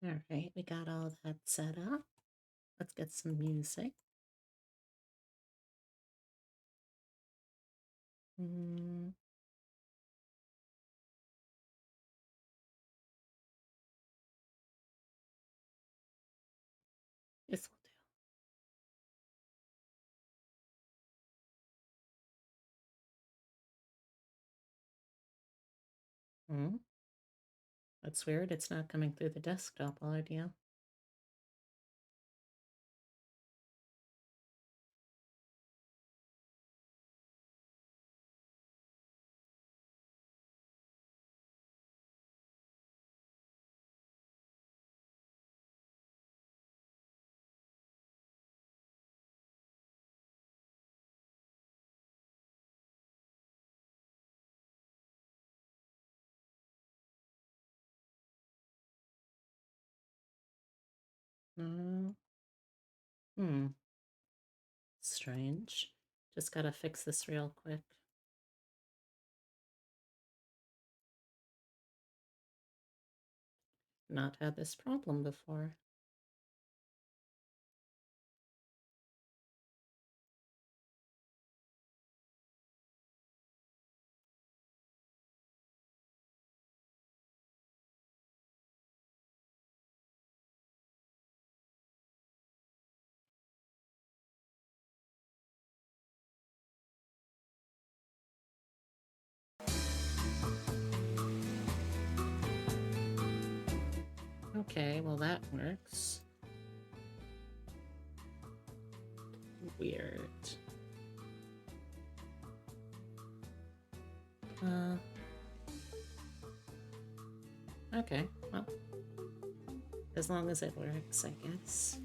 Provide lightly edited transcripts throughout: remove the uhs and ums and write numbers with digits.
All right, we got all that set up. Let's get some music. Mm, this will do. That's weird. It's not coming through the desktop audio. Uh, hmm, strange. Just gotta fix this real quick. Not had this problem before. Okay, well that works. Weird. Uh, okay, well, as long as it works, I guess.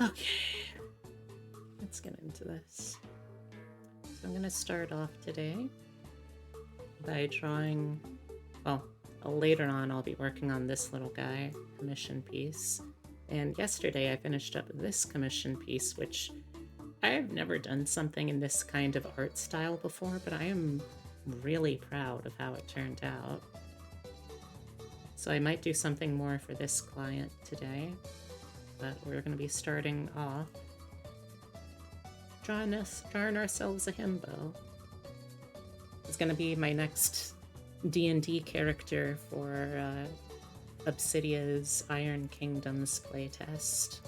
Okay, let's get into this. So I'm gonna start off today by drawing, well, later on I'll be working on this little guy commission piece. And yesterday I finished up this commission piece, which I've never done something in this kind of art style before, but I am really proud of how it turned out. So I might do something more for this client today, but we're going to be starting off drawing ourselves a himbo. It's going to be my next D&D character for Obsidia's Iron Kingdoms playtest.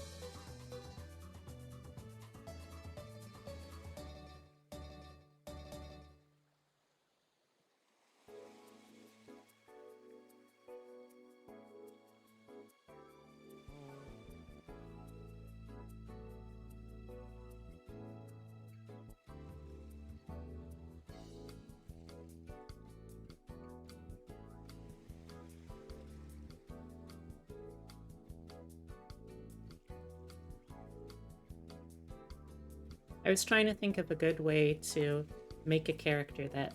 I was trying to think of a good way to make a character that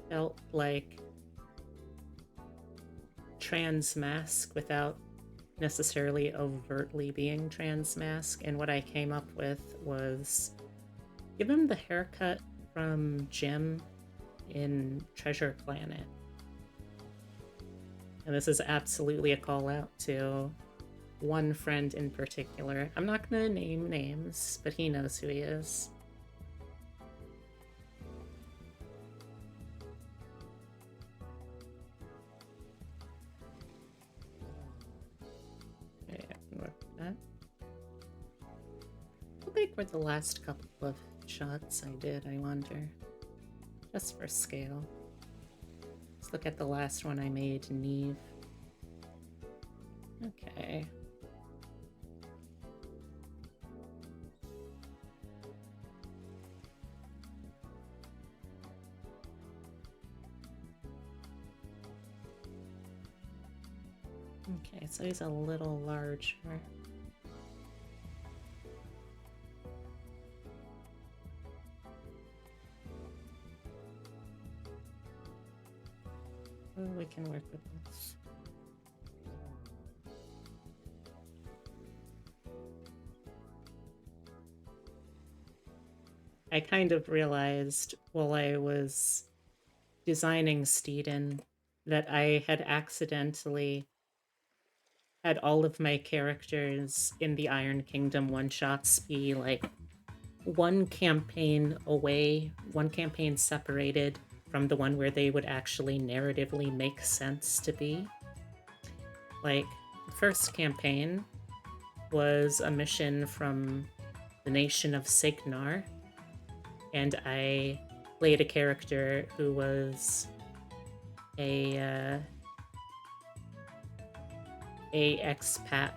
felt like trans mask without necessarily overtly being trans mask, and what I came up with was give him the haircut from Jim in Treasure Planet. And this is absolutely a call out to one friend in particular. I'm not going to name names, but he knows who he is. Okay, I can work with that. How big were the last couple of shots I did, I wonder? Just for scale. Let's look at the last one I made, Neve. Okay. Okay, so he's a little larger. Oh, we can work with this. I kind of realized while I was designing Steeden that I had accidentally had all of my characters in the Iron Kingdom one-shots be like one campaign away, one campaign separated from the one where they would actually narratively make sense to be. Like, first campaign was a mission from the nation of Signar, and I played a character who was a expat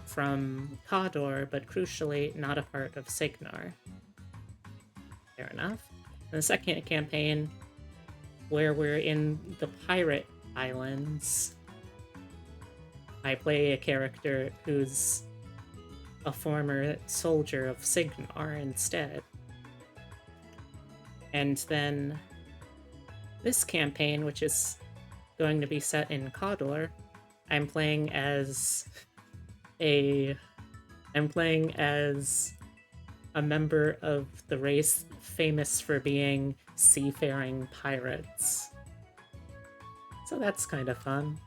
from Kador, but crucially not a part of Signar. Fair enough. And the second campaign, where we're in the Pirate Islands, I play a character who's a former soldier of Signar instead. And then this campaign, which is going to be set in Kador, I'm playing as a member of the race famous for being seafaring pirates. So that's kind of fun.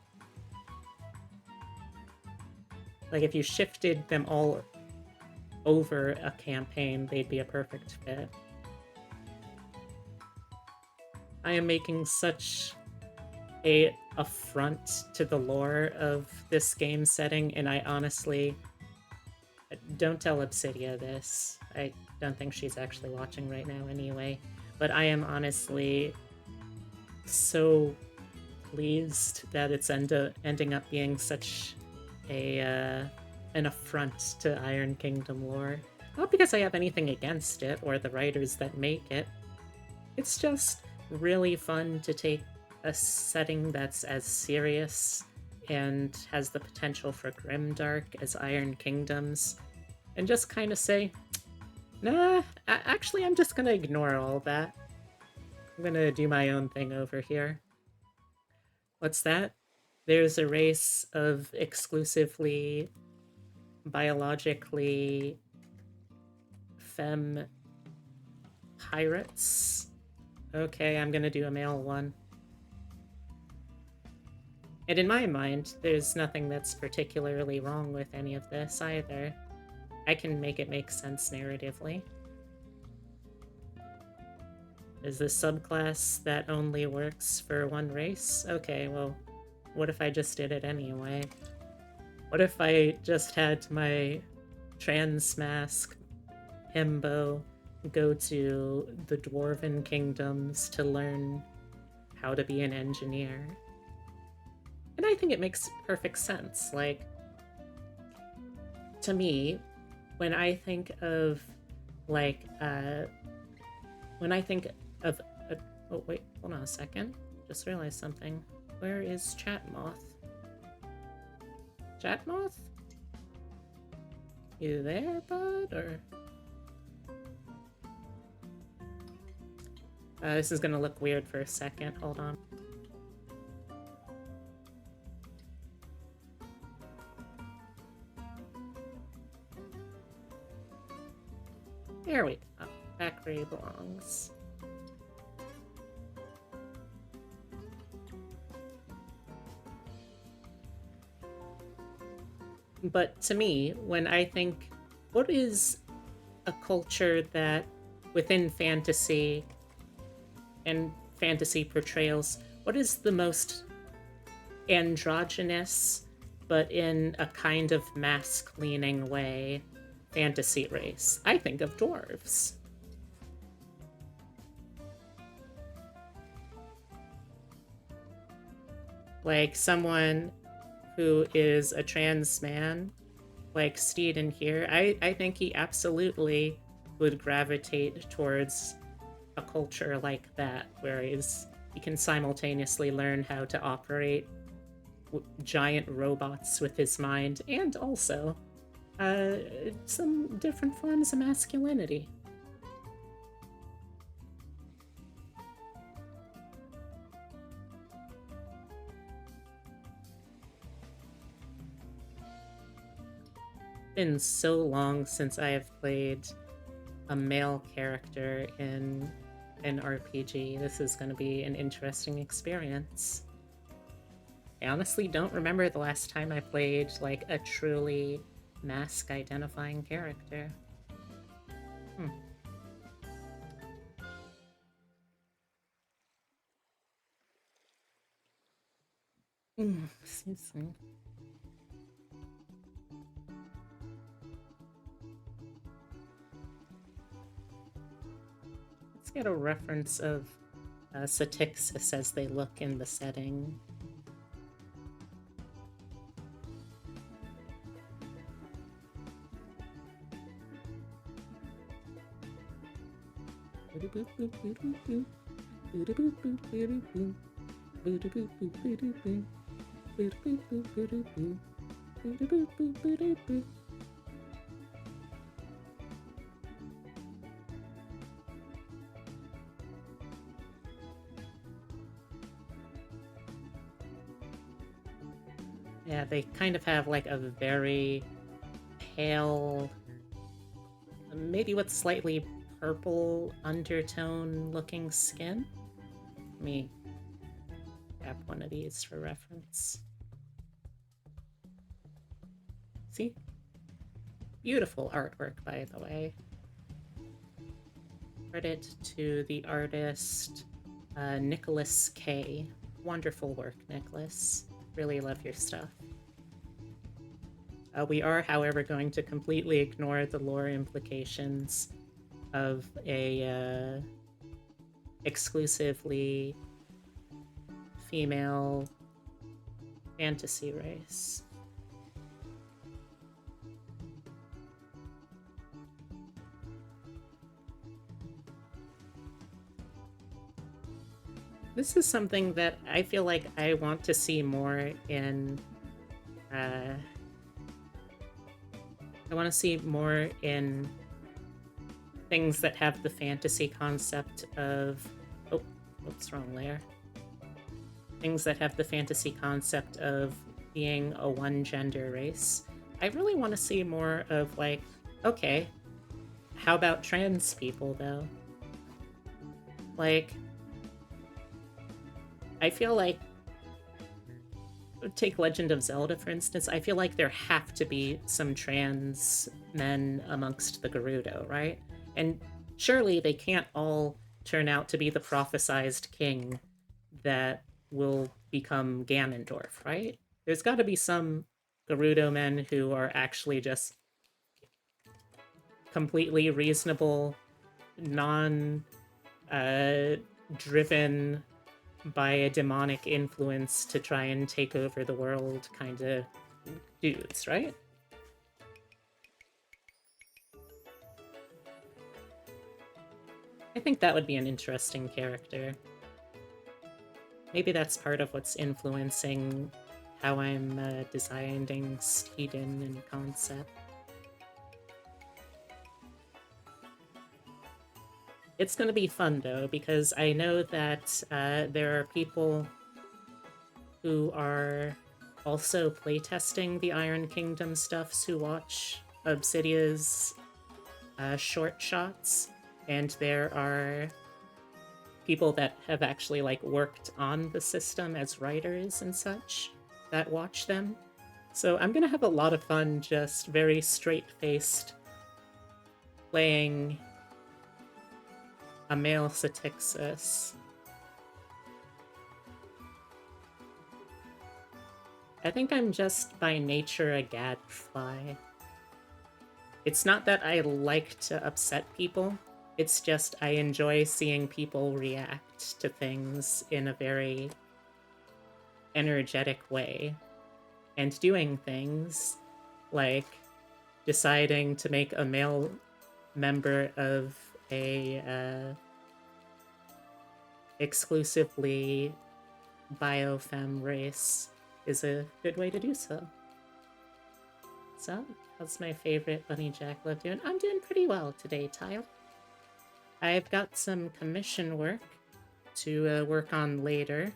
Like, if you shifted them all over a campaign, they'd be a perfect fit. I am making such a affront to the lore of this game setting, and I honestly... Don't tell Obsidia this. I don't think she's actually watching right now anyway. But I am honestly so pleased that it's ending up being such an affront to Iron Kingdom lore. Not because I have anything against it or the writers that make it. It's just really fun to take a setting that's as serious and has the potential for grimdark as Iron Kingdoms, and just kind of say, nah, actually I'm just gonna ignore all that. I'm gonna do my own thing over here. What's that? There's a race of exclusively biologically femme pirates. Okay, I'm gonna do a male one. And in my mind, there's nothing that's particularly wrong with any of this either. I can make it make sense narratively. Is this subclass that only works for one race? Okay, well, what if I just did it anyway? What if I just had my trans mask Himbo go to the Dwarven Kingdoms to learn how to be an engineer? And I think it makes perfect sense. Like, to me, when I think of, like, when I think of, oh wait, hold on a second. Just realized something. Where is Chatmoth? Chatmoth? You there, bud, or? This is gonna look weird for a second, hold on. There we go. Back where he belongs. But to me, when I think, what is a culture that within fantasy and fantasy portrayals, what is the most androgynous, but in a kind of mask-leaning way, fantasy race? I think of dwarves. Like, someone who is a trans man, like Steeden here, I think he absolutely would gravitate towards a culture like that, where he can simultaneously learn how to operate giant robots with his mind, and also some different forms of masculinity. Been so long since I have played a male character in an RPG. This is going to be an interesting experience. I honestly don't remember the last time I played like a truly mask identifying character. Hmm. Excuse me. Let's get a reference of Satixis as they look in the setting. Yeah, they kind of have like a very pale, maybe with slightly purple undertone looking skin. Let me grab one of these for reference. See? Beautiful artwork, by the way. Credit to the artist, Nicholas K. Wonderful work, Nicholas. Really love your stuff. We are, however, going to completely ignore the lore implications of a exclusively female fantasy race. This is something that I feel like I want to see more in. I want to see more in things that have the fantasy concept of. Oh, what's wrong there? Things that have the fantasy concept of being a one gender race. I really want to see more of, like, okay, how about trans people though? Like, I feel like, take Legend of Zelda for instance, I feel like there have to be some trans men amongst the Gerudo, right? And surely they can't all turn out to be the prophesized king that will become Ganondorf, right? There's got to be some Gerudo men who are actually just completely reasonable, non driven by a demonic influence to try and take over the world kind of dudes, right? I think that would be an interesting character. Maybe that's part of what's influencing how I'm designing Steeden and concept. It's going to be fun, though, because I know that there are people who are also playtesting the Iron Kingdom stuffs who watch Obsidia's short shots, and there are people that have actually like worked on the system as writers and such that watch them. So I'm gonna have a lot of fun just very straight-faced playing a male Satixis. I think I'm just by nature a gadfly. It's not that I like to upset people, it's just I enjoy seeing people react to things in a very energetic way. And doing things like deciding to make a male member of a exclusively biofem race is a good way to do so. So, how's my favorite bunny jackalope doing? I'm doing pretty well today, Tile. I've got some commission work to work on later.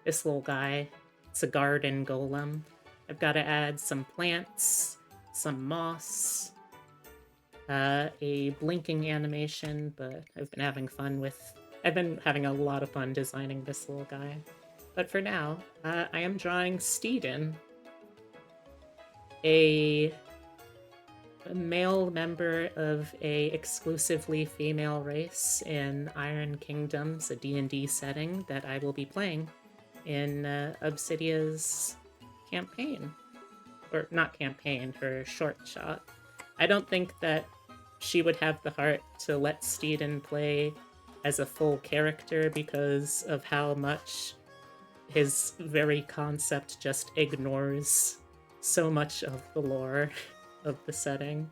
This little guy, it's a garden golem. I've got to add some plants, some moss, a blinking animation, but I've been having fun with I've been having a lot of fun designing this little guy. But for now, I am drawing Steeden, a male member of a exclusively female race in Iron Kingdoms, a D&D setting that I will be playing in Obsidia's campaign. Or not campaign, her short shot. I don't think that she would have the heart to let Steeden play as a full character because of how much his very concept just ignores so much of the lore of the setting.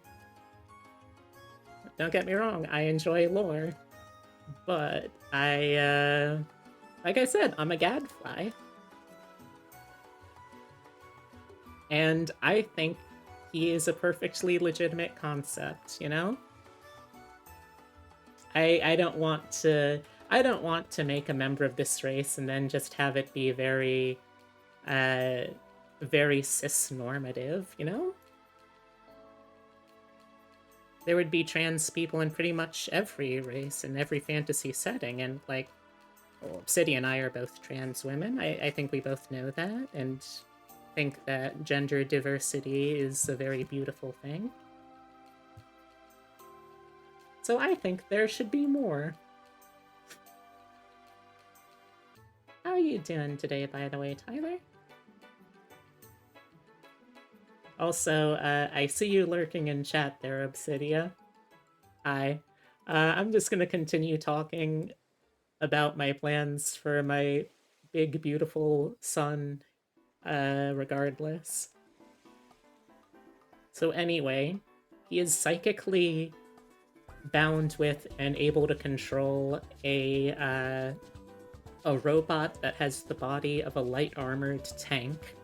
Don't get me wrong, I enjoy lore, but like I said, I'm a gadfly. And I think he is a perfectly legitimate concept, you know? I don't want to make a member of this race and then just have it be very cis-normative, you know? There would be trans people in pretty much every race and every fantasy setting, and like, well, Obsidian and I are both trans women. I think we both know that, and think that gender diversity is a very beautiful thing. So I think there should be more. How are you doing today, by the way, Tyler? Also, I see you lurking in chat there, Obsidia. Hi. I'm just gonna continue talking about my plans for my big, beautiful son, regardless. So anyway, he is psychically bound with and able to control a robot that has the body of a light-armored tank.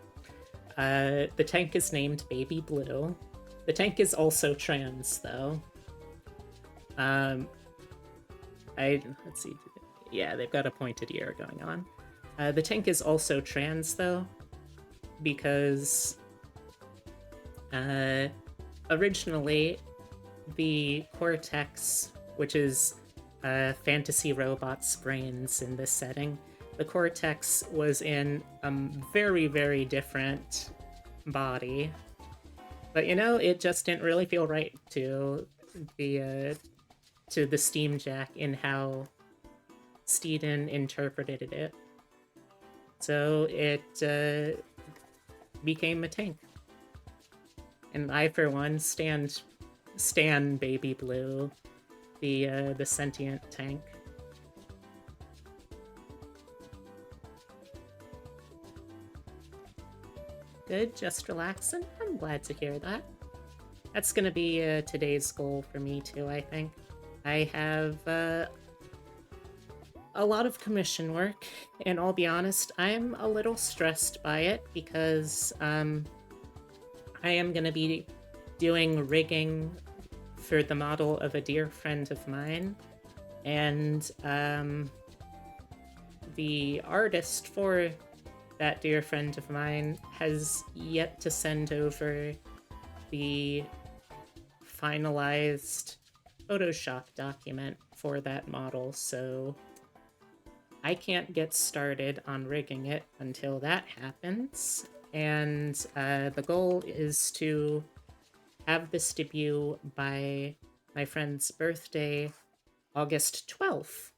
The tank is named Baby Blue. The tank is also trans, though. Let's see. Yeah, they've got a pointed ear going on. The tank is also trans, though, because originally the Cortex, which is fantasy robot's brains in this setting, the Cortex was in a very, very different body. But, you know, it just didn't really feel right to the Steamjack in how Steeden interpreted it. So it became a tank. And I, for one, stan Baby Blue, the sentient tank. Good, just relaxing. I'm glad to hear that. That's gonna be today's goal for me too, I think. I have a lot of commission work, and I'll be honest, I'm a little stressed by it because I am gonna be doing rigging for the model of a dear friend of mine, and the artist for that dear friend of mine has yet to send over the finalized Photoshop document for that model, so I can't get started on rigging it until that happens. And the goal is to have this debut by my friend's birthday, August 12th,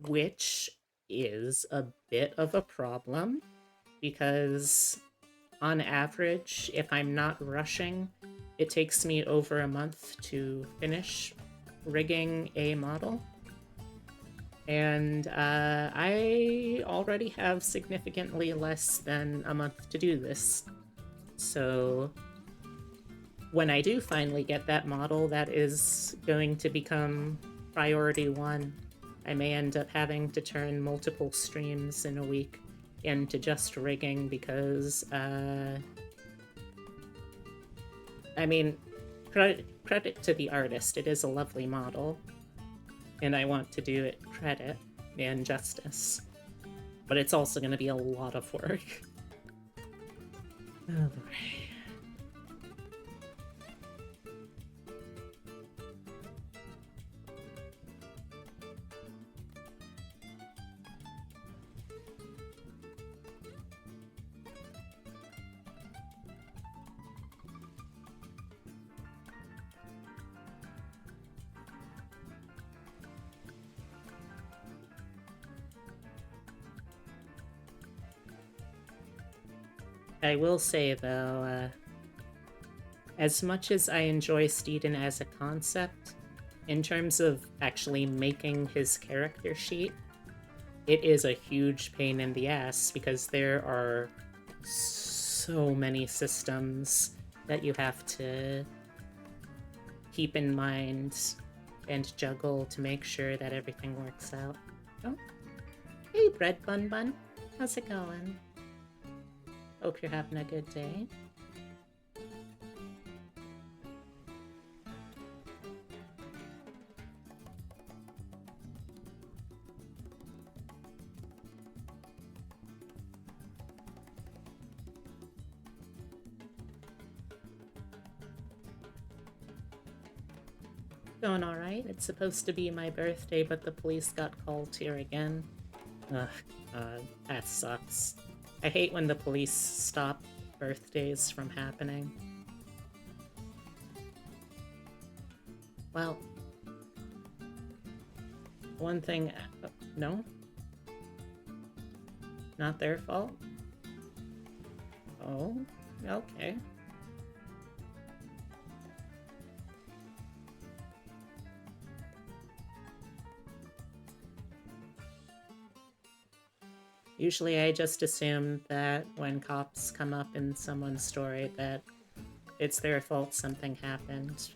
which is a bit of a problem because on average, if I'm not rushing, it takes me over a month to finish rigging a model. And I already have significantly less than a month to do this. So when I do finally get that model, that is going to become priority one. I may end up having to turn multiple streams in a week into just rigging because, I mean, credit to the artist. It is a lovely model, and I want to do it credit and justice. But it's also going to be a lot of work. Oh boy. I will say, though, as much as I enjoy Steeden as a concept, in terms of actually making his character sheet, it is a huge pain in the ass because there are so many systems that you have to keep in mind and juggle to make sure that everything works out. Oh, hey, Bread Bun Bun. How's it going? Hope you're having a good day. Going alright. It's supposed to be my birthday, but the police got called here again. Ugh, that sucks. I hate when the police stop birthdays from happening. Well, one thing... no? Not their fault? Oh, okay. Usually I just assume that when cops come up in someone's story that it's their fault something happened.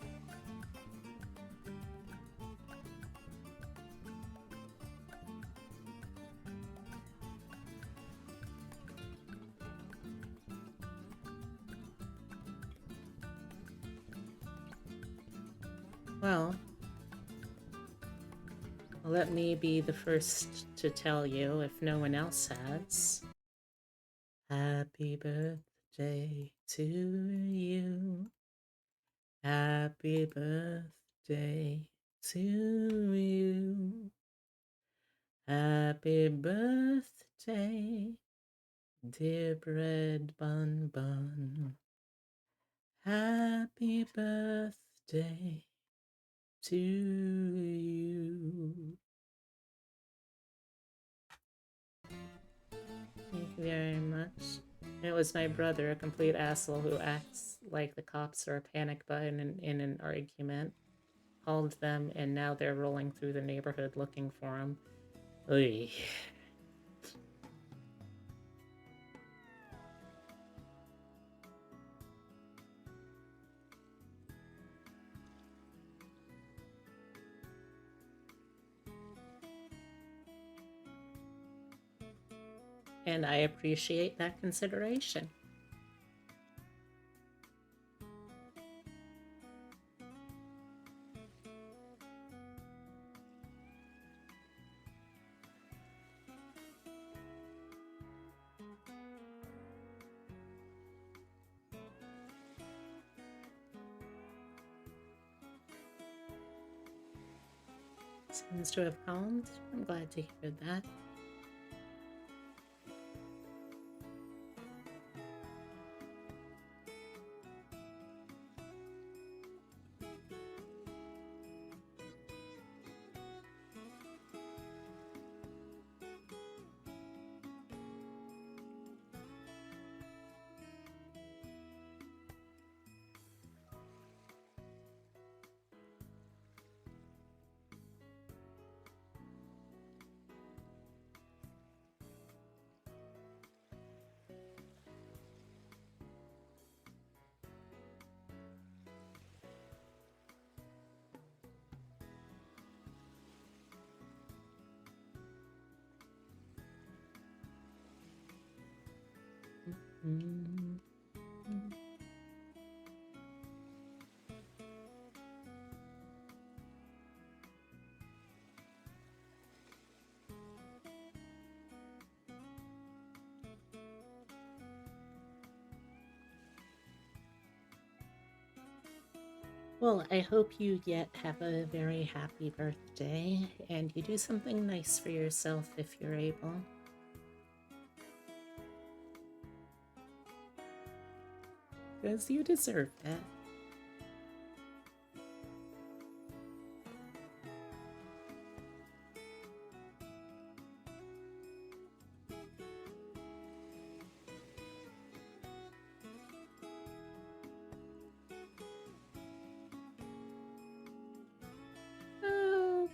Well, let me be the first to tell you, if no one else has. Happy birthday to you. Happy birthday to you. Happy birthday, dear Bread Bun Bun. Happy birthday to you. Thank you very much. It was my brother, a complete asshole who acts like the cops are a panic button in an argument. Called them, and now they're rolling through the neighborhood looking for him. Oy. And I appreciate that consideration. Seems to have calmed. I'm glad to hear that. Well, I hope you yet have a very happy birthday, and you do something nice for yourself if you're able. Because you deserve that.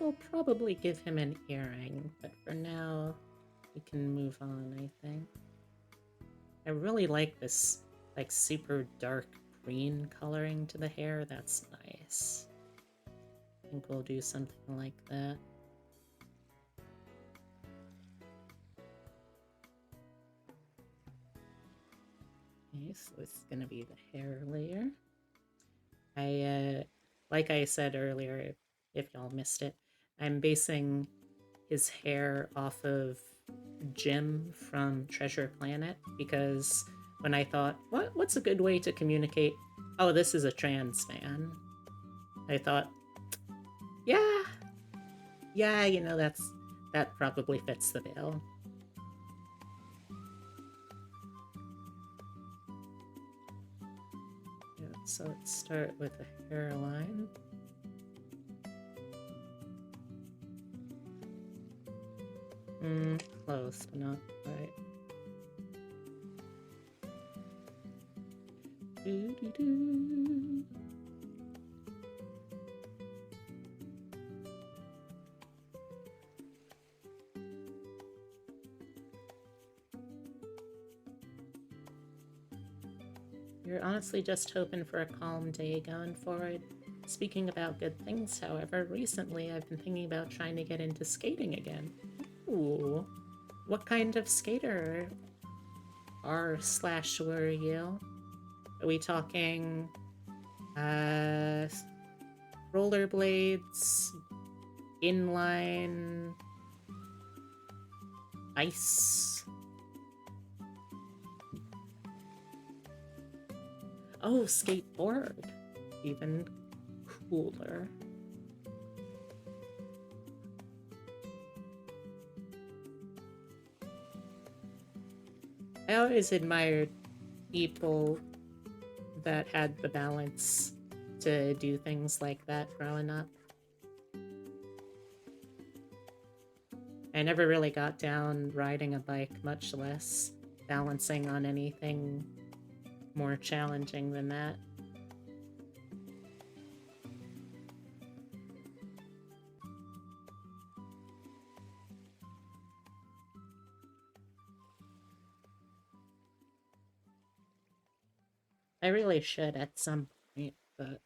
We'll probably give him an earring, but for now, we can move on, I think. I really like this, like, super dark green coloring to the hair. That's nice. I think we'll do something like that. Okay, so this is gonna be the hair layer. Like I said earlier, if y'all missed it, I'm basing his hair off of Jim from Treasure Planet, because when I thought, what's a good way to communicate? Oh, this is a trans man. I thought, yeah, you know, that probably fits the bill. Yeah, so let's start with the hairline. Close, but not quite. Doo-doo-doo. You're honestly just hoping for a calm day going forward. Speaking about good things, however, recently I've been thinking about trying to get into skating again. Ooh, what kind of skater were you? Are we talking rollerblades, inline, ice? Oh, skateboard. Even cooler. I always admired people that had the balance to do things like that growing up. I never really got down riding a bike, much less balancing on anything more challenging than that. I really should at some point, but...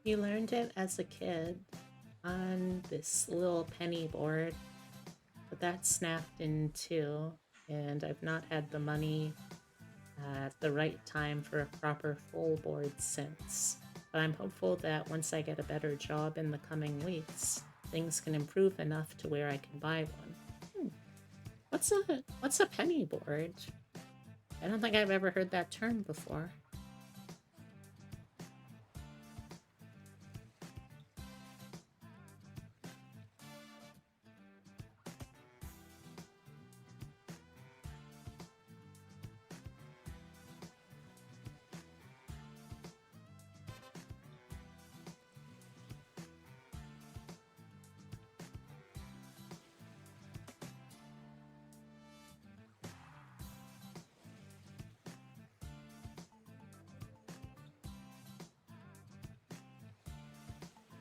He learned it as a kid on this little penny board, but that snapped in two, and I've not had the money at the right time for a proper full board since. But I'm hopeful that once I get a better job in the coming weeks, things can improve enough to where I can buy one. What's a penny board? I don't think I've ever heard that term before.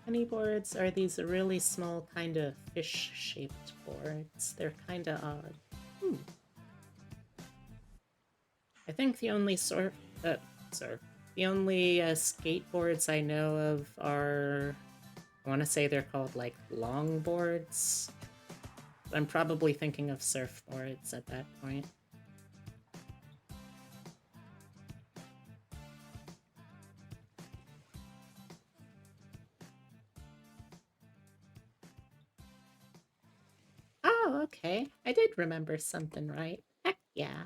Penny boards are these really small kind of fish-shaped boards. They're kind of odd. I think the only the only skateboards I know of are, I want to say they're called like longboards. I'm probably thinking of surfboards at that point. Oh, okay. I did remember something right. Heck, Yeah.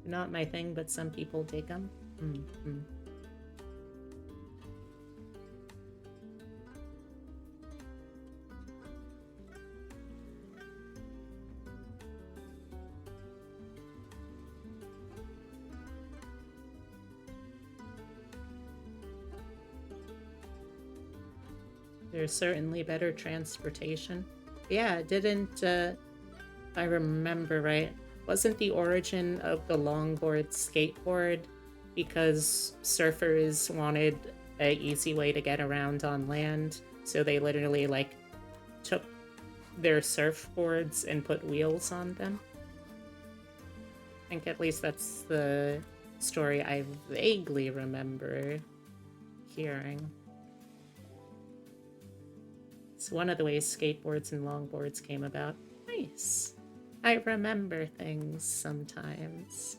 Not my thing, but some people dig them. Mm-hmm. There's certainly better transportation. Yeah, didn't, if I remember right, wasn't the origin of the longboard skateboard because surfers wanted an easy way to get around on land, so they literally, like, took their surfboards and put wheels on them? I think at least that's the story I vaguely remember hearing. It's one of the ways skateboards and longboards came about. Nice. I remember things sometimes.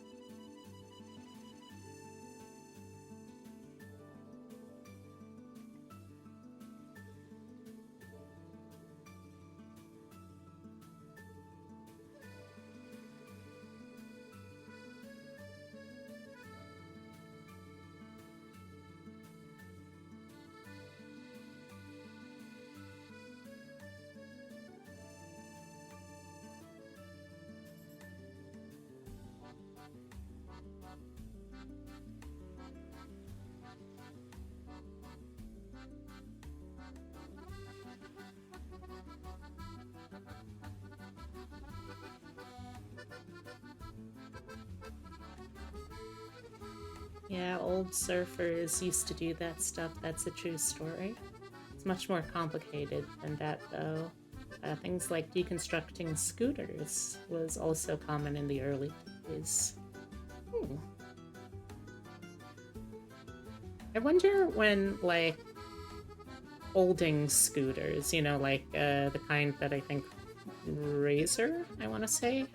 Yeah, old surfers used to do that stuff. That's a true story. It's much more complicated than that, though. Things like deconstructing scooters was also common in the early days. I wonder when, like, folding scooters, you know, like the kind that I think Razor, I want to say,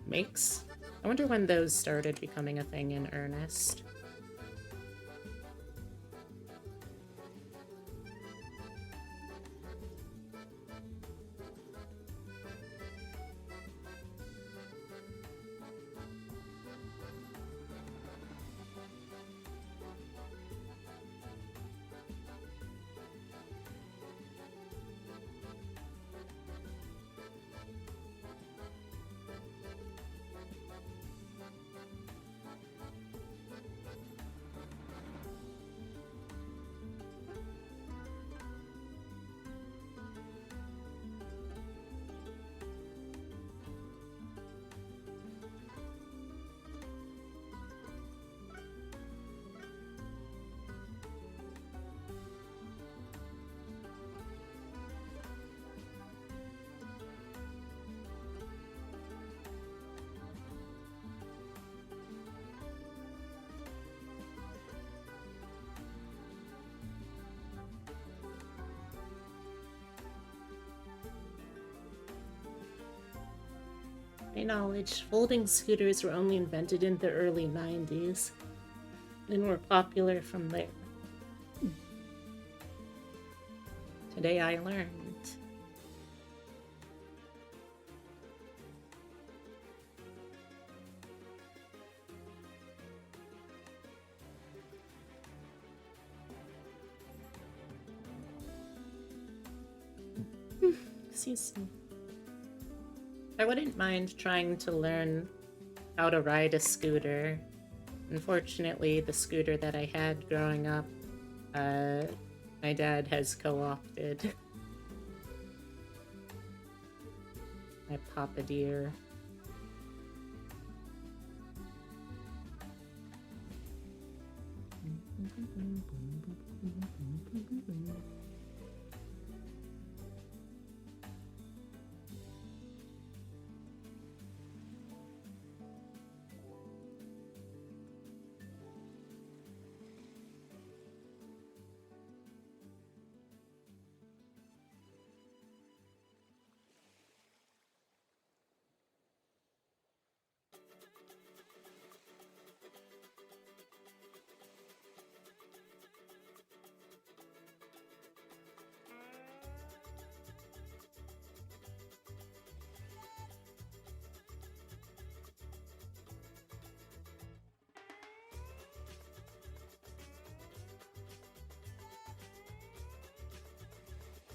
makes. I wonder when those started becoming a thing in earnest. My knowledge, folding scooters were only invented in the early 90s and were popular from there. Today I learned. Excuse me. I wouldn't mind trying to learn how to ride a scooter. Unfortunately, the scooter that I had growing up, my dad has co-opted. My Papa Deer.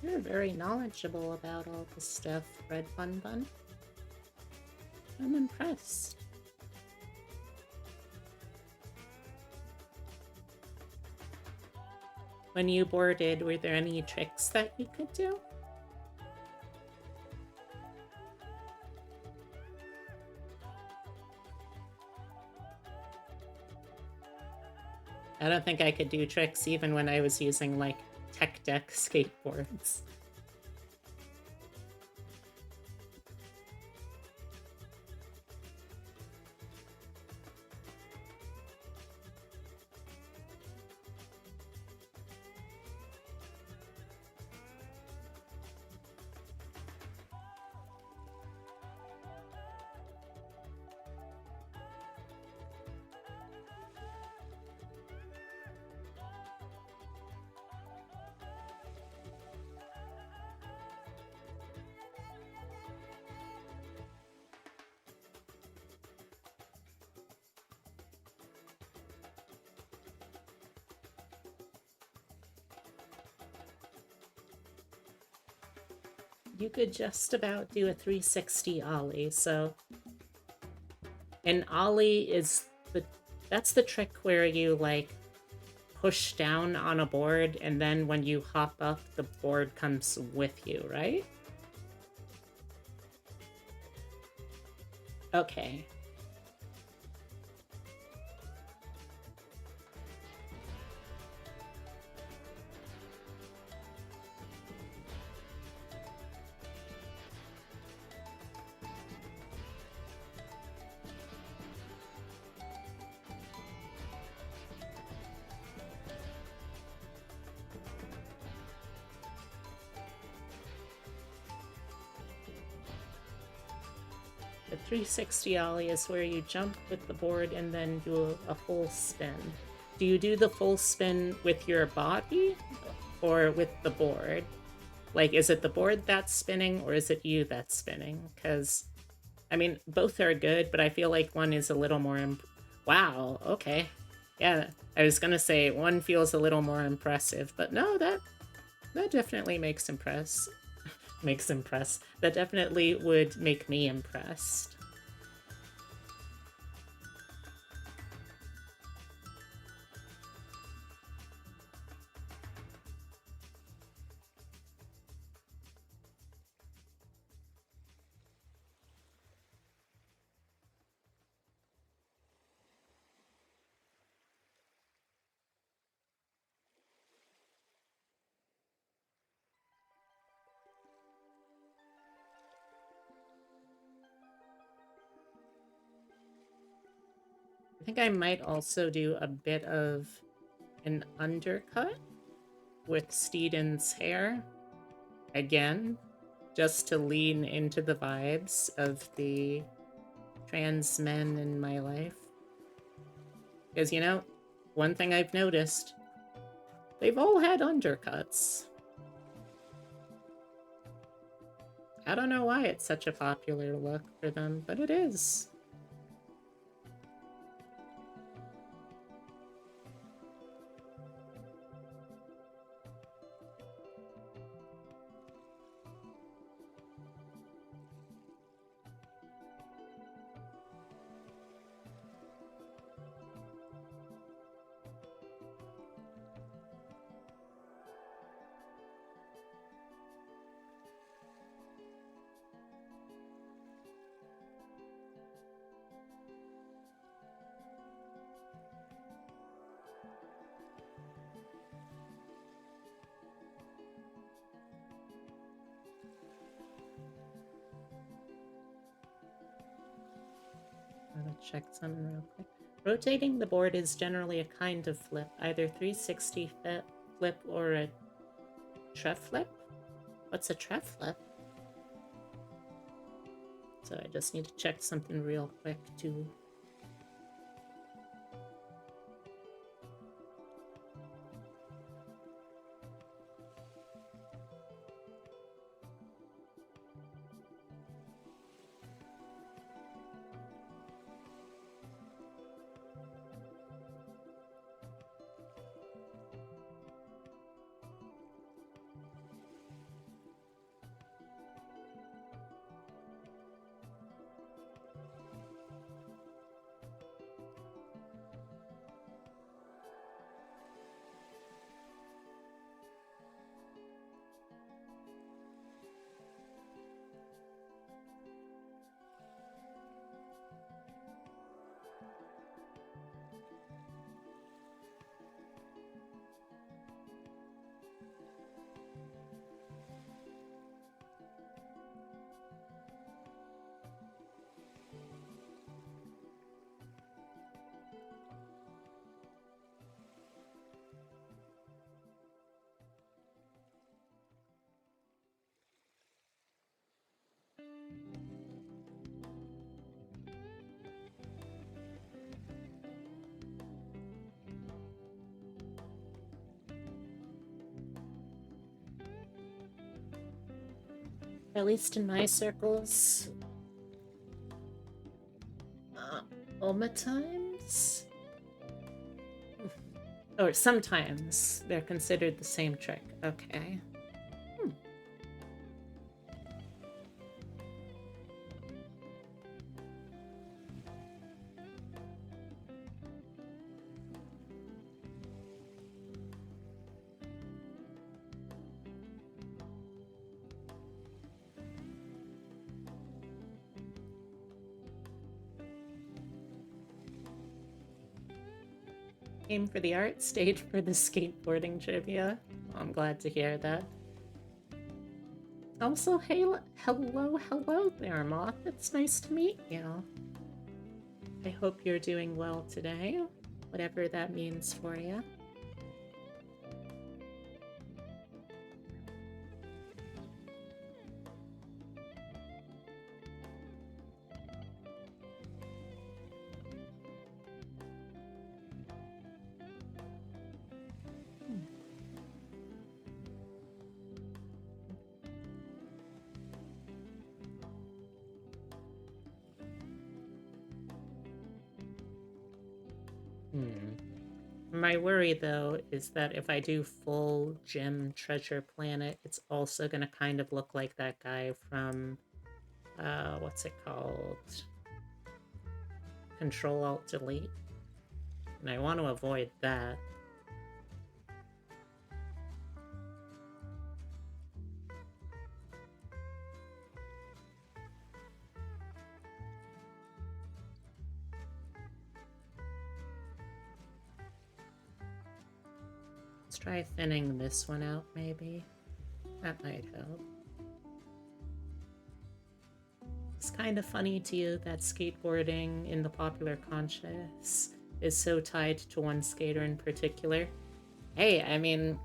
You're very knowledgeable about all this stuff, Red Bun Bun. I'm impressed. When you boarded, were there any tricks that you could do? I don't think I could do tricks even when I was using, like, tech deck skateboards. You could just about do a 360 ollie, so an ollie is that's the trick where you, like, push down on a board and then when you hop up, the board comes with you, right? Okay. The 360 ollie is where you jump with the board and then do a full spin. Do you do the full spin with your body or with the board? Like, is it the board that's spinning or is it you that's spinning? Because, I mean, both are good, but I feel like one is a little more... Wow, okay. Yeah, I was gonna say one feels a little more impressive, but no, that definitely makes impress. Makes impress. That definitely would make me impressed. I think I might also do a bit of an undercut with Steeden's hair again, just to lean into the vibes of the trans men in my life. Because, you know, one thing I've noticed, they've all had undercuts. I don't know why it's such a popular look for them, but it is. Gotta check something real quick. Rotating the board is generally a kind of flip, either 360 flip or a treff flip. What's a treff flip? So I just need to check something real quick too. At least in my circles. Times? Or sometimes they're considered the same trick. Okay. Came for the art, stayed for the skateboarding trivia. I'm glad to hear that. Also, hey, hello there, Moth. It's nice to meet you. I hope you're doing well today, whatever that means for you. My worry, though, is that if I do full gym treasure planet, it's also going to kind of look like that guy from, what's it called? Control-Alt-Delete. And I want to avoid that. Let's try thinning this one out, maybe. That might help. It's kind of funny to you that skateboarding in the popular conscious is so tied to one skater in particular. Hey, I mean,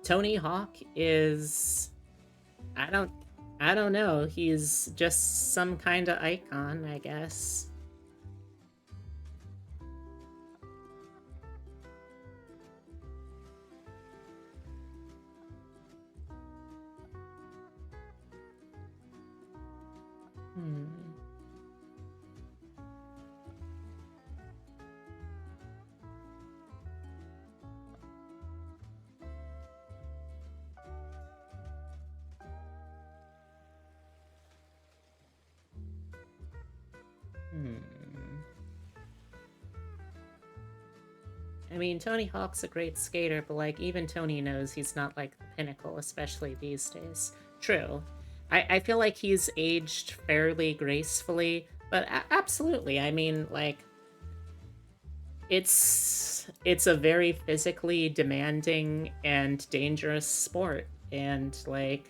Tony Hawk is... I don't know. He's just some kind of icon, I guess. I mean, Tony Hawk's a great skater, but, like, even Tony knows he's not, like, the pinnacle, especially these days. True. I feel like he's aged fairly gracefully, but absolutely. I mean, like, it's a very physically demanding and dangerous sport, and, like,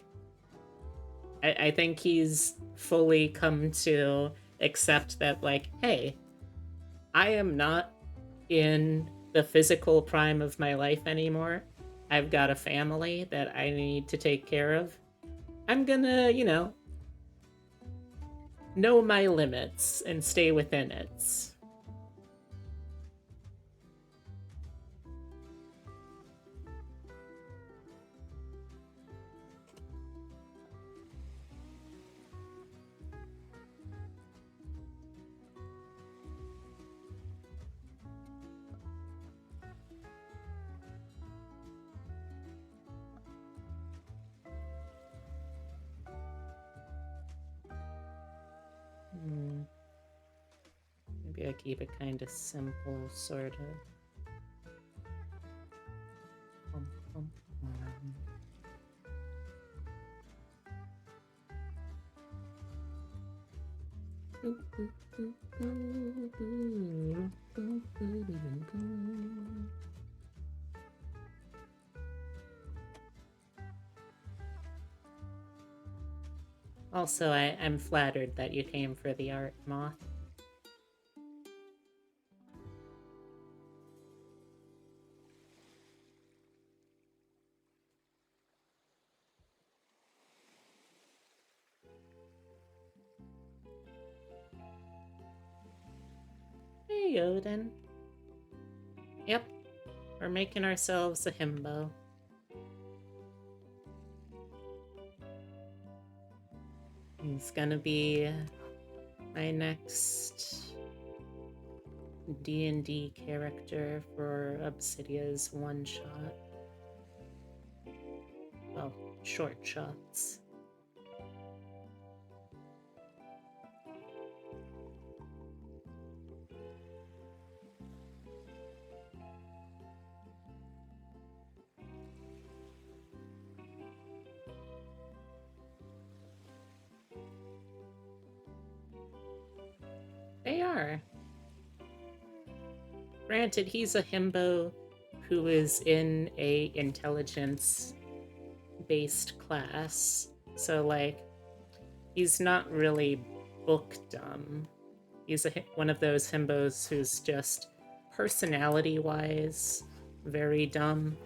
I think he's fully come to accept that, like, hey, I am not in the physical prime of my life anymore. I've got a family that I need to take care of. I'm gonna, know my limits and stay within it. Maybe I keep it kind of simple, sort of. Also, I'm flattered that you came for the art, Moth. Hey, Odin. Yep, we're making ourselves a himbo. He's gonna be my next D&D character for Obsidia's one-shot. Well, short shots. They are. Granted, he's a himbo who is in a intelligence-based class, so like he's not really book dumb. He's one of those himbos who's just personality-wise very dumb.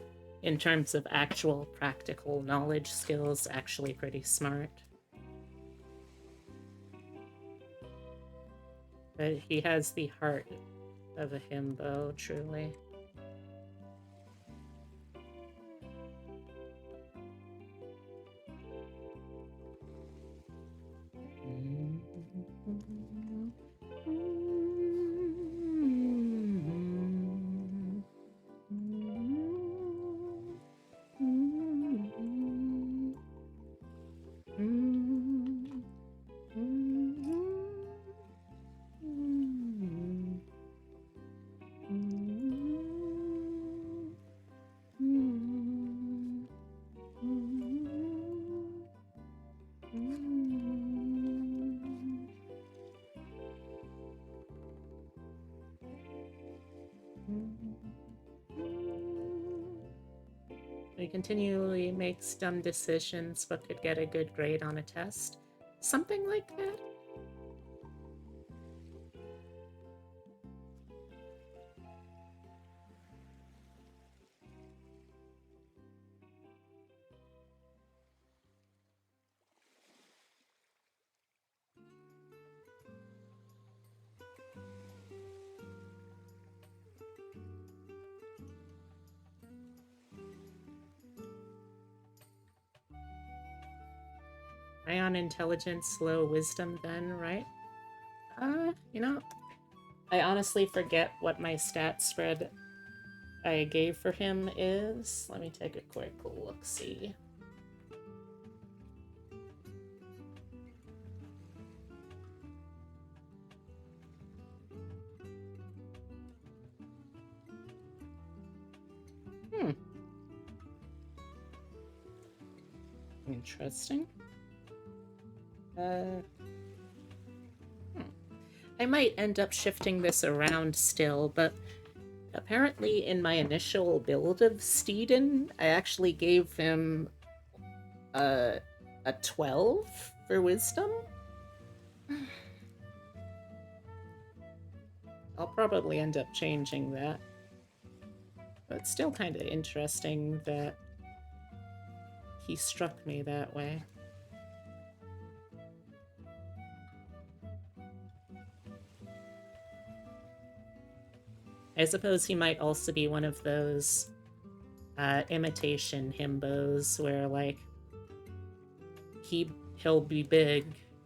In terms of actual practical knowledge skills, actually pretty smart. But he has the heart of a himbo, truly. He continually makes dumb decisions but could get a good grade on a test. Something like that. High on intelligence, low wisdom then, right? You know, I honestly forget what my stat spread I gave for him is. Let me take a quick look-see. Interesting. I might end up shifting this around still, but apparently in my initial build of Steeden, I actually gave him a 12 for wisdom. I'll probably end up changing that. But it's still kind of interesting that he struck me that way. I suppose he might also be one of those imitation himbos where, like, he'll be big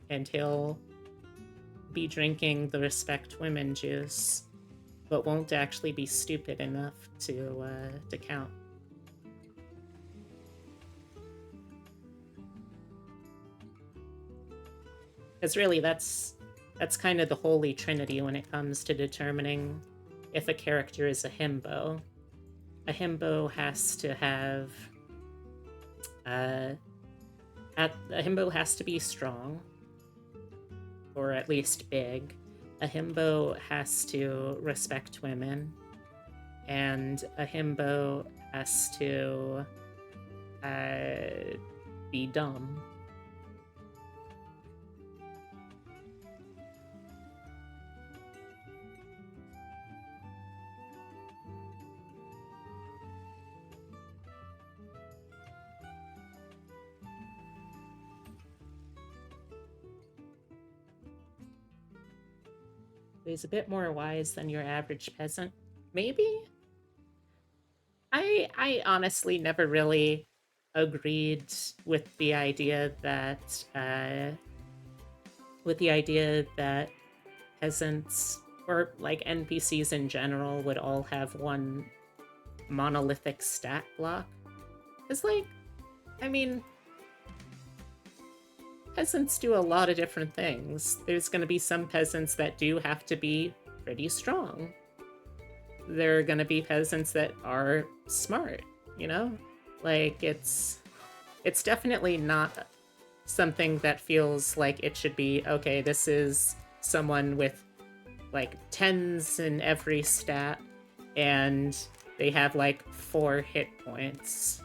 and he'll be drinking the respect women juice, but won't actually be stupid enough to count. Because really, that's kind of the holy trinity when it comes to determining if a character is a himbo. A himbo has to have a himbo has to be strong, or at least big. A himbo has to respect women, and a himbo has to be dumb. He's a bit more wise than your average peasant. Maybe? I honestly never really agreed with the idea that with the idea that peasants, or like NPCs in general, would all have one monolithic stat block. It's like, I mean, peasants do a lot of different things. There's going to be some peasants that do have to be pretty strong. There are going to be peasants that are smart, you know? Like, it's definitely not something that feels like it should be, okay, this is someone with like 10s in every stat and they have like 4 hit points.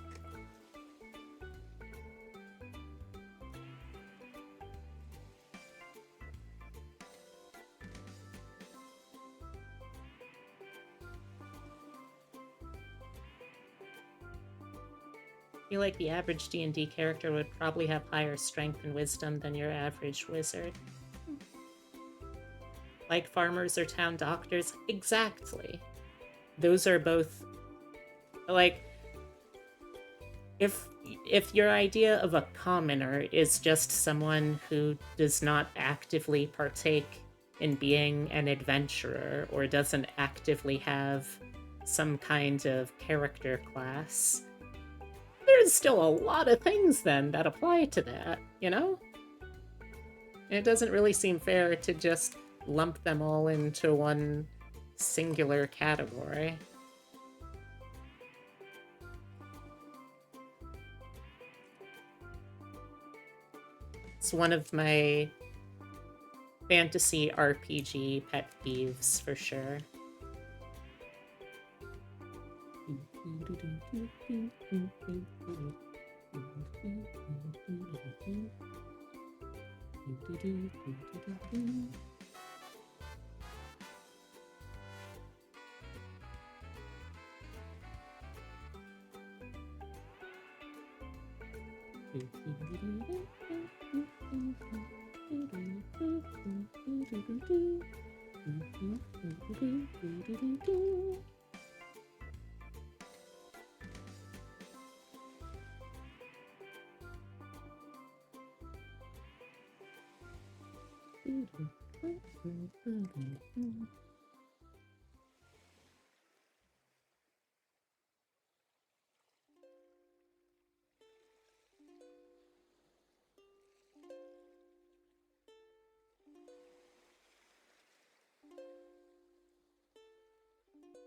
I feel like the average D&D character would probably have higher strength and wisdom than your average wizard. Like farmers or town doctors? Exactly. Those are both, like, if your idea of a commoner is just someone who does not actively partake in being an adventurer or doesn't actively have some kind of character class, there's still a lot of things then that apply to that, you know? It doesn't really seem fair to just lump them all into one singular category. It's one of my fantasy RPG pet peeves for sure.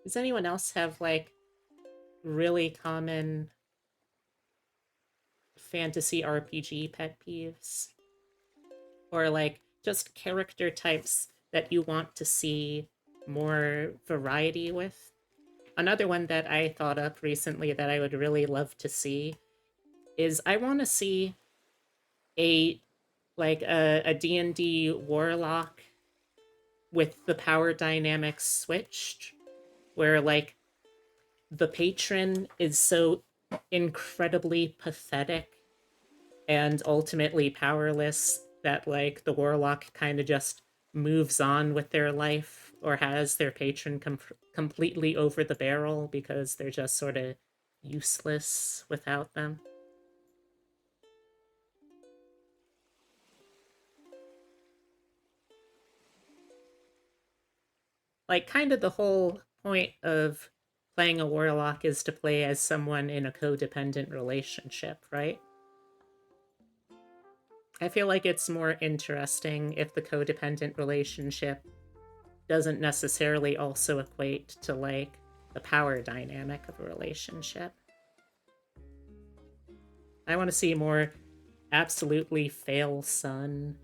Does anyone else have, like, really common fantasy RPG pet peeves? Or, like, just character types that you want to see more variety with? Another one that I thought up recently that I would really love to see is I want to see a a D&D warlock with the power dynamics switched, where like the patron is so incredibly pathetic and ultimately powerless that like the warlock kind of just moves on with their life or has their patron completely over the barrel because they're just sort of useless without them. Like, kind of the whole point of playing a warlock is to play as someone in a codependent relationship, right? I feel like it's more interesting if the codependent relationship doesn't necessarily also equate to, like, the power dynamic of a relationship. I want to see more absolutely fail son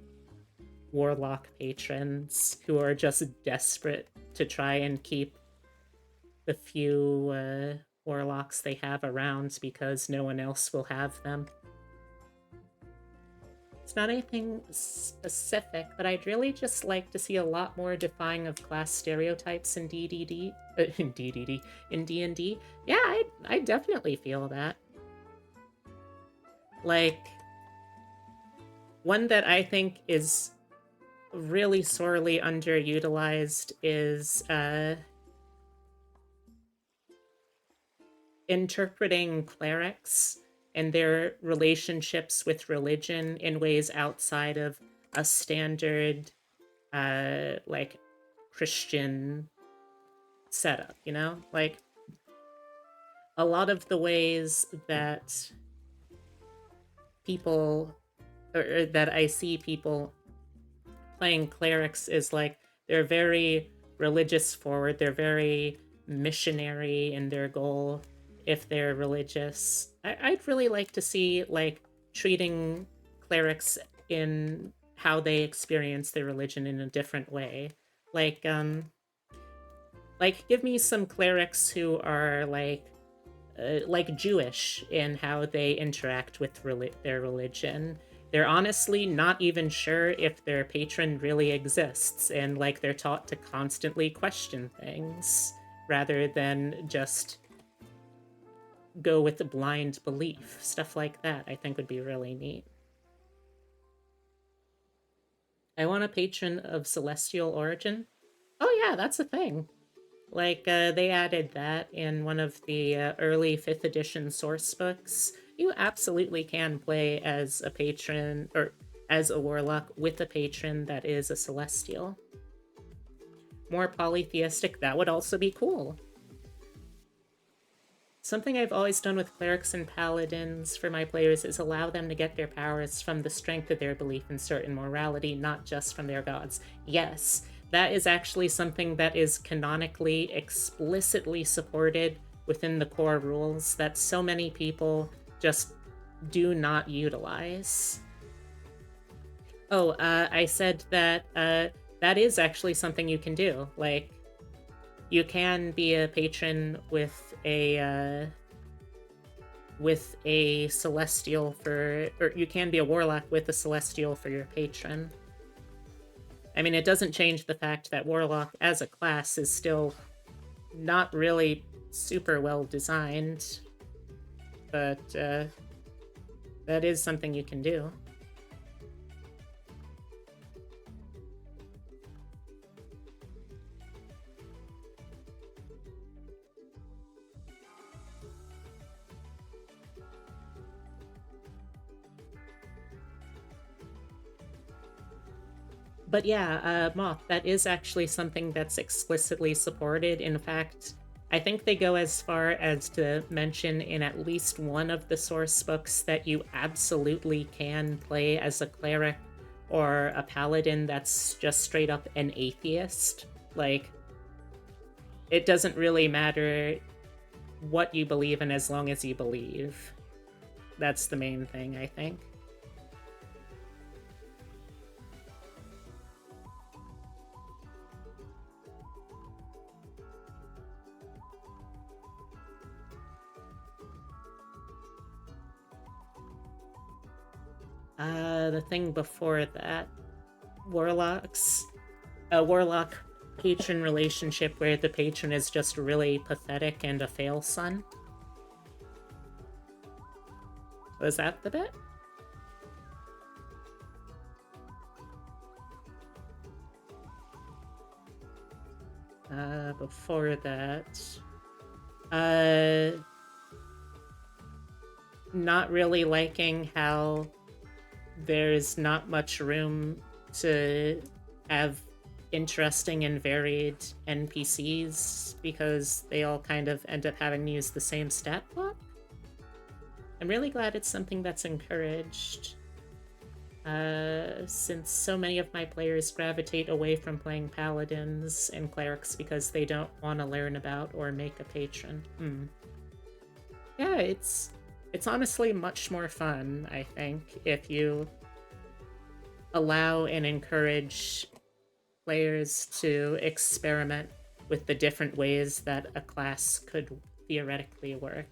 warlock patrons who are just desperate to try and keep the few warlocks they have around because no one else will have them. It's not anything specific, but I'd really just like to see a lot more defying of class stereotypes in DDD, in DDD, in D&D. Yeah, I definitely feel that. Like, one that I think is really sorely underutilized is interpreting clerics and their relationships with religion in ways outside of a standard like Christian setup, you know? Like a lot of the ways that people or that I see people playing clerics is like they're very religious forward, they're very missionary in their goal if they're religious. I'd really like to see like treating clerics in how they experience their religion in a different way. Like like give me some clerics who are like Jewish in how they interact with their religion. They're honestly not even sure if their patron really exists, and like they're taught to constantly question things rather than just go with the blind belief. Stuff like that I think would be really neat. I want a patron of celestial origin. Oh yeah, that's a thing. Like, they added that in one of the early 5th edition source books. You absolutely can play as a patron, or as a warlock with a patron that is a celestial. More polytheistic, that would also be cool. Something I've always done with clerics and paladins for my players is allow them to get their powers from the strength of their belief in certain morality, not just from their gods. Yes, that is actually something that is canonically explicitly supported within the core rules that so many people just do not utilize. Oh, I said that that is actually something you can do. Like, you can be a patron with a celestial for, or you can be a warlock with a celestial for your patron. I mean, it doesn't change the fact that warlock as a class is still not really super well designed, but that is something you can do. But yeah, Moth, that is actually something that's explicitly supported. In fact, I think they go as far as to mention in at least one of the source books that you absolutely can play as a cleric or a paladin that's just straight up an atheist. Like, it doesn't really matter what you believe in as long as you believe. That's the main thing, I think. The thing before that, warlocks. A warlock patron relationship where the patron is just really pathetic and a fail son. Was that the bit? Before that, not really liking how there's not much room to have interesting and varied NPCs because they all kind of end up having to use the same stat block. I'm really glad it's something that's encouraged, since so many of my players gravitate away from playing paladins and clerics because they don't want to learn about or make a patron. Yeah, it's honestly much more fun, I think, if you allow and encourage players to experiment with the different ways that a class could theoretically work.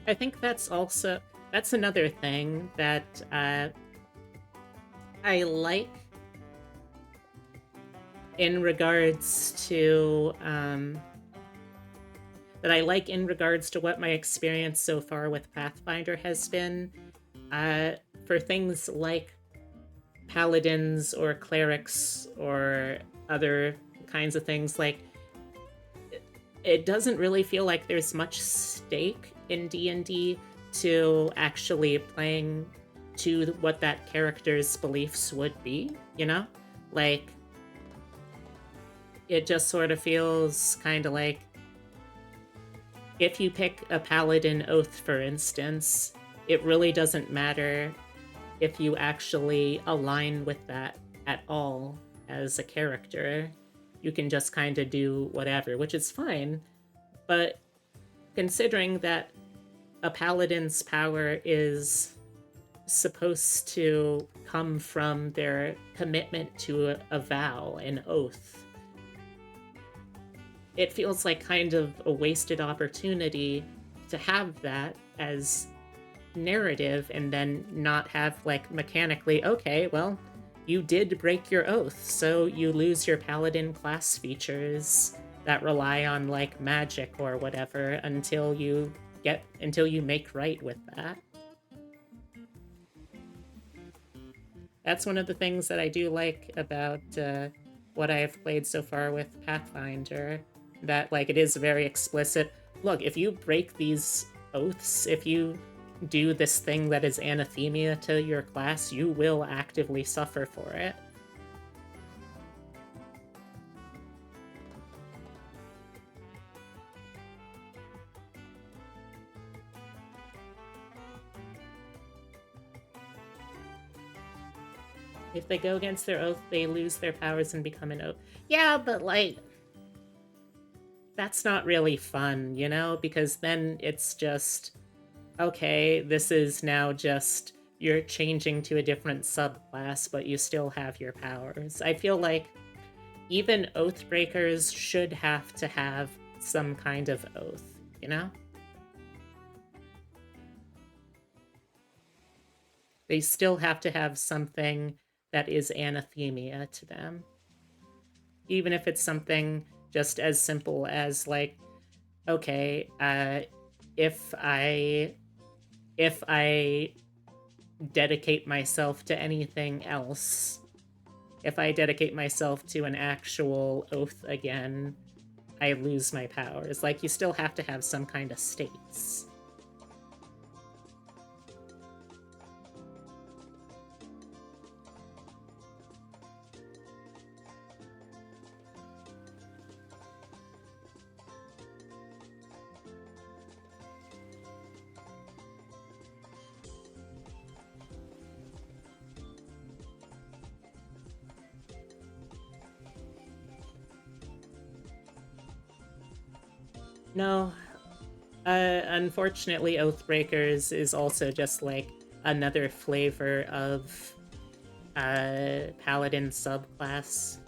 I think that's another thing that I like in regards to that I like in regards to what my experience so far with Pathfinder has been. Uh, for things like paladins or clerics or other kinds of things, like it doesn't really feel like there's much stake in D&D to actually playing to what that character's beliefs would be, you know? Like, it just sort of feels kind of like if you pick a paladin oath, for instance, it really doesn't matter if you actually align with that at all as a character. You can just kind of do whatever, which is fine. But considering that a paladin's power is supposed to come from their commitment to a vow, an oath, it feels like kind of a wasted opportunity to have that as narrative and then not have, like, mechanically, okay, well, you did break your oath, so you lose your paladin class features that rely on, like, magic or whatever until you make right with that. That's one of the things that I do like about what I have played so far with Pathfinder, that, like, it is very explicit. Look, if you break these oaths, if you do this thing that is anathema to your class, you will actively suffer for it. If they go against their oath, they lose their powers and become an oath. Yeah, but, like, that's not really fun, you know? Because then it's just, okay, this is now just you're changing to a different subclass, but you still have your powers. I feel like even Oathbreakers should have to have some kind of oath, you know? They still have to have something that is anathema to them. Even if it's something just as simple as, like, okay, if I if I dedicate myself to anything else, if I dedicate myself to an actual oath again, I lose my powers. Like, you still have to have some kind of states. No, unfortunately, Oathbreakers is also just like another flavor of Paladin subclass.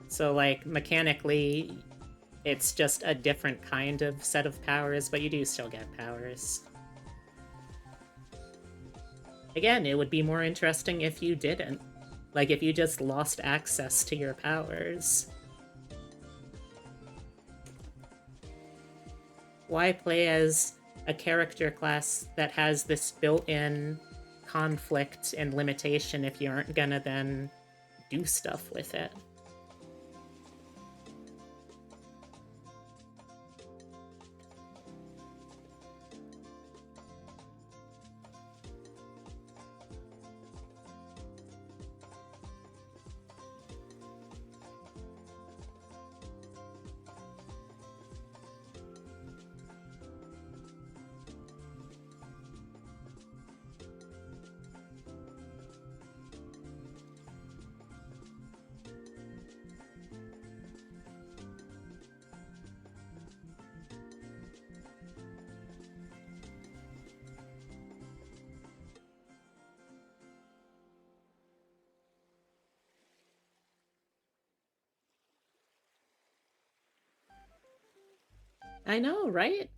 So, like, mechanically, it's just a different kind of set of powers, but you do still get powers. Again, it would be more interesting if you didn't. Like, if you just lost access to your powers. Why play as a character class that has this built-in conflict and limitation if you aren't gonna then do stuff with it? I know, right?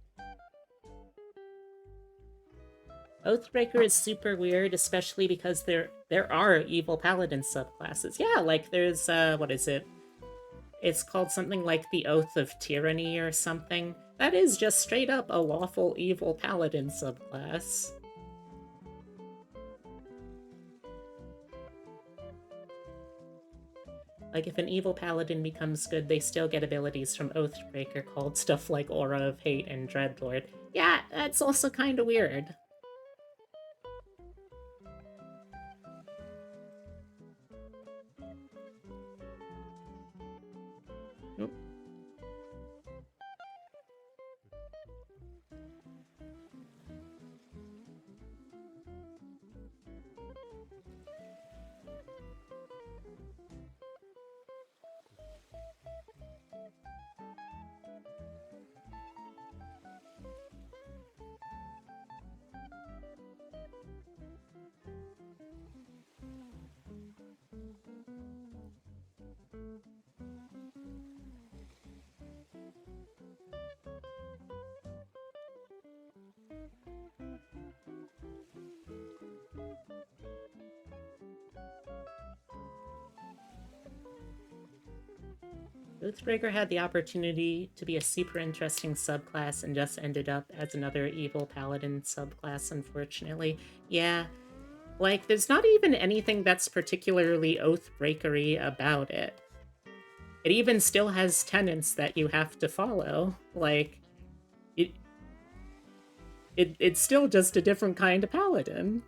Oathbreaker is super weird, especially because there are evil paladin subclasses. Yeah, like there's what is it? It's called something like the Oath of Tyranny or something. That is just straight up a lawful evil paladin subclass. Like, if an evil paladin becomes good, they still get abilities from Oathbreaker called stuff like Aura of Hate and Dreadlord. Yeah, that's also kind of weird. Oop. Oathbreaker had the opportunity to be a super interesting subclass and just ended up as another evil paladin subclass, unfortunately. Yeah, like, there's not even anything that's particularly Oathbreakery about it. It even still has tenets that you have to follow. Like, it's still just a different kind of paladin,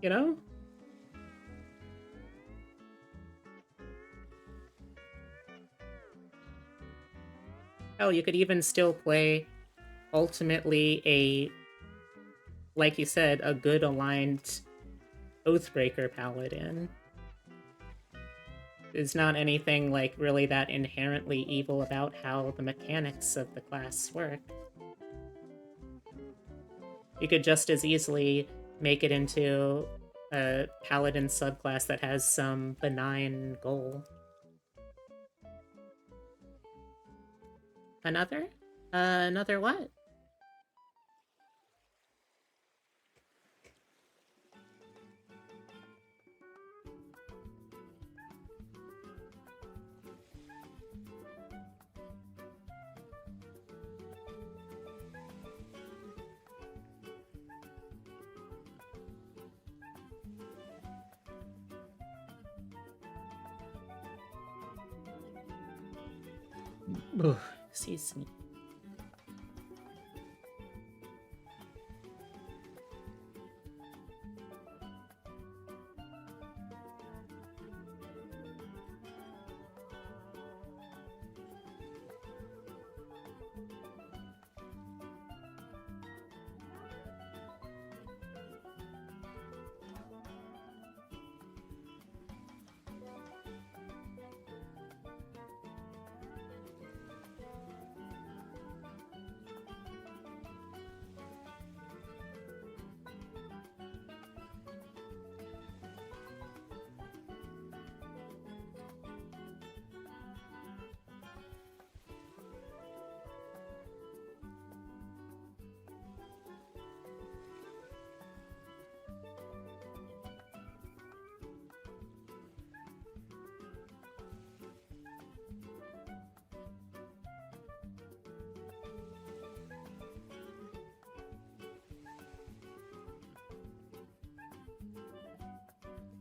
you know? Hell, you could even still play, ultimately, like you said, a good aligned Oathbreaker paladin. There's not anything, like, really that inherently evil about how the mechanics of the class work. You could just as easily make it into a paladin subclass that has some benign goal. Another? Another what? Ugh, excuse me.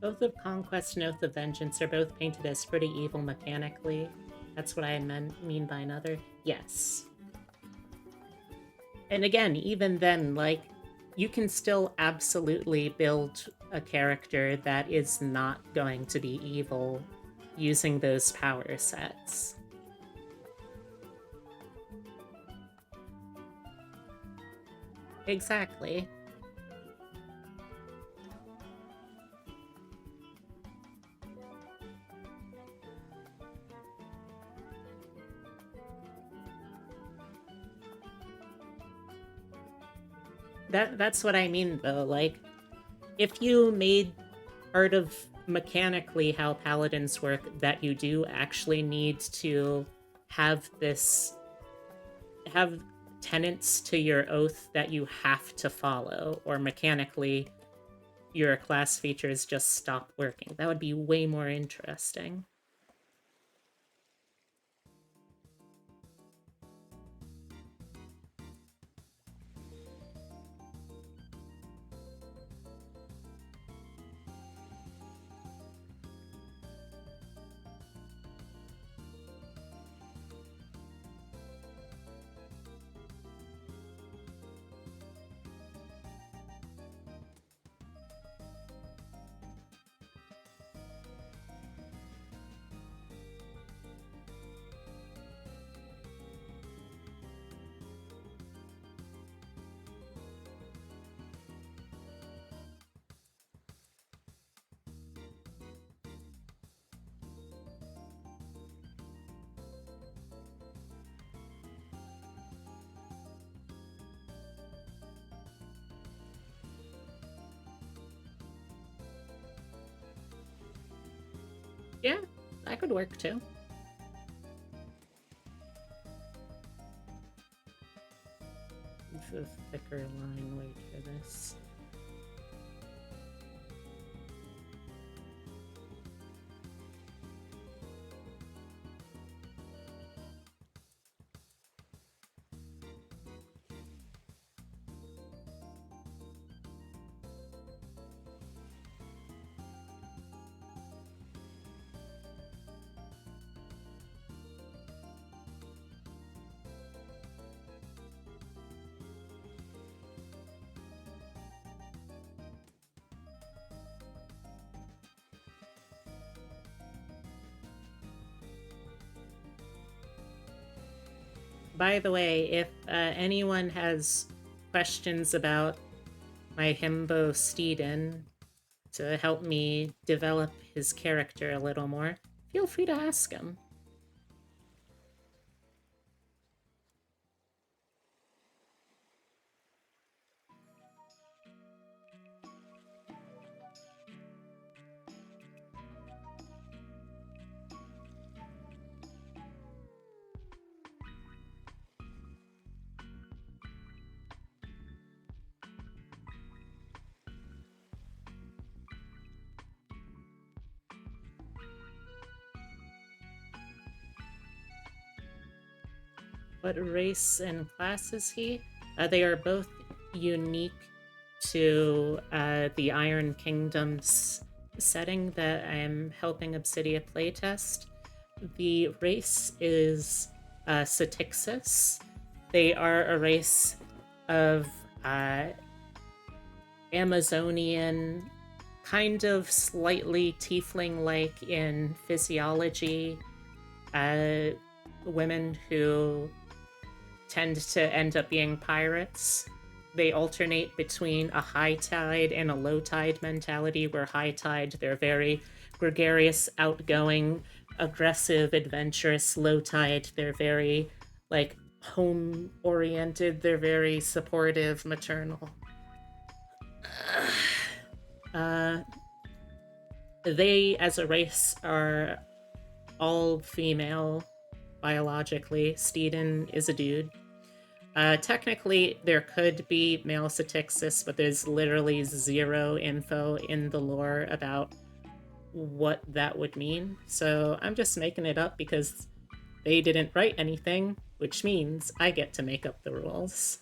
Oath of Conquest and Oath of Vengeance are both painted as pretty evil mechanically. That's what I mean by another. Yes. And again, even then, like, you can still absolutely build a character that is not going to be evil using those power sets. Exactly. That's what I mean, though. Like, if you made part of mechanically how paladins work that you do actually need to have this have tenets to your oath that you have to follow, or mechanically your class features just stop working. That would be way more interesting. Yeah, that could work too. It's a thicker line weight for this. By the way, if anyone has questions about my Himbo Steeden to help me develop his character a little more, feel free to ask him. What race and class is he? They are both unique to the Iron Kingdom's setting that I am helping Obsidia playtest. The race is Satixis. They are a race of Amazonian, kind of slightly tiefling-like in physiology, women who tend to end up being pirates. They alternate between a high tide and a low tide mentality, where high tide, they're very gregarious, outgoing, aggressive, adventurous. Low tide, they're very, like, home-oriented. They're very supportive, maternal. They, as a race, are all female biologically. Steeden is a dude. Technically, there could be male Satixis, but there's literally zero info in the lore about what that would mean. So I'm just making it up because they didn't write anything, which means I get to make up the rules.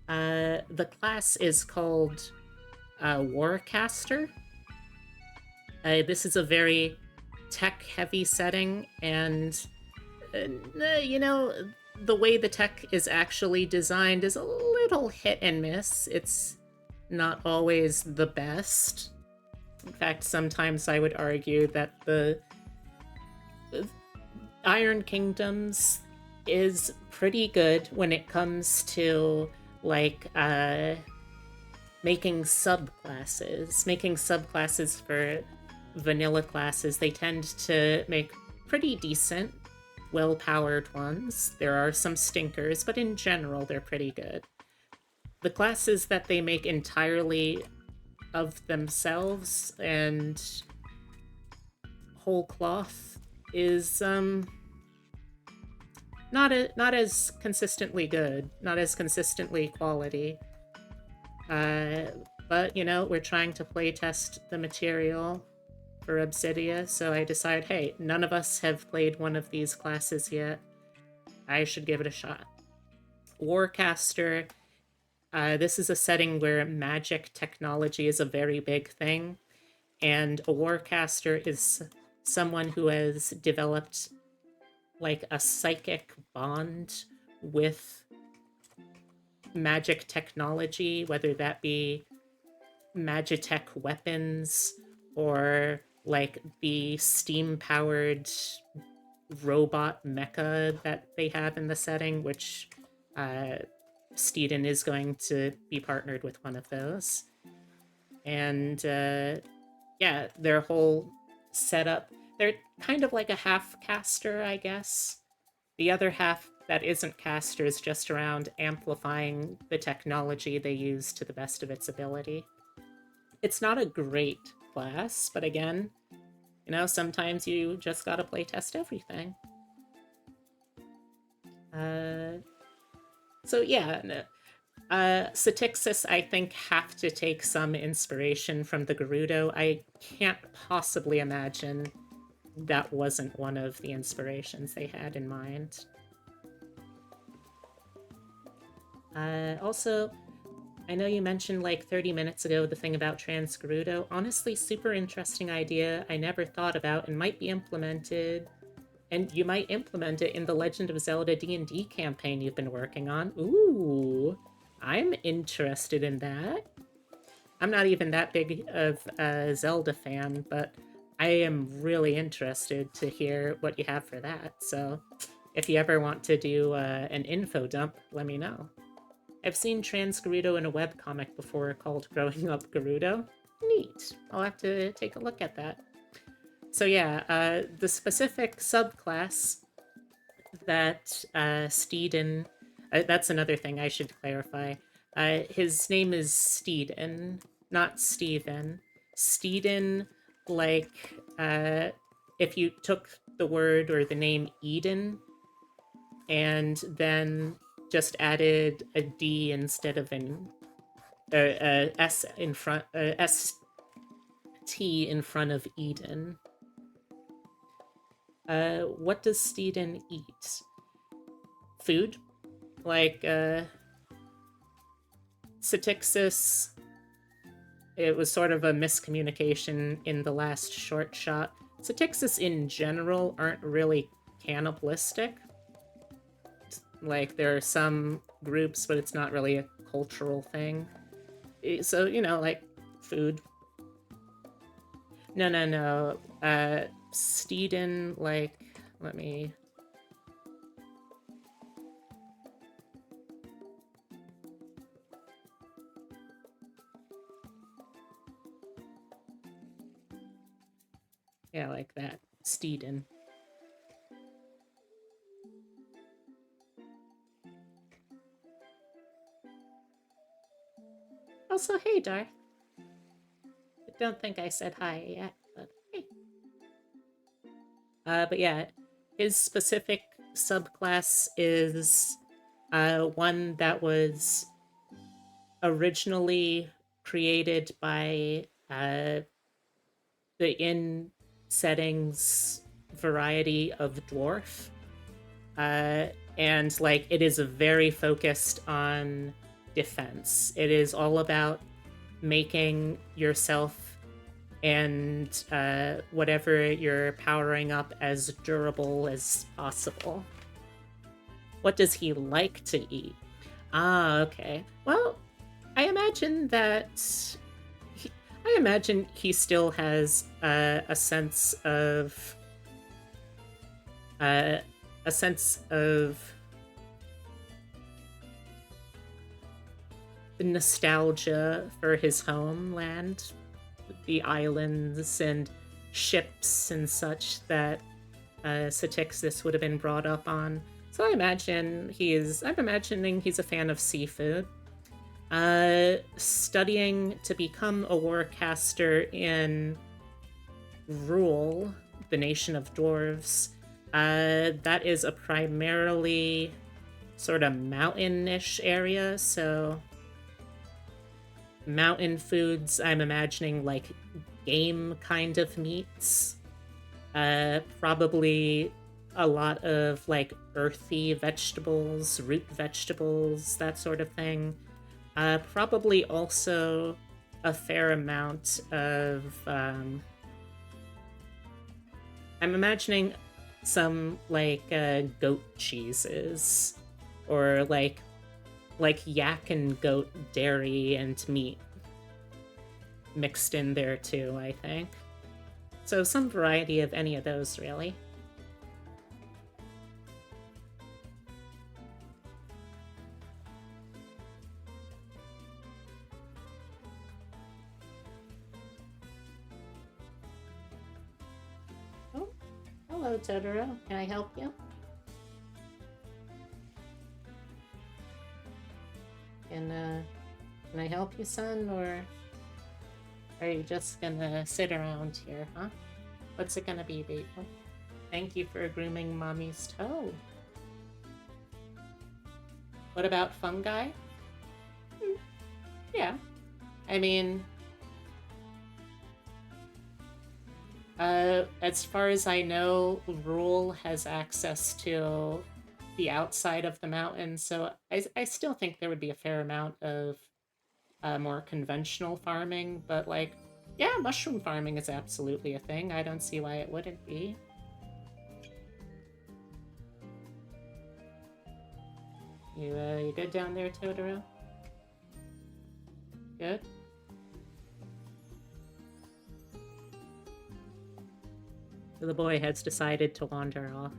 The class is called Warcaster. This is a very tech-heavy setting, and you know, the way the tech is actually designed is a little hit and miss. It's not always the best. In fact, sometimes I would argue that the Iron Kingdoms is pretty good when it comes to, like, making subclasses for vanilla classes. They tend to make pretty decent, well-powered ones. There are some stinkers, but in general, they're pretty good. The classes that they make entirely of themselves and whole cloth is not as consistently good, not as consistently quality. But you know, we're trying to playtest the material for Obsidia, so I decided, hey, none of us have played one of these classes yet. I should give it a shot. Warcaster. This is a setting where magic technology is a very big thing, and a warcaster is someone who has developed like a psychic bond with magic technology, whether that be magitech weapons or like the steam powered robot mecha that they have in the setting, which Steeden is going to be partnered with one of those. And yeah, their whole setup, they're kind of like a half caster, I guess. The other half that isn't caster is just around amplifying the technology they use to the best of its ability. It's not a great class, but again, you know, sometimes you just gotta playtest everything. So yeah, Satixis, I think, have to take some inspiration from the Gerudo. I can't possibly imagine that wasn't one of the inspirations they had in mind. Also, I know you mentioned like 30 minutes ago the thing about Trans Gerudo. Honestly, super interesting idea I never thought about and might be implemented. And you might implement it in the Legend of Zelda D&D campaign you've been working on. Ooh, I'm interested in that. I'm not even that big of a Zelda fan, but I am really interested to hear what you have for that. So if you ever want to do an info dump, let me know. I've seen Trans Gerudo in a webcomic before called Growing Up Gerudo. Neat. I'll have to take a look at that. So yeah, the specific subclass that Steeden... that's another thing I should clarify. His name is Steeden, not Steven. Steeden, like, if you took the word or the name Eden and then just added a D instead of an S in front, ST in front of Eden. What does Steeden eat? Food? Like, Satixis, it was sort of a miscommunication in the last short shot. Satixis in general aren't really cannibalistic. Like, there are some groups, but it's not really a cultural thing. So, you know, like, food. No. Steeden, like, let me... Yeah, like that. Steeden. Also, hey, Darth. I don't think I said hi yet, but hey. But yeah, his specific subclass is one that was originally created by the in-settings variety of dwarf. And like it is very focused on defense. It is all about making yourself and whatever you're powering up as durable as possible. What does he like to eat? Ah, okay. Well, I imagine that I imagine he still has a sense of nostalgia for his homeland, the islands and ships and such that Satixis would have been brought up on. So I'm imagining he's a fan of seafood. Studying to become a warcaster in Rule, the Nation of Dwarves, That is a primarily sort of mountain-ish area, so mountain foods, I'm imagining like game kind of meats. Probably a lot of like earthy vegetables, root vegetables, that sort of thing. Probably also a fair amount of. I'm imagining some like goat cheeses, or like yak and goat dairy and meat mixed in there too, I think. So some variety of any of those, really. Oh, hello, Totoro. Can I help you? Can I help you, son, or are you just gonna sit around here, huh? What's it gonna be, baby? Thank you for grooming mommy's toe. What about fungi? Yeah. I mean, as far as I know, Rule has access to the outside of the mountain, so I still think there would be a fair amount of more conventional farming, but like, yeah, mushroom farming is absolutely a thing. I don't see why it wouldn't be. You good down there, Totoro? Good? So the boy has decided to wander off.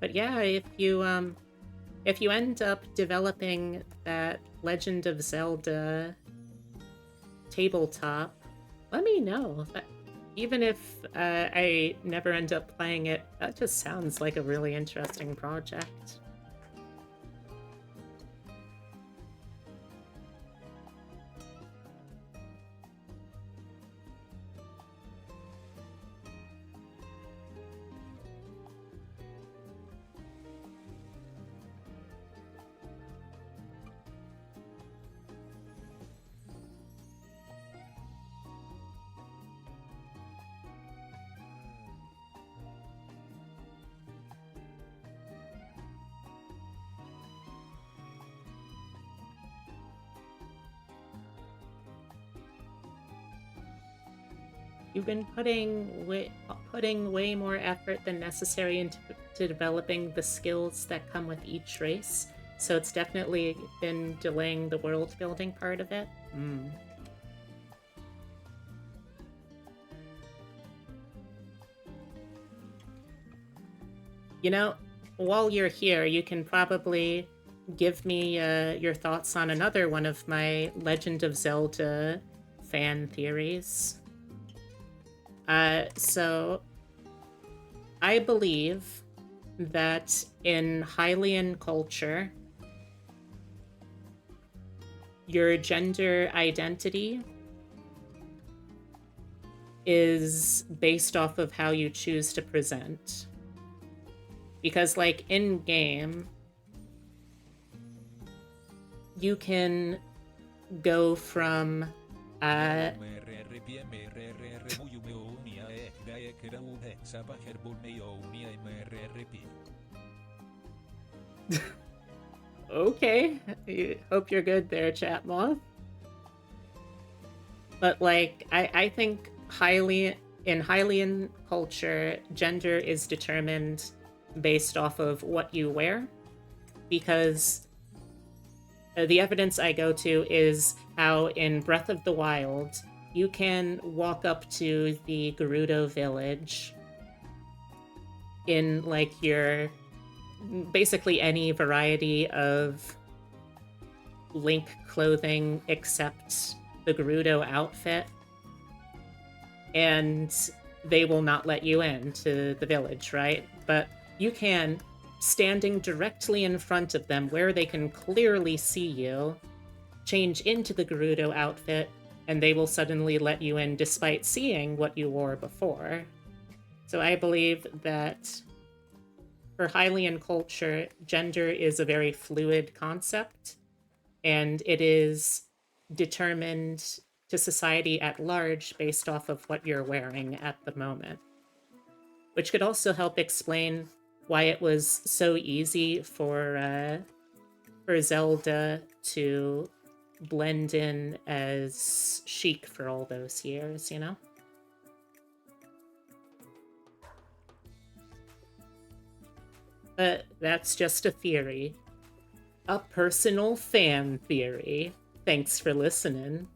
But yeah, if you end up developing that Legend of Zelda tabletop, let me know. Even if I never end up playing it, that just sounds like a really interesting project. You've been putting way more effort than necessary into developing the skills that come with each race, so it's definitely been delaying the world building part of it. You know, while you're here, you can probably give me your thoughts on another one of my Legend of Zelda fan theories. So I believe that in Hylian culture, your gender identity is based off of how you choose to present. Because, like, in-game, you can go from, Okay, hope you're good there, Chat Moth. But like, I think in Hylian culture, gender is determined based off of what you wear, because the evidence I go to is how in Breath of the Wild, you can walk up to the Gerudo village in like your basically any variety of Link clothing except the Gerudo outfit, and they will not let you into the village, right? But you can, standing directly in front of them where they can clearly see you, change into the Gerudo outfit, and they will suddenly let you in despite seeing what you wore before. So I believe that for Hylian culture, gender is a very fluid concept, and it is determined to society at large based off of what you're wearing at the moment. Which could also help explain why it was so easy for Zelda to blend in as Sheik for all those years, you know? But that's just a theory. A personal fan theory. Thanks for listening.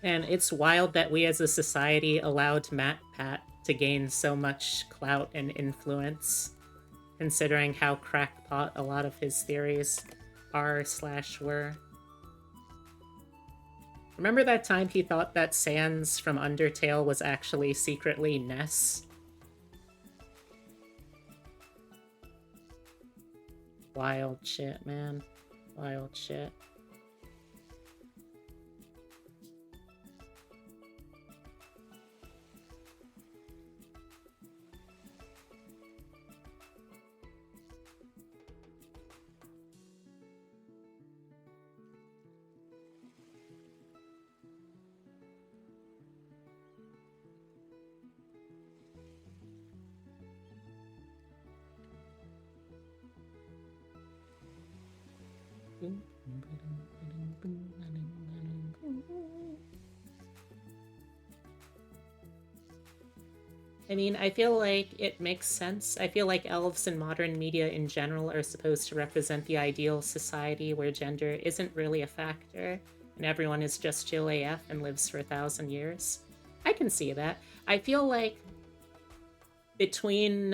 And it's wild that we as a society allowed MatPat to gain so much clout and influence, considering how crackpot a lot of his theories are/were. Remember that time he thought that Sans from Undertale was actually secretly Ness? Wild shit, man. Wild shit. I mean, I feel like it makes sense. I feel like elves and modern media in general are supposed to represent the ideal society where gender isn't really a factor and everyone is just chill AF and lives for 1,000 years. I can see that. I feel like between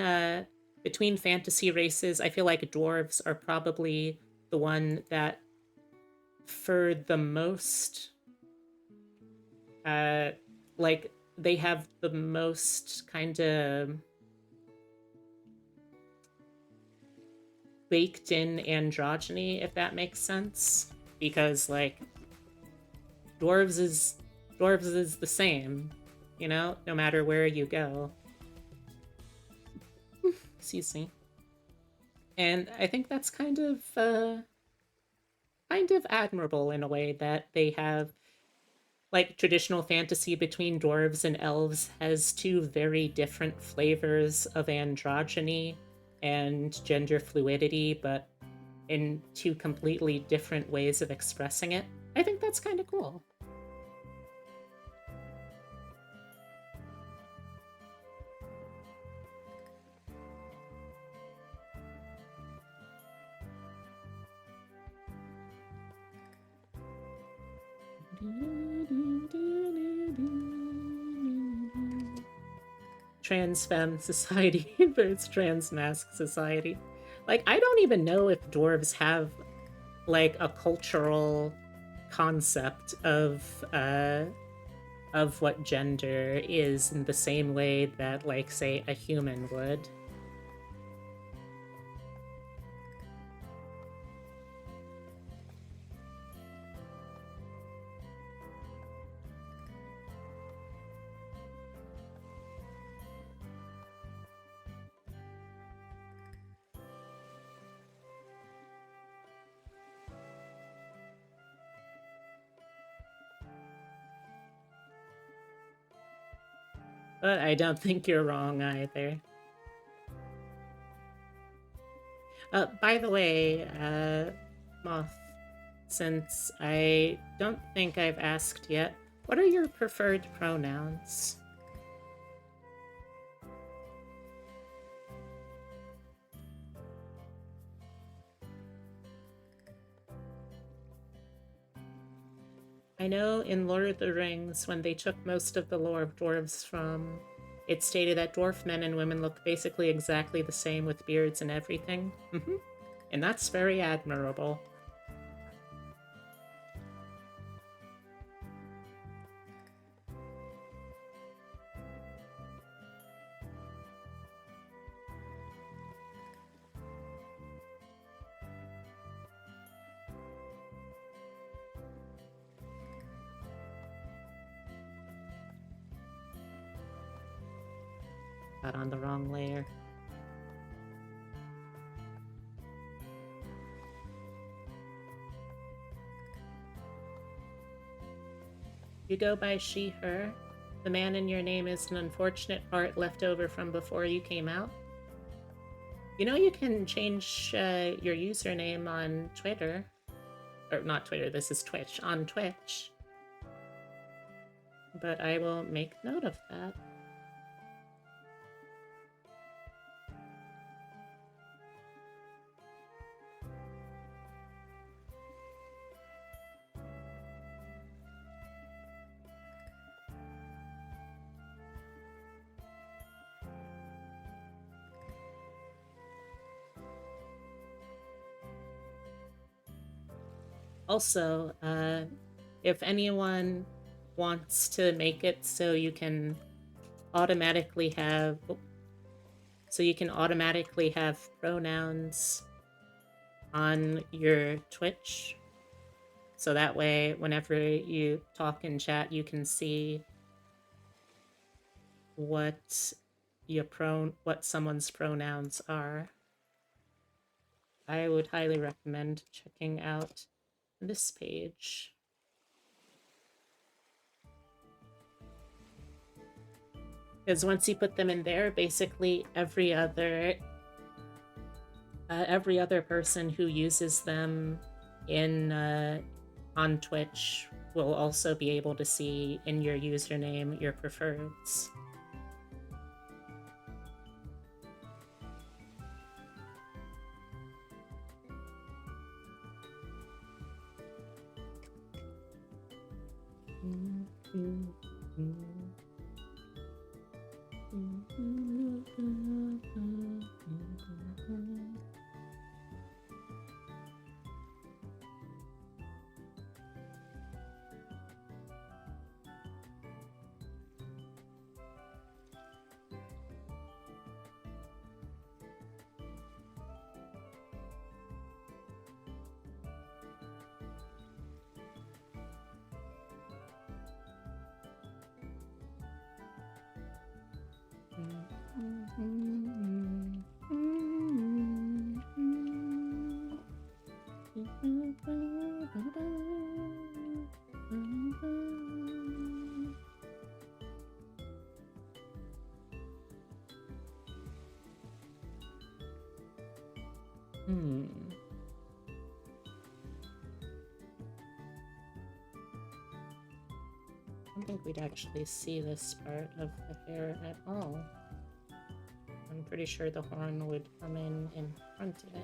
fantasy races, I feel like dwarves are probably the one that, for the most, like, they have the most kind of baked in androgyny, if that makes sense. Because, like, dwarves is the same, you know, no matter where you go. Excuse me. And I think that's kind of admirable in a way that they have, like, traditional fantasy between dwarves and elves has two very different flavors of androgyny and gender fluidity, but in two completely different ways of expressing it. I think that's kind of cool. Trans femme society versus trans mask society. Like, I don't even know if dwarves have, like, a cultural concept of what gender is in the same way that, like, say, a human would. But I don't think you're wrong either. By the way, Moth, since I don't think I've asked yet, what are your preferred pronouns? I know in Lord of the Rings, when they took most of the lore of dwarves from It stated that dwarf men and women look basically exactly the same with beards and everything. And that's very admirable. Got on the wrong layer. You go by she, her. The man in your name is an unfortunate part left over from before you came out. You know you can change your username on Twitter. Or not Twitter, this is Twitch. On Twitch. But I will make note of that. Also, if anyone wants to make it so you can automatically have pronouns on your Twitch, so that way whenever you talk in chat you can see what someone's pronouns are. I would highly recommend checking out this page. Because once you put them in there, basically every other person who uses them in on Twitch will also be able to see in your username your preferreds. I don't think we'd actually see this part of the hair at all. I'm pretty sure the horn would come in front of it.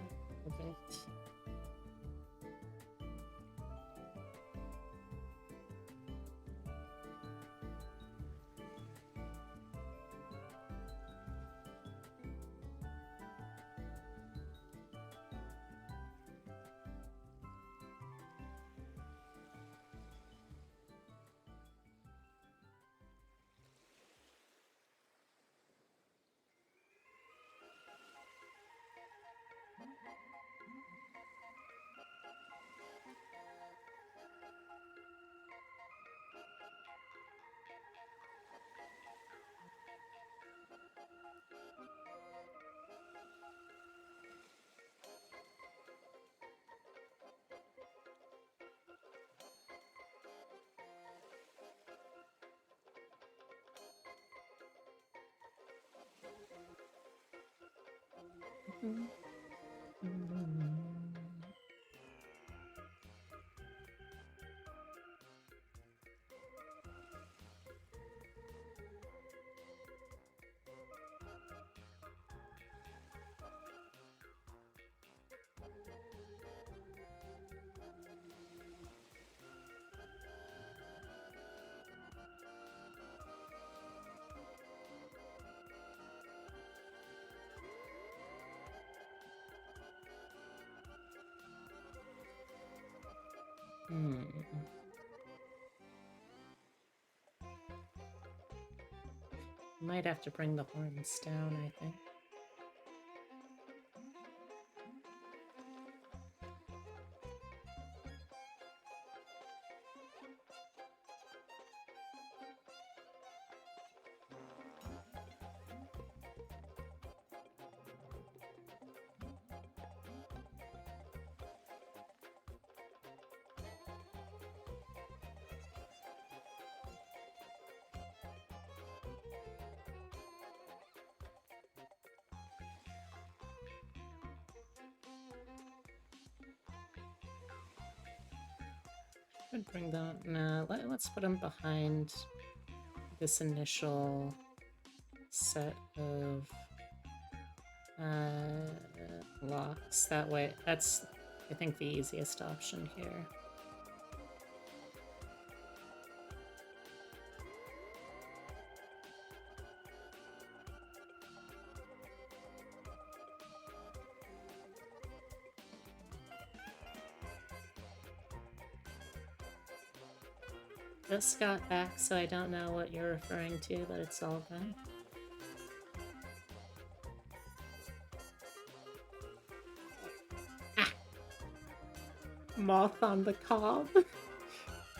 Hmm. Might have to bring the horns down, I think. Could bring that. Nah, let's put them behind this initial set of locks. That way, that's, I think, the easiest option here. Just got back, so I don't know what you're referring to, but it's all good. Ah! Moth on the cob.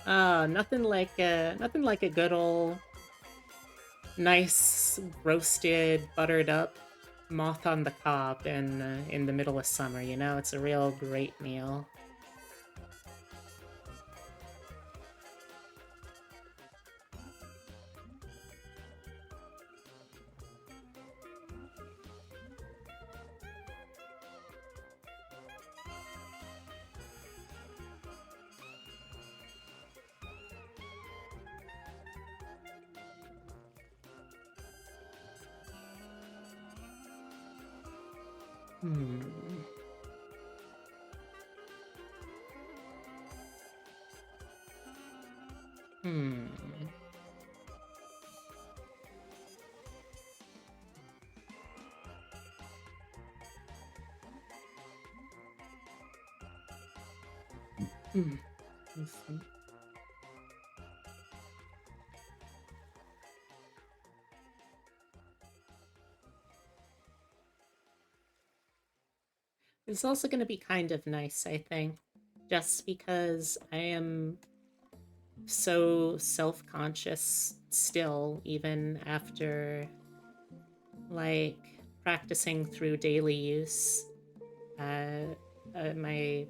Nothing like a good old nice roasted, buttered up moth on the cob in the middle of summer. You know, it's a real great meal. Hmm. Hmm. Hmm. It's also going to be kind of nice, I think, just because I am so self-conscious still, even after, like, practicing through daily use. My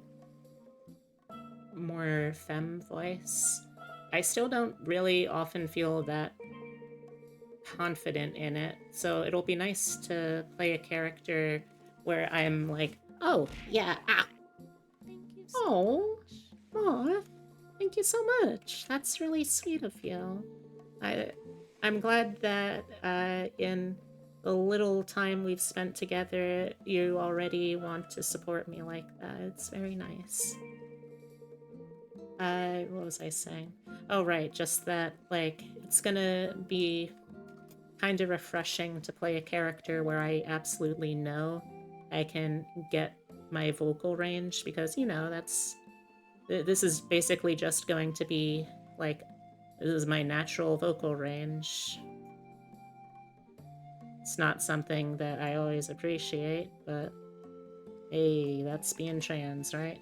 more femme voice, I still don't really often feel that confident in it. So it'll be nice to play a character where I'm like, oh, yeah, ah. Thank you so Oh, much. aw, thank you so much. That's really sweet of you. I'm glad that in the little time we've spent together, you already want to support me like that. It's very nice. What was I saying? Oh, right, just that, like, it's gonna be kind of refreshing to play a character where I absolutely know I can get my vocal range, because, you know, this is basically just going to be, like, this is my natural vocal range. It's not something that I always appreciate, but hey, that's being trans, right?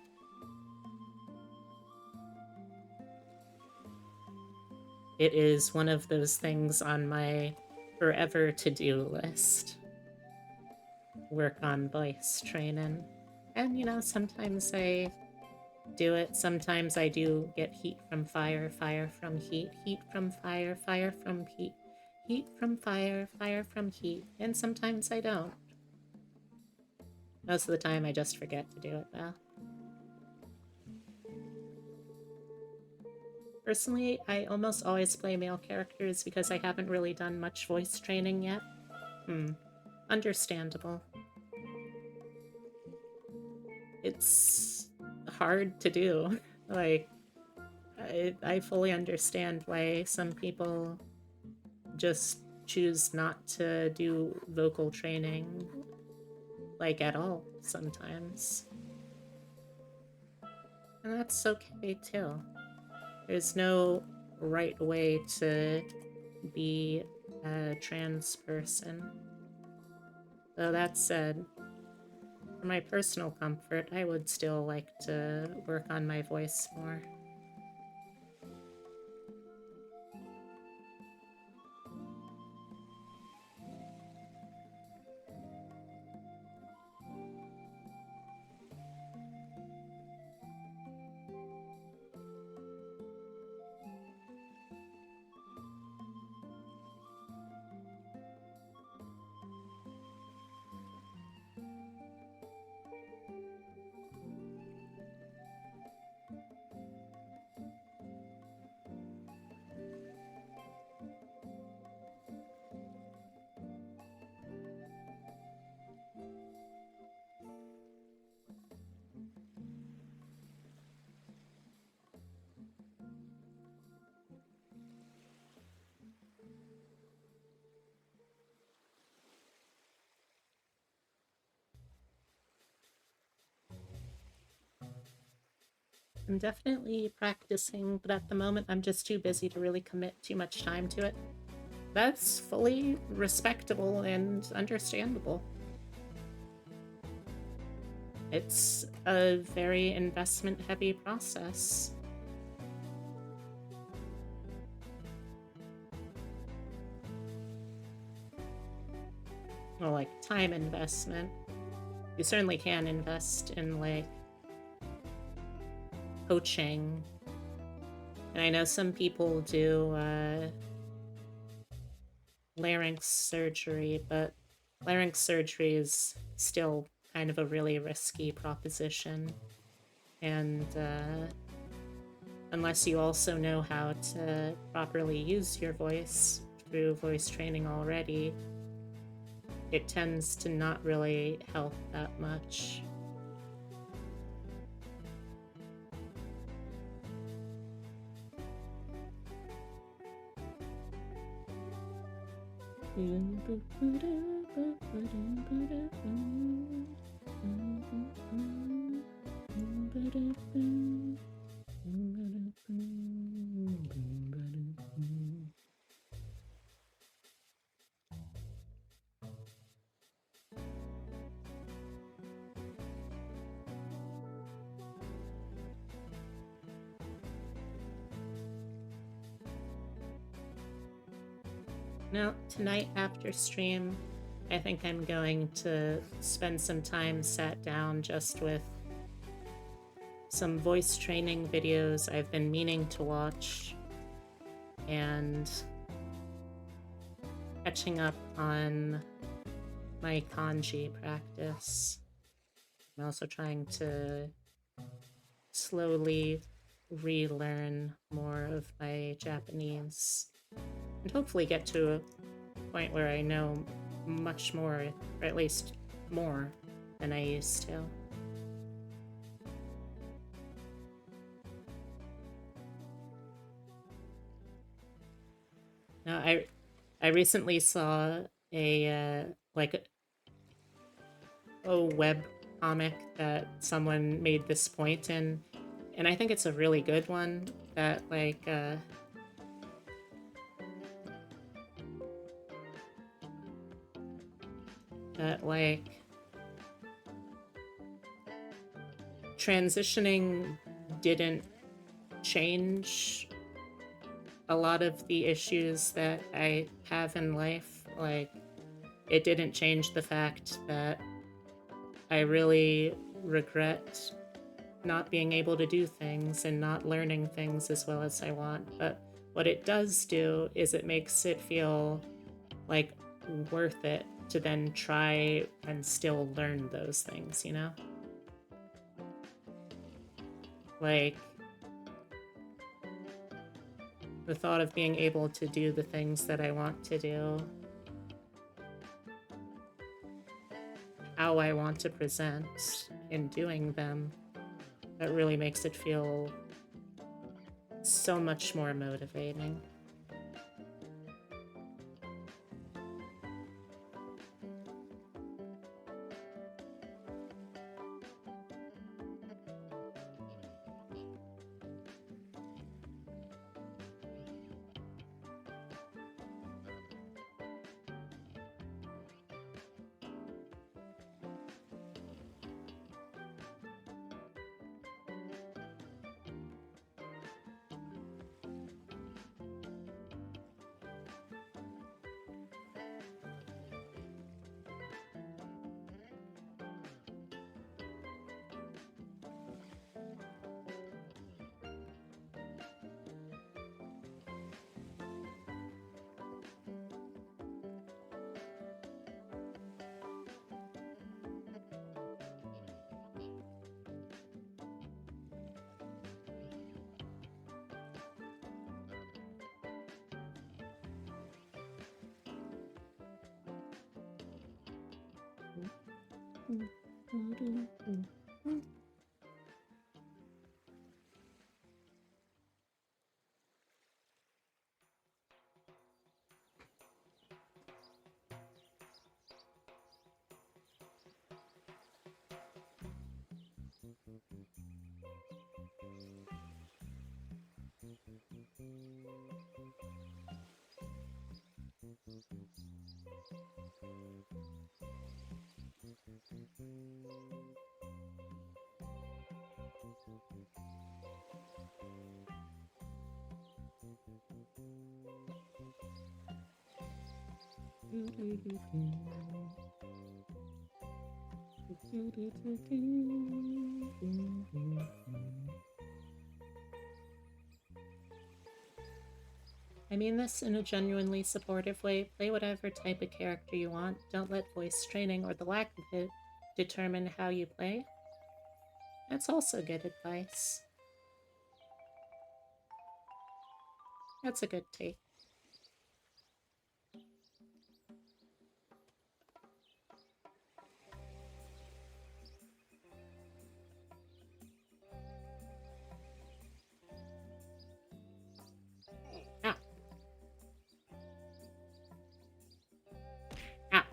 It is one of those things on my forever to-do list. Work on voice training. And, you know, sometimes I do it. Sometimes I do get heat from fire, fire from heat, heat from fire, fire from heat, heat from fire, fire from heat. And sometimes I don't. Most of the time I just forget to do it, though. Personally, I almost always play male characters because I haven't really done much voice training yet. Understandable. It's hard to do. Like, I fully understand why some people just choose not to do vocal training, like, at all sometimes. And that's okay too. There's no right way to be a trans person. Though that said, for my personal comfort, I would still like to work on my voice more. I'm definitely practicing, but at the moment I'm just too busy to really commit too much time to it. That's fully respectable and understandable. It's a very investment-heavy process. Well, like time investment. You certainly can invest in like coaching. And I know some people do larynx surgery, but larynx surgery is still kind of a really risky proposition. And unless you also know how to properly use your voice through voice training already, it tends to not really help that much. Now, tonight after stream, I think I'm going to spend some time sat down just with some voice training videos I've been meaning to watch and catching up on my kanji practice. I'm also trying to slowly relearn more of my Japanese and hopefully get to a point where I know much more, or at least more than I used to. Now, I recently saw a a web comic that someone made this point in, and I think it's a really good one that transitioning didn't change a lot of the issues that I have in life. Like, it didn't change the fact that I really regret not being able to do things and not learning things as well as I want. But what it does do is it makes it feel like worth it to then try and still learn those things, you know? Like, the thought of being able to do the things that I want to do, how I want to present in doing them, that really makes it feel so much more motivating. I mean this in a genuinely supportive way. Play whatever type of character you want. Don't let voice training or the lack of it determine how you play. That's also good advice. That's a good take. Ow. Ow.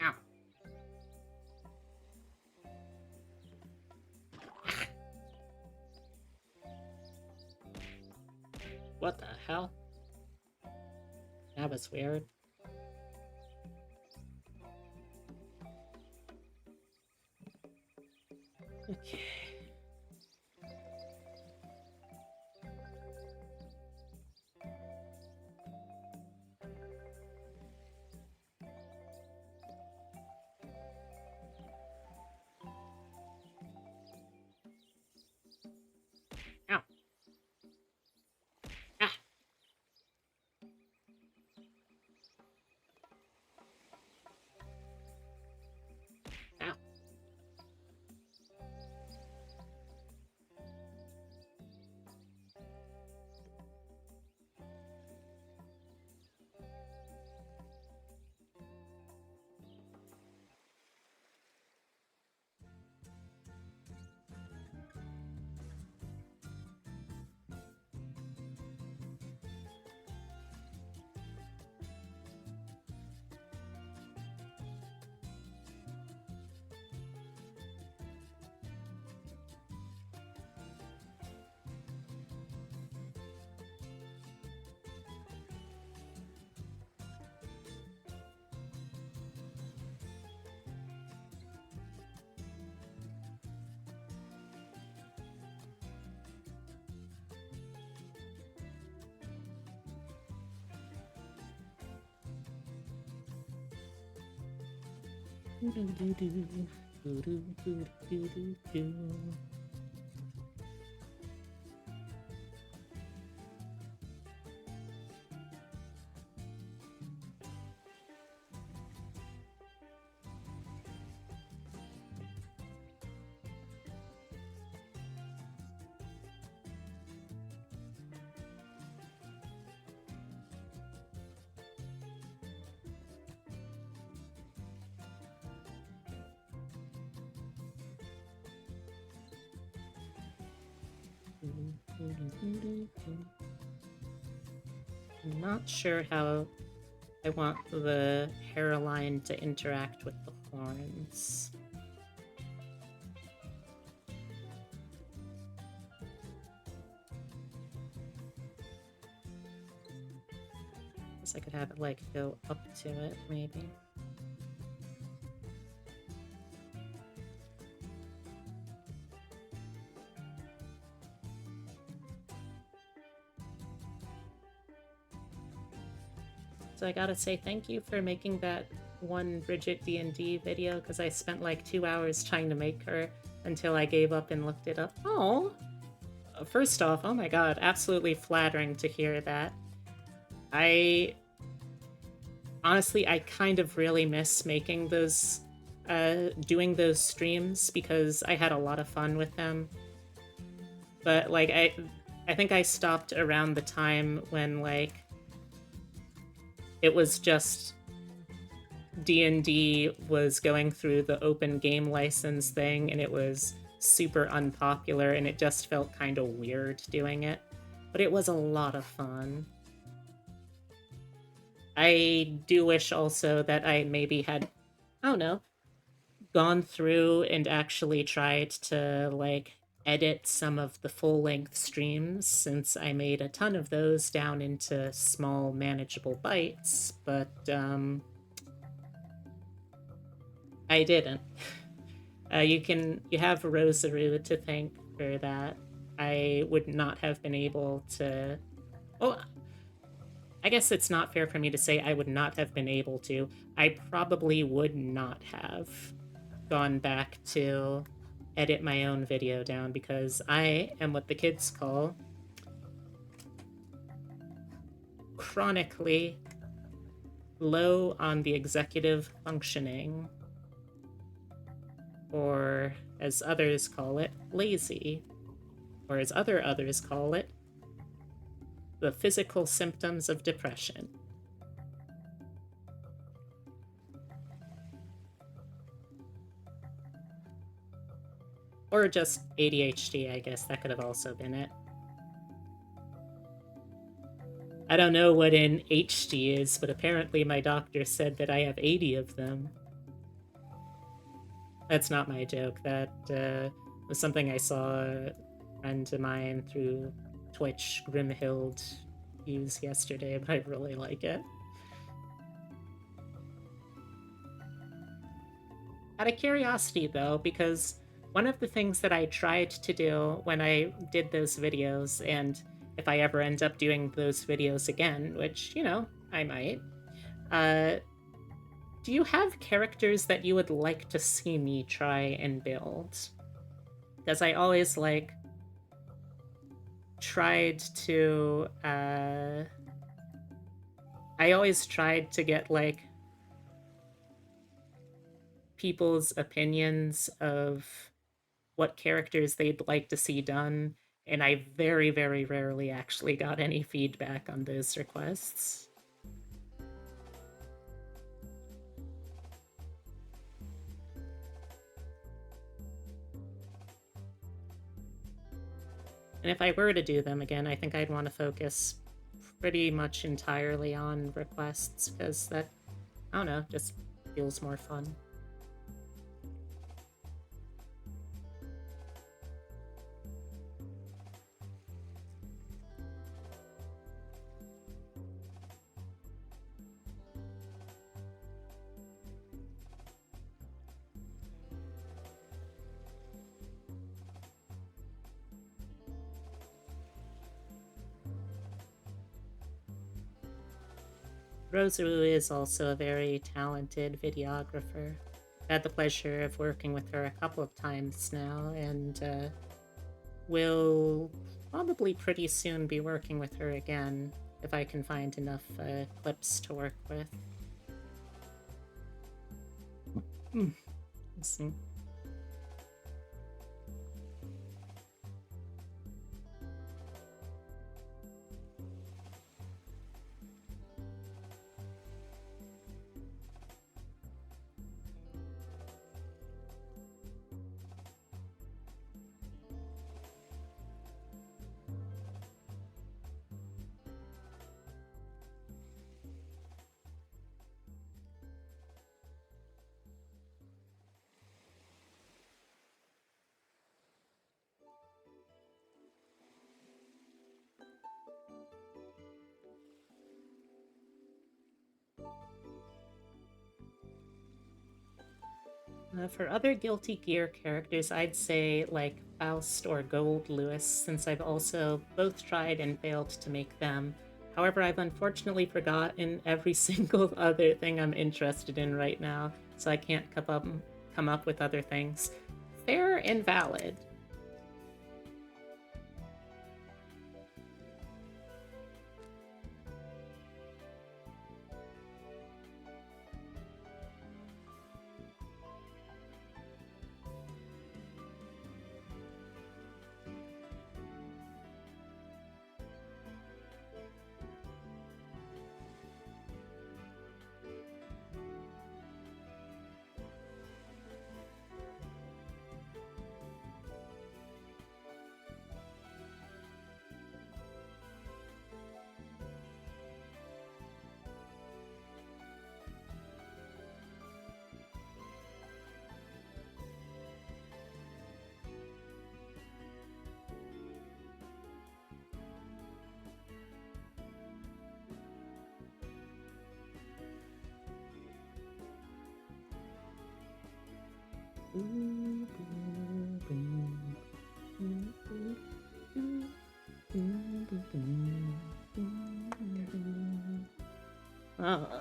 Ow. What the hell? That was weird. Okay. Ow. Ah. Ow. I'm not sure how I want the hairline to interact with the horns. Guess I could have it like go up to it, maybe. So I gotta say thank you for making that one Bridget D&D video, because I spent like 2 hours trying to make her until I gave up and looked it up. Oh! First off, oh my god, absolutely flattering to hear that. Honestly, I kind of really miss making those, doing those streams, because I had a lot of fun with them. But, like, I think I stopped around the time when, like, it was just D&D was going through the open game license thing, and it was super unpopular, and it just felt kind of weird doing it. But it was a lot of fun. I do wish also that I maybe had, I don't know, gone through and actually tried to like edit some of the full length streams, since I made a ton of those down into small manageable bites, but I didn't. You have Rosaru to thank for that. I would not have been able to. Oh, I guess it's not fair for me to say I would not have been able to. I probably would not have gone back to edit my own video down, because I am what the kids call chronically low on the executive functioning, or as others call it, lazy, or as others call it, the physical symptoms of depression. Or just ADHD, I guess that could have also been it. I don't know what an HD is, but apparently my doctor said that I have 80 of them. That's not my joke. That was something I saw a friend of mine through Twitch, Grimhild, use yesterday, but I really like it. Out of curiosity, though, because one of the things that I tried to do when I did those videos, and if I ever end up doing those videos again, which, you know, I might, do you have characters that you would like to see me try and build? Because I always, like, tried to, I always tried to get, like, people's opinions of what characters they'd like to see done, and I very, very rarely actually got any feedback on those requests. And if I were to do them again, I think I'd want to focus pretty much entirely on requests, because that, I don't know, just feels more fun. Rosaru is also a very talented videographer. I've had the pleasure of working with her a couple of times now, and will probably pretty soon be working with her again if I can find enough clips to work with. Let's see. For other Guilty Gear characters, I'd say like Faust or Gold Lewis, since I've also both tried and failed to make them. However, I've unfortunately forgotten every single other thing I'm interested in right now, so I can't come up with other things. Fair and valid.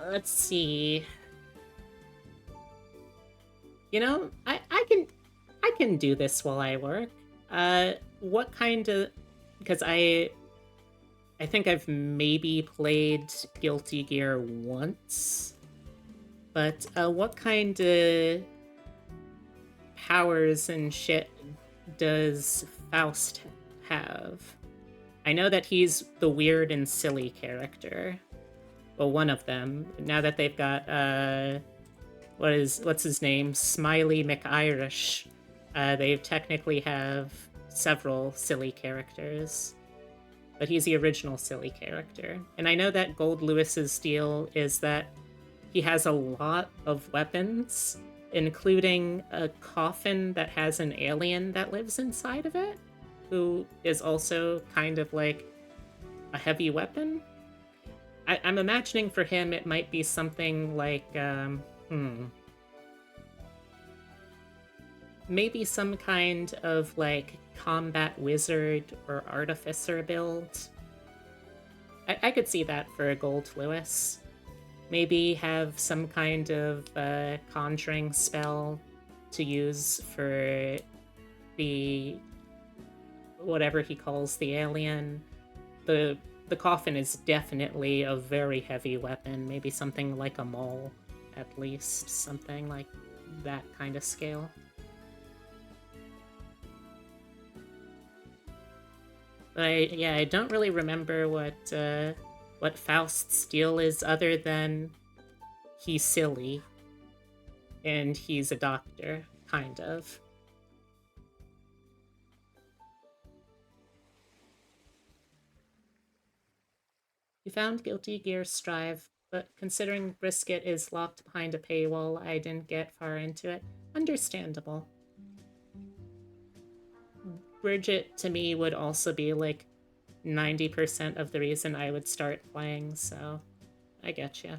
Let's see. You know, I can do this while I work. What kind of? Because I think I've maybe played Guilty Gear once, but what kind of powers and shit does Faust have? I know that he's the weird and silly character. Well, one of them. Now that they've got what's his name? Smiley McIrish. They technically have several silly characters, but he's the original silly character. And I know that Gold Lewis's deal is that he has a lot of weapons, including a coffin that has an alien that lives inside of it, who is also kind of like a heavy weapon. I'm imagining for him it might be something like, maybe some kind of like combat wizard or artificer build. I could see that for a Gold Lewis. Maybe have some kind of conjuring spell to use for the whatever he calls the alien. The coffin is definitely a very heavy weapon. Maybe something like a maul, at least. Something like that kind of scale. But I don't really remember what Faust's deal is other than he's silly and he's a doctor, kind of. You found Guilty Gear Strive, but considering Brisket is locked behind a paywall, I didn't get far into it. Understandable. Bridget, to me, would also be like 90% of the reason I would start playing, so I get you.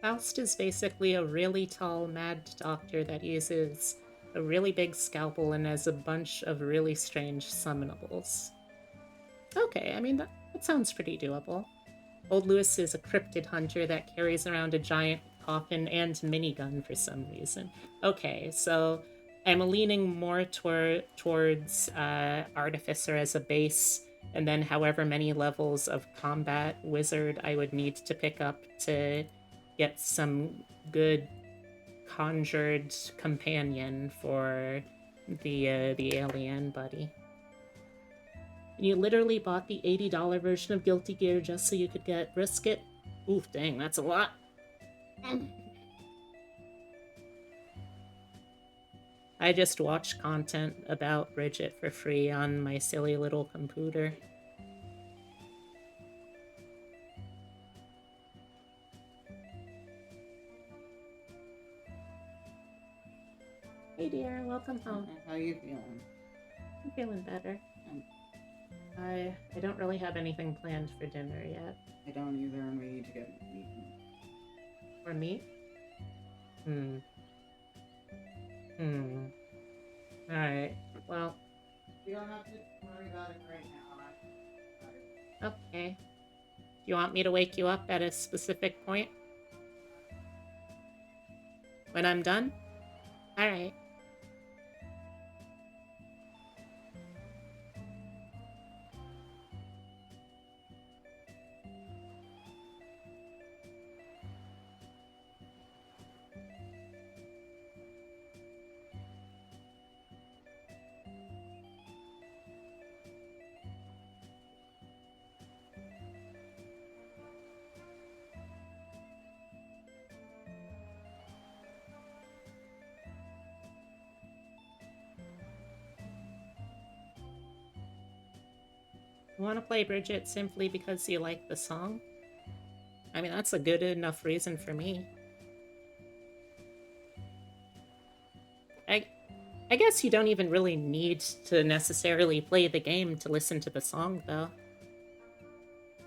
Faust is basically a really tall mad doctor that uses a really big scalpel and has a bunch of really strange summonables. Okay, I mean, that sounds pretty doable. Old Lewis is a cryptid hunter that carries around a giant coffin and minigun for some reason. Okay, so I'm leaning more towards Artificer as a base, and then however many levels of combat wizard I would need to pick up to get some good conjured companion for the alien buddy. You literally bought the $80 version of Guilty Gear just so you could get Brisket? Oof, dang, that's a lot. I just watch content about Bridget for free on my silly little computer. Hey dear, welcome home. How you feeling? I'm feeling better. I don't really have anything planned for dinner yet. I don't either, and we need to get meat. Or meat? Alright, well. You don't have to worry about it right now. Okay. Do you want me to wake you up at a specific point? When I'm done? Alright. You want to play Bridget simply because you like the song? I mean, that's a good enough reason for me. I, I guess you don't even really need to necessarily play the game to listen to the song, though.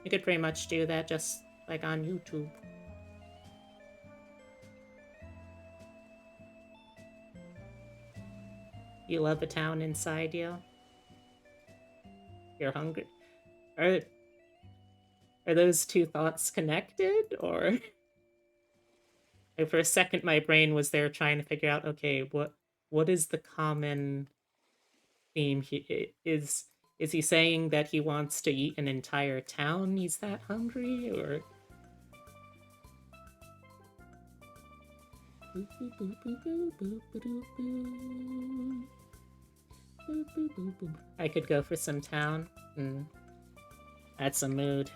You could pretty much do that just like on YouTube. You love the town inside you. You're hungry. Are are those two thoughts connected, or like for a second my brain was there trying to figure out, okay, what is the common theme? Is he saying that he wants to eat an entire town? He's that hungry, or I could go for some town. That's a mood.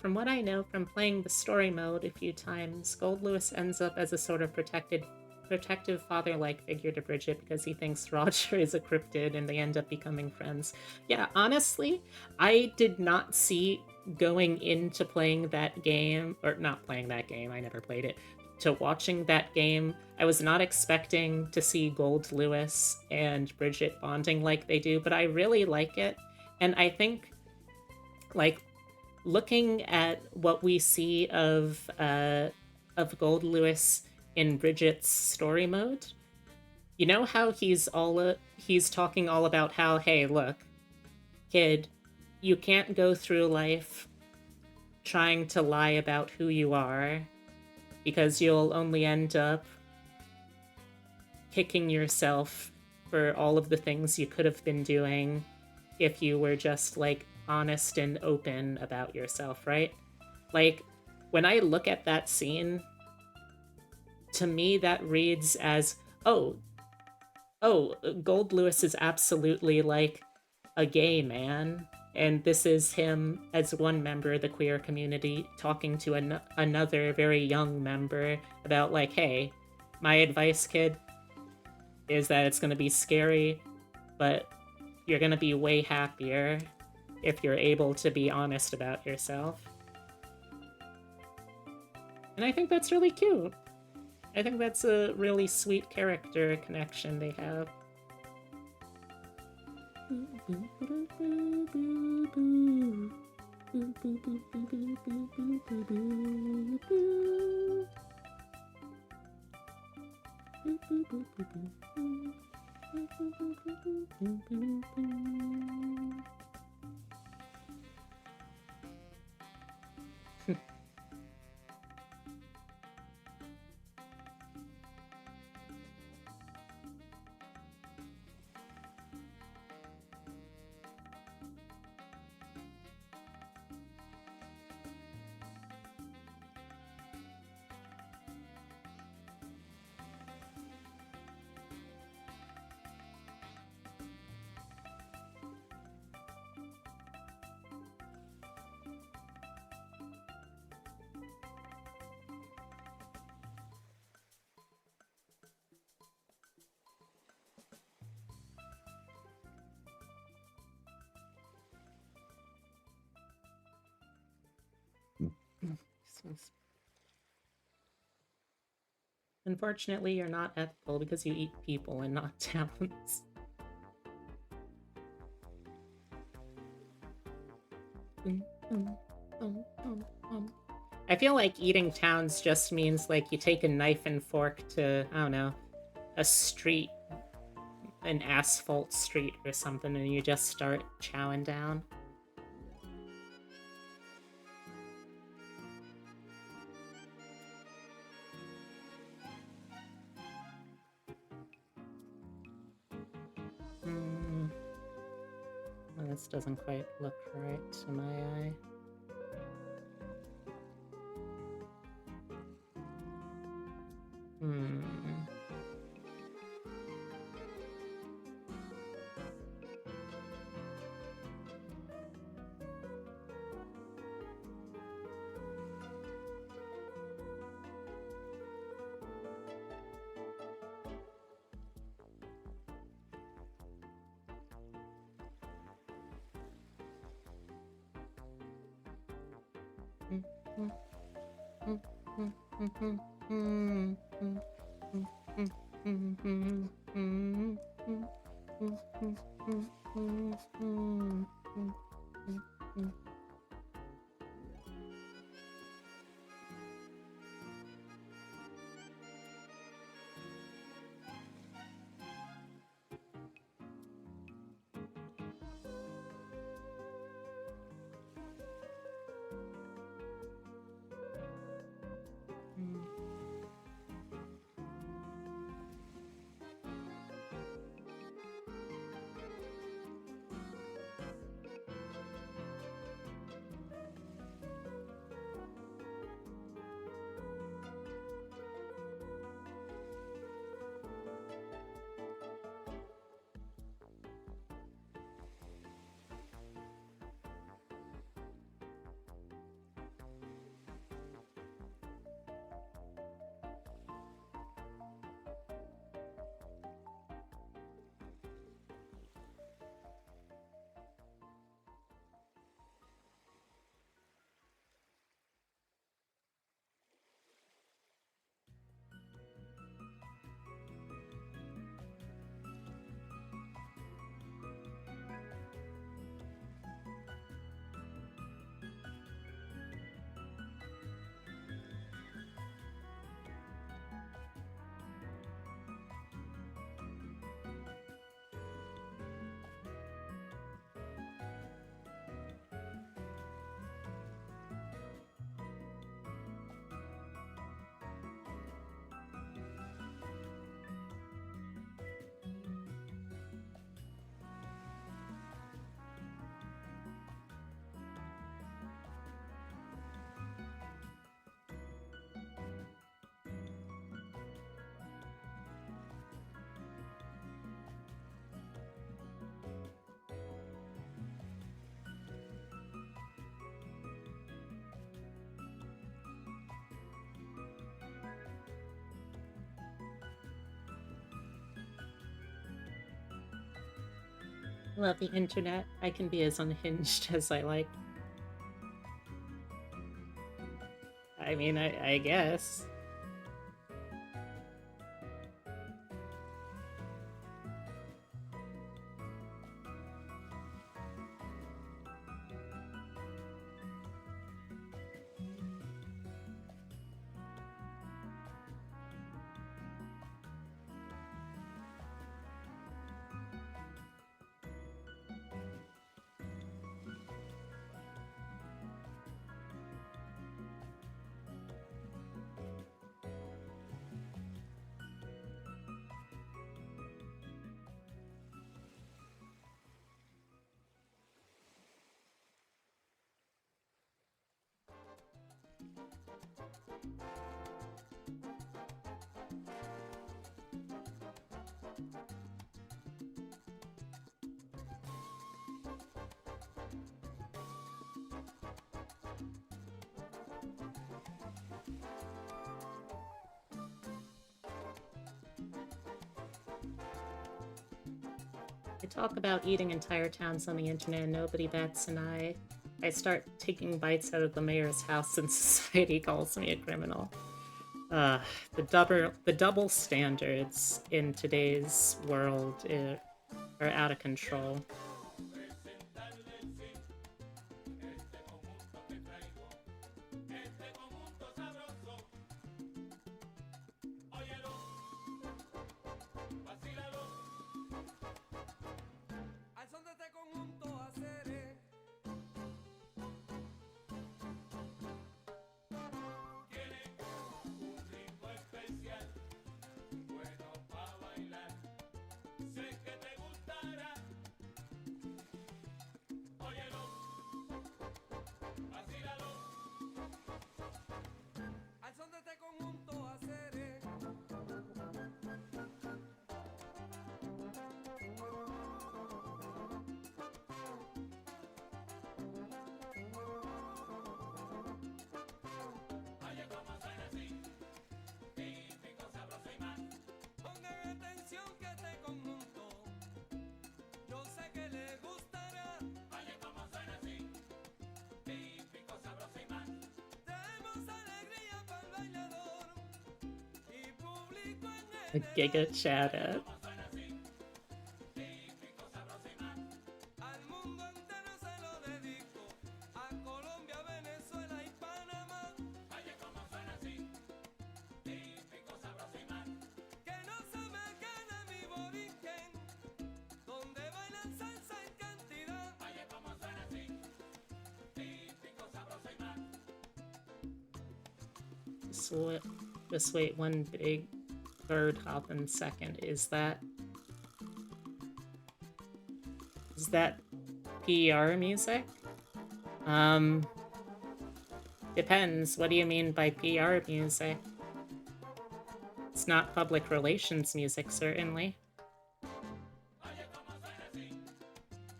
From what I know from playing the story mode a few times, Gold Lewis ends up as a sort of protective father-like figure to Bridget because he thinks Roger is a cryptid and they end up becoming friends. Yeah, honestly, I did not see going into playing that game, or not playing that game, I never played it, to watching that game, I was not expecting to see Gold Lewis and Bridget bonding like they do, but I really like it. And I think, like, looking at what we see of Gold Lewis in Bridget's story mode, you know how he's talking all about how, hey, look, kid, you can't go through life trying to lie about who you are because you'll only end up kicking yourself for all of the things you could have been doing if you were just like honest and open about yourself, right? Like, when I look at that scene, to me that reads as, oh, Gold Lewis is absolutely like a gay man, and this is him as one member of the queer community talking to another very young member about, like, hey, my advice, kid, is that it's going to be scary, but you're going to be way happier if you're able to be honest about yourself. And I think that's really cute. I think that's a really sweet character connection they have. Unfortunately, you're not ethical because you eat people and not towns. I feel like eating towns just means like you take a knife and fork to, I don't know, a street, an asphalt street or something, and you just start chowing down. Well, this doesn't quite look right to my eye. Love the internet. I can be as unhinged as I like. I mean, I guess. I talk about eating entire towns on the internet and nobody bats an eye. I start taking bites out of the mayor's house and society calls me a criminal. The double standards in today's world are out of control. A Giga Chat up. Just wait one big bird hop in second. Is that PR music? Depends. What do you mean by PR music? It's not public relations music, certainly.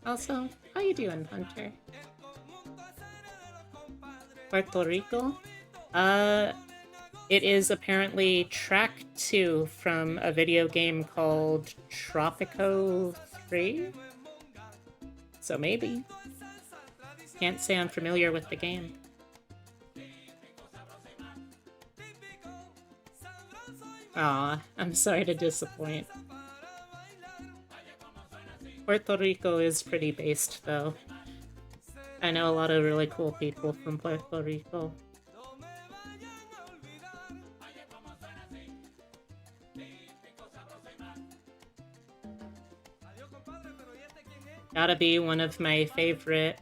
Also, how you doing, Hunter? Puerto Rico? It is apparently track 2 from a video game called Tropico 3? So maybe. Can't say I'm familiar with the game. Aw, I'm sorry to disappoint. Puerto Rico is pretty based, though. I know a lot of really cool people from Puerto Rico. Gotta be one of my favorite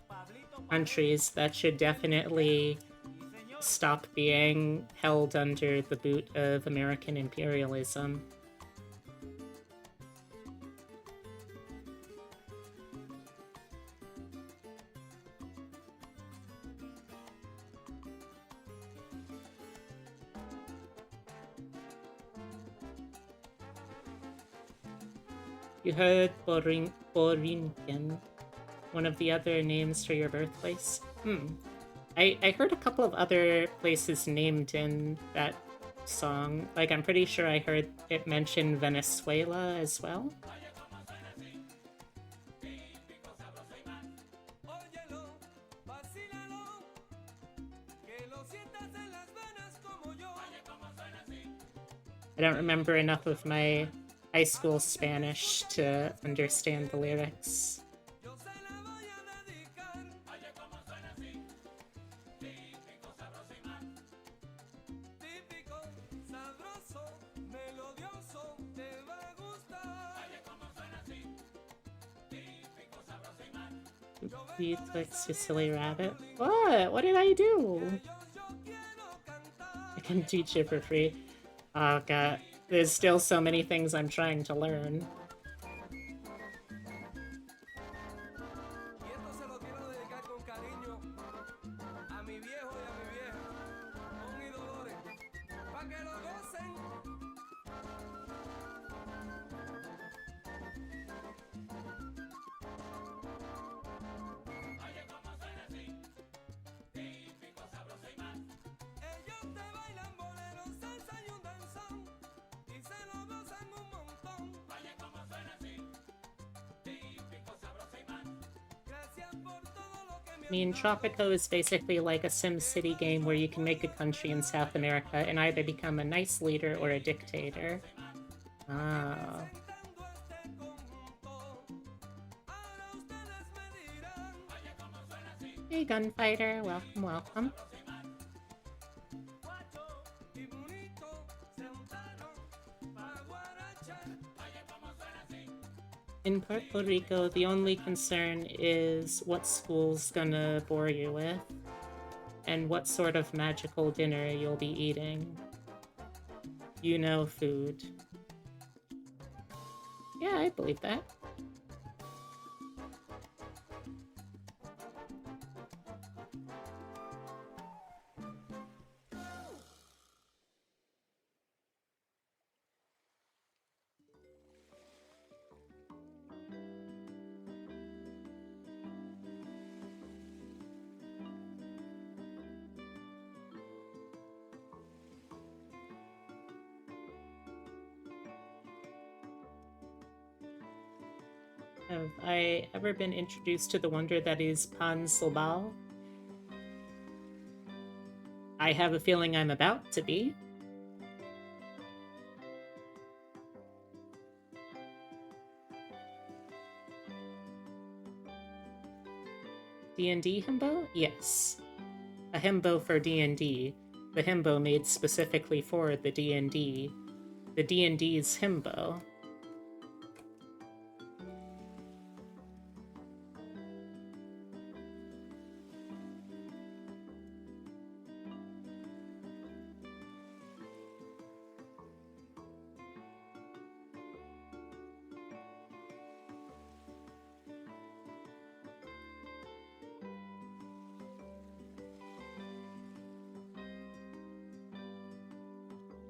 countries that should definitely stop being held under the boot of American imperialism. You heard Borinquen, one of the other names for your birthplace? I heard a couple of other places named in that song. Like, I'm pretty sure I heard it mention Venezuela as well. I don't remember enough of my high school Spanish to understand the lyrics. You Twix, you silly rabbit. What? What did I do? I can teach it for free. Oh god. There's still so many things I'm trying to learn. I mean, Tropico is basically like a SimCity game where you can make a country in South America and either become a nice leader or a dictator. Ah. Hey, Gunfighter. Welcome, welcome. In Puerto Rico, the only concern is what school's gonna bore you with, and what sort of magical dinner you'll be eating. You know, food. Yeah, I believe that. Have I ever been introduced to the wonder that is Pan Silbao? I have a feeling I'm about to be. D&D Himbo? Yes. A Himbo for D&D. The Himbo made specifically for the D&D. The D&D's Himbo.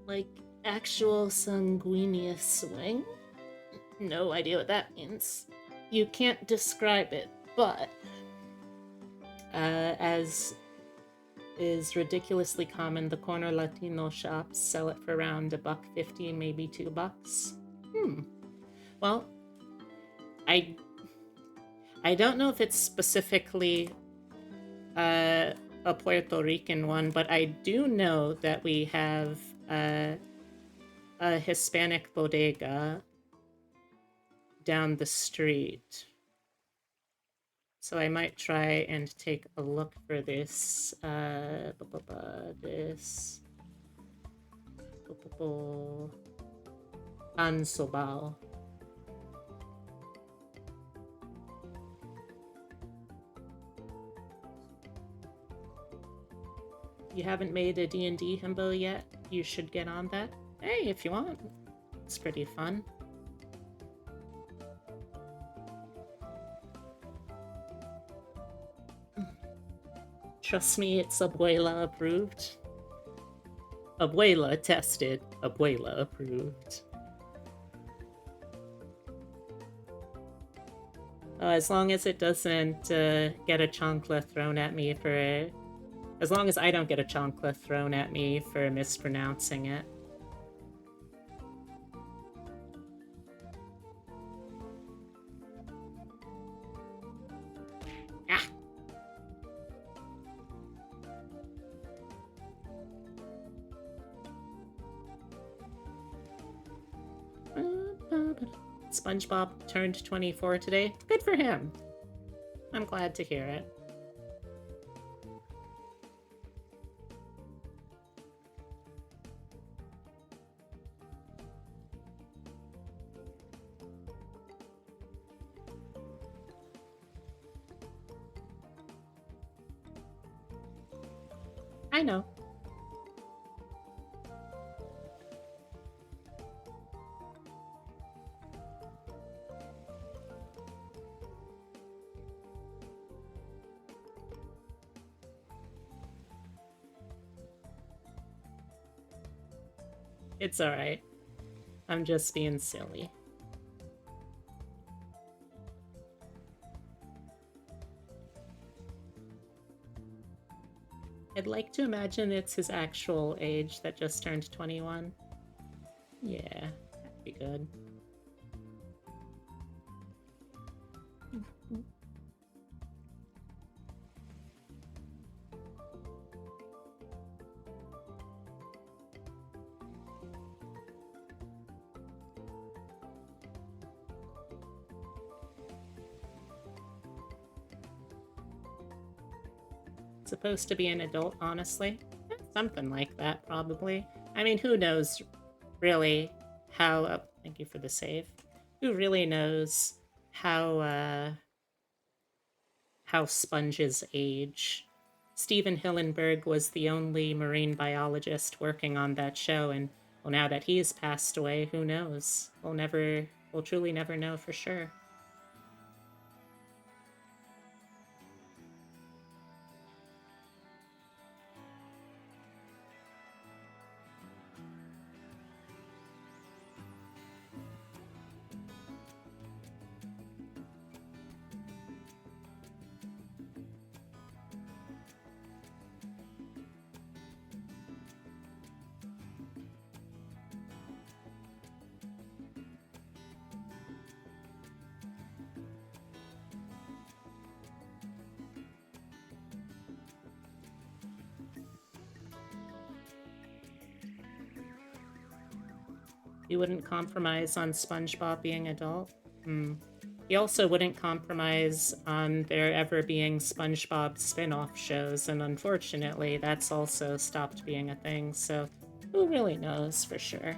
Like actual sanguineous swing? No idea what that means. You can't describe it, but as is ridiculously common, the corner Latino shops sell it for around $1.50, maybe $2. Well, I don't know if it's specifically a Puerto Rican one, but I do know that we have a Hispanic bodega down the street. So I might try and take a look for this. This. Pan Sobao. You haven't made a D&D Himbo yet? You should get on that. Hey, if you want. It's pretty fun. Trust me, it's Abuela approved. Abuela tested, Abuela approved. As long as it doesn't get a chancla thrown at me for... As long as I don't get a chancla thrown at me for mispronouncing it. Ah! SpongeBob turned 24 today. Good for him. I'm glad to hear it. I know. It's alright. I'm just being silly. I'd like to imagine it's his actual age that just turned 21. Yeah, that'd be good. Supposed to be an adult, honestly. Something like that, probably. I mean, who knows, really, how... Oh, thank you for the save. Who really knows how sponges age? Stephen Hillenberg was the only marine biologist working on that show, and, well, now that he's passed away, who knows? We'll truly never know for sure. You wouldn't compromise on SpongeBob being adult? He also wouldn't compromise on there ever being SpongeBob spin-off shows, and unfortunately, that's also stopped being a thing, so who really knows for sure?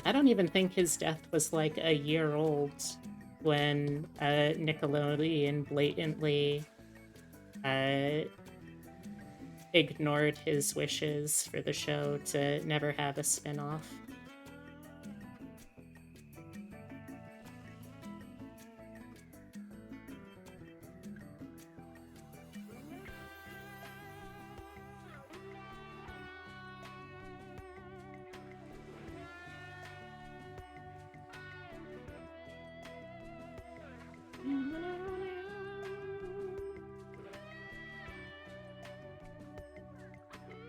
I don't even think his death was like a year old when Nickelodeon blatantly ignored his wishes for the show to never have a spin-off.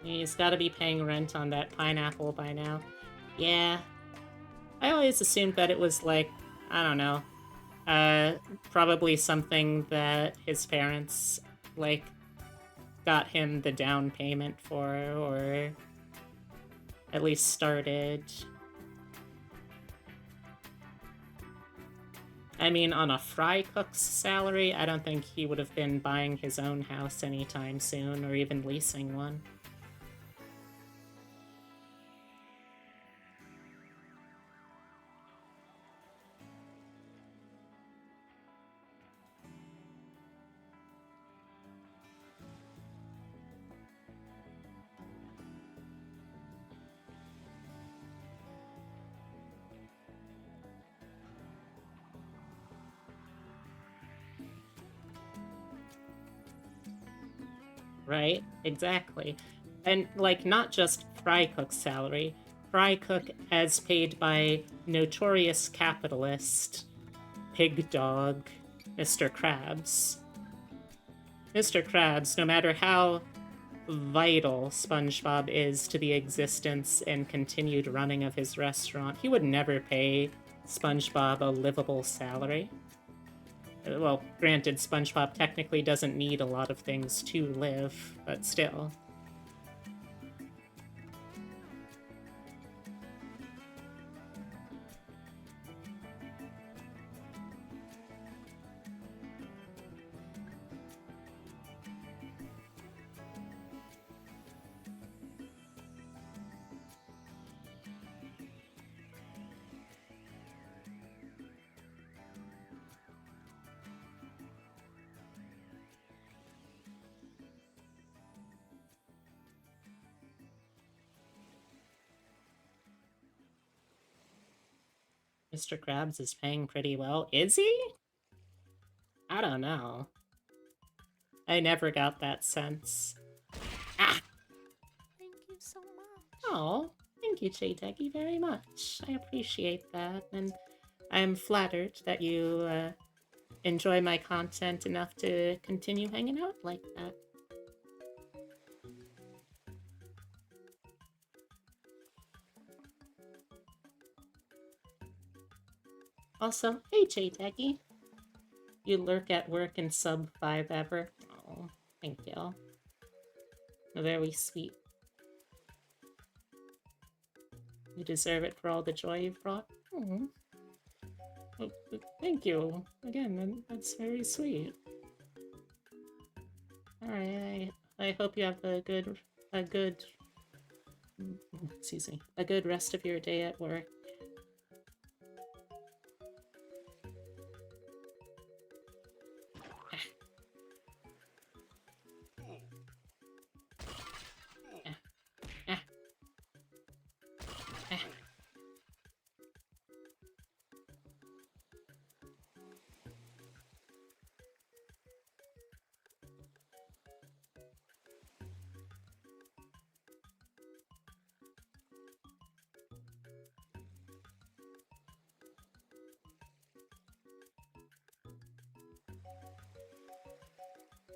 He's got to be paying rent on that pineapple by now. Yeah. I always assumed that it was like, I don't know, probably something that his parents, like, got him the down payment for, or at least started. I mean, on a fry cook's salary, I don't think he would have been buying his own house anytime soon, or even leasing one. Right? Exactly. And, like, not just Fry Cook's salary. Fry Cook as paid by notorious capitalist, pig dog, Mr. Krabs. Mr. Krabs, no matter how vital SpongeBob is to the existence and continued running of his restaurant, he would never pay SpongeBob a livable salary. Well, granted, SpongeBob technically doesn't need a lot of things to live, but still. Mr. Krabs is paying pretty well. Is he? I don't know. I never got that sense. Ah! Thank you so much. Oh, thank you, Chayteki, very much. I appreciate that, and I'm flattered that you enjoy my content enough to continue hanging out like that. Also, hey Chayteki. You lurk at work and sub 5 ever. Oh, thank you. Very sweet. You deserve it for all the joy you've brought. Oh. Well, thank you. Again, that's very sweet. Alright, I hope you have a good excuse me, a good rest of your day at work.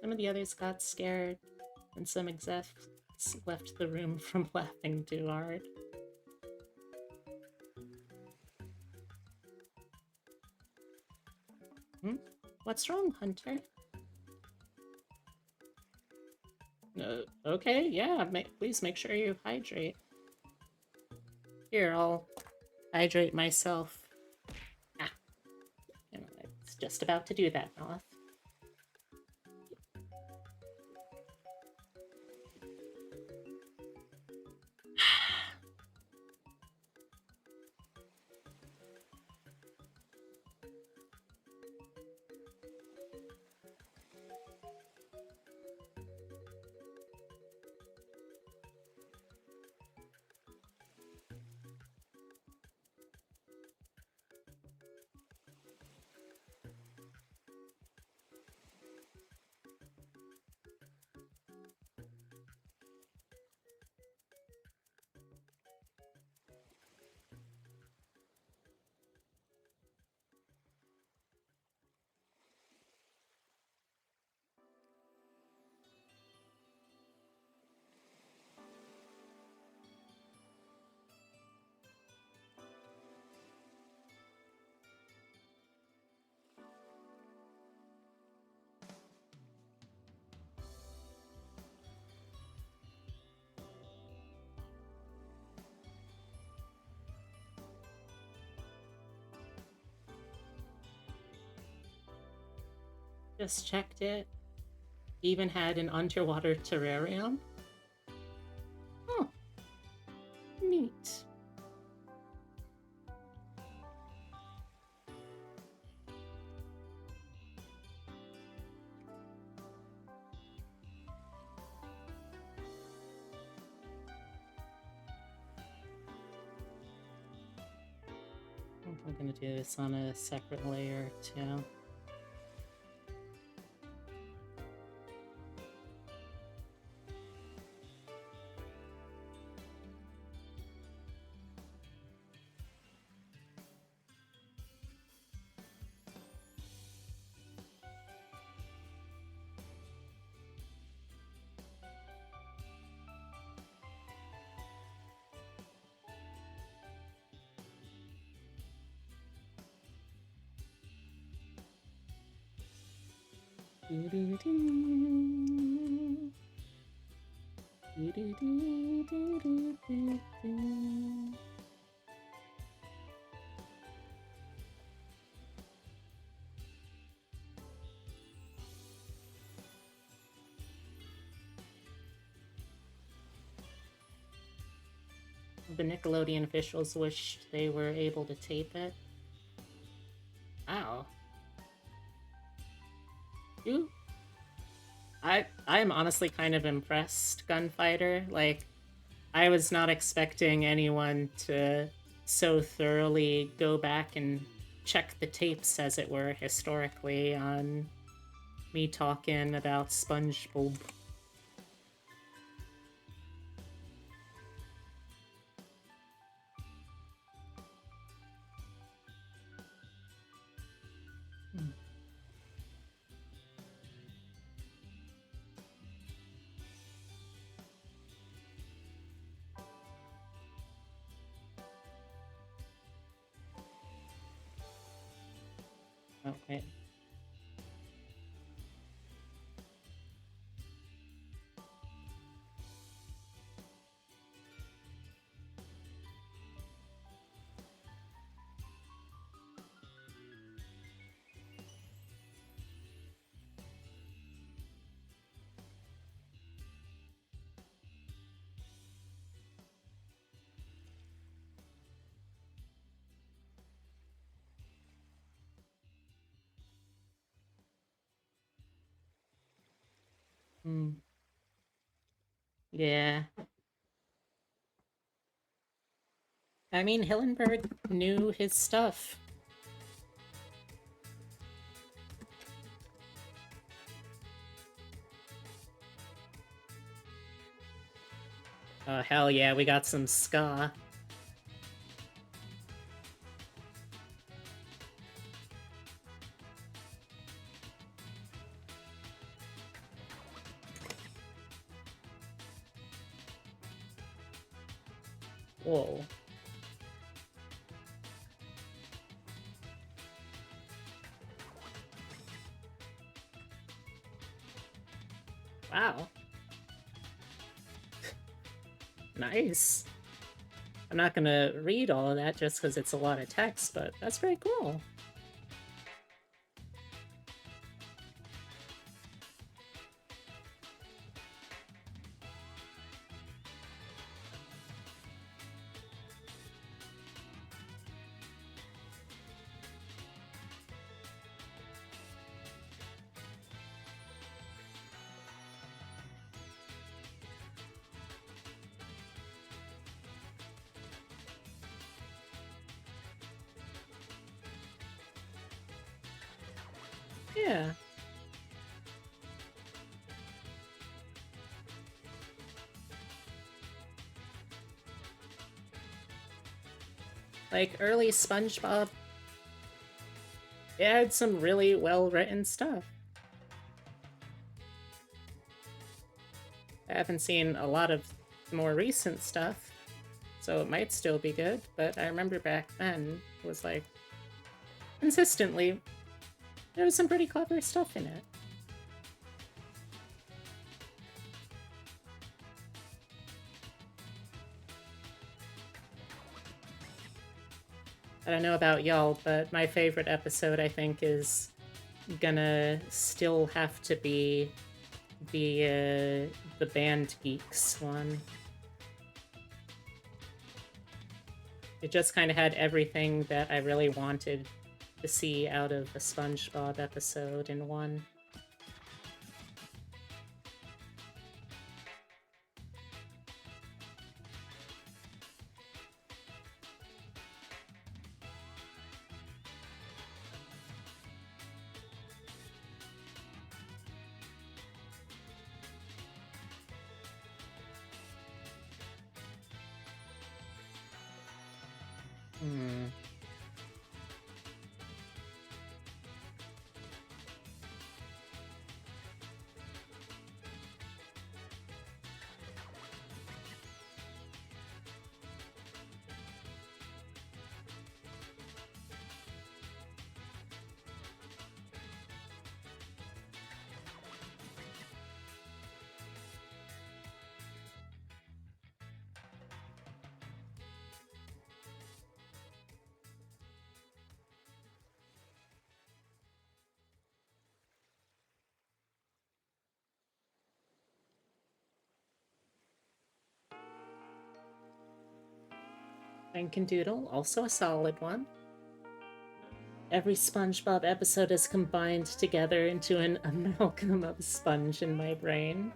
Some of the others got scared, and some execs left the room from laughing too hard. What's wrong, Hunter? Okay, yeah, please make sure you hydrate. Here, I'll hydrate myself. Ah, you know, it's just about to do that, Noth. Just checked it. Even had an underwater terrarium. Oh, neat. I'm gonna do this on a separate layer too. The Nickelodeon officials wish they were able to tape it. Wow. You? I'm honestly kind of impressed, Gunfighter. Like, I was not expecting anyone to so thoroughly go back and check the tapes, as it were, historically, on me talking about SpongeBob. Okay. Yeah. I mean, Hillenberg knew his stuff. Oh, hell yeah, we got some ska. Whoa. Wow. Nice. I'm not gonna read all of that just because it's a lot of text, but that's very cool. Yeah. Like, early SpongeBob, it had some really well-written stuff. I haven't seen a lot of more recent stuff, so it might still be good, but I remember back then it was like, consistently, there was some pretty clever stuff in it. I don't know about y'all, but my favorite episode, I think, is gonna still have to be the Band Geeks one. It just kind of had everything that I really wanted to see out of a SpongeBob episode in one. Hmm. Doodle, also a solid one. Every SpongeBob episode is combined together into an amalgam of sponge in my brain.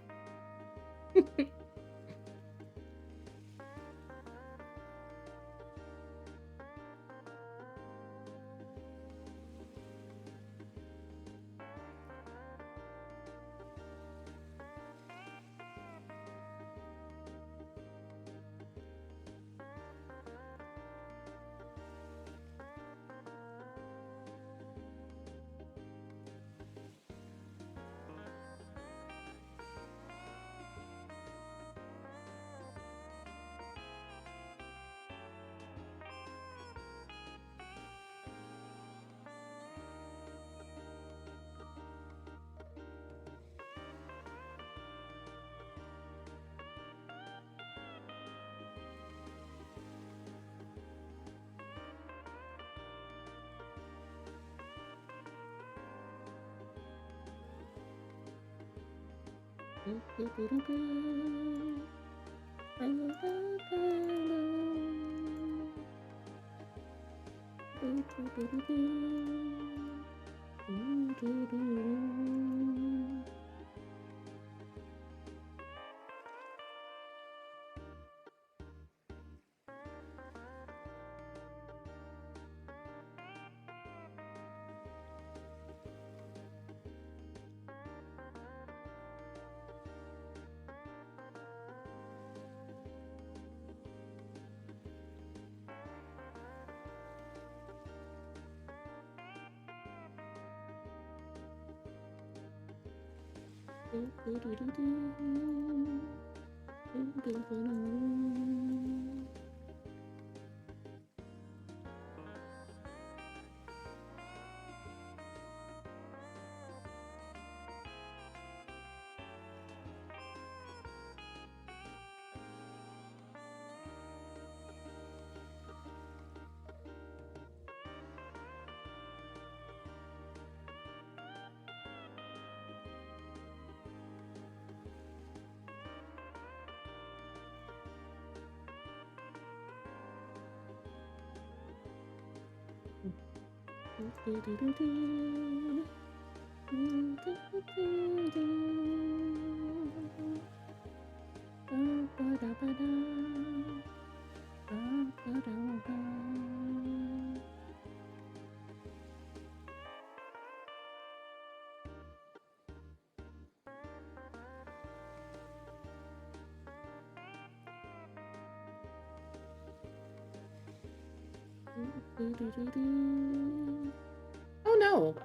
Oh no,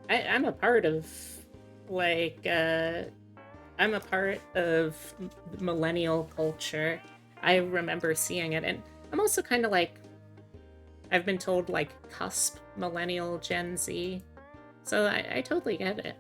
I'm a part of like I'm a part of millennial culture. I remember seeing it, and I'm also kind of like I've been told like cusp millennial Gen Z, so I totally get it.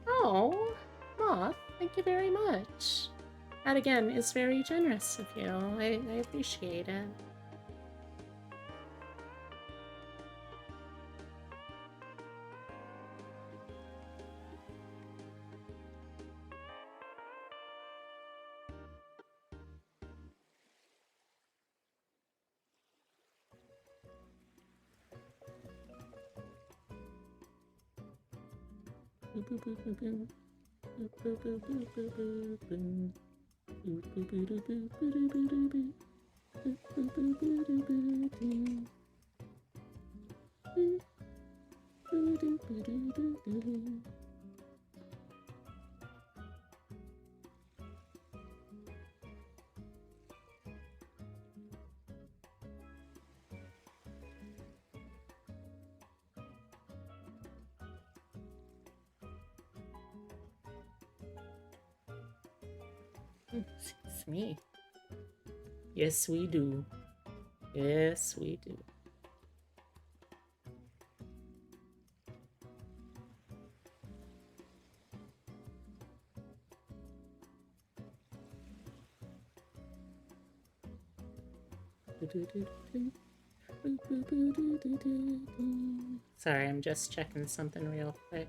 Oh, Moth, thank you very much. That again is very generous of you. I appreciate it. Excuse me. Yes, we do. Yes, we do. Sorry, I'm just checking something real quick.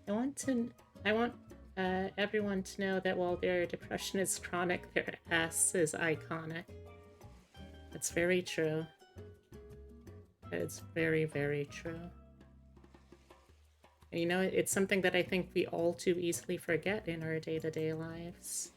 I want everyone to know that while their depression is chronic, their ass is iconic. That's very true. It's very, very true. And you know, it's something that I think we all too easily forget in our day-to-day lives.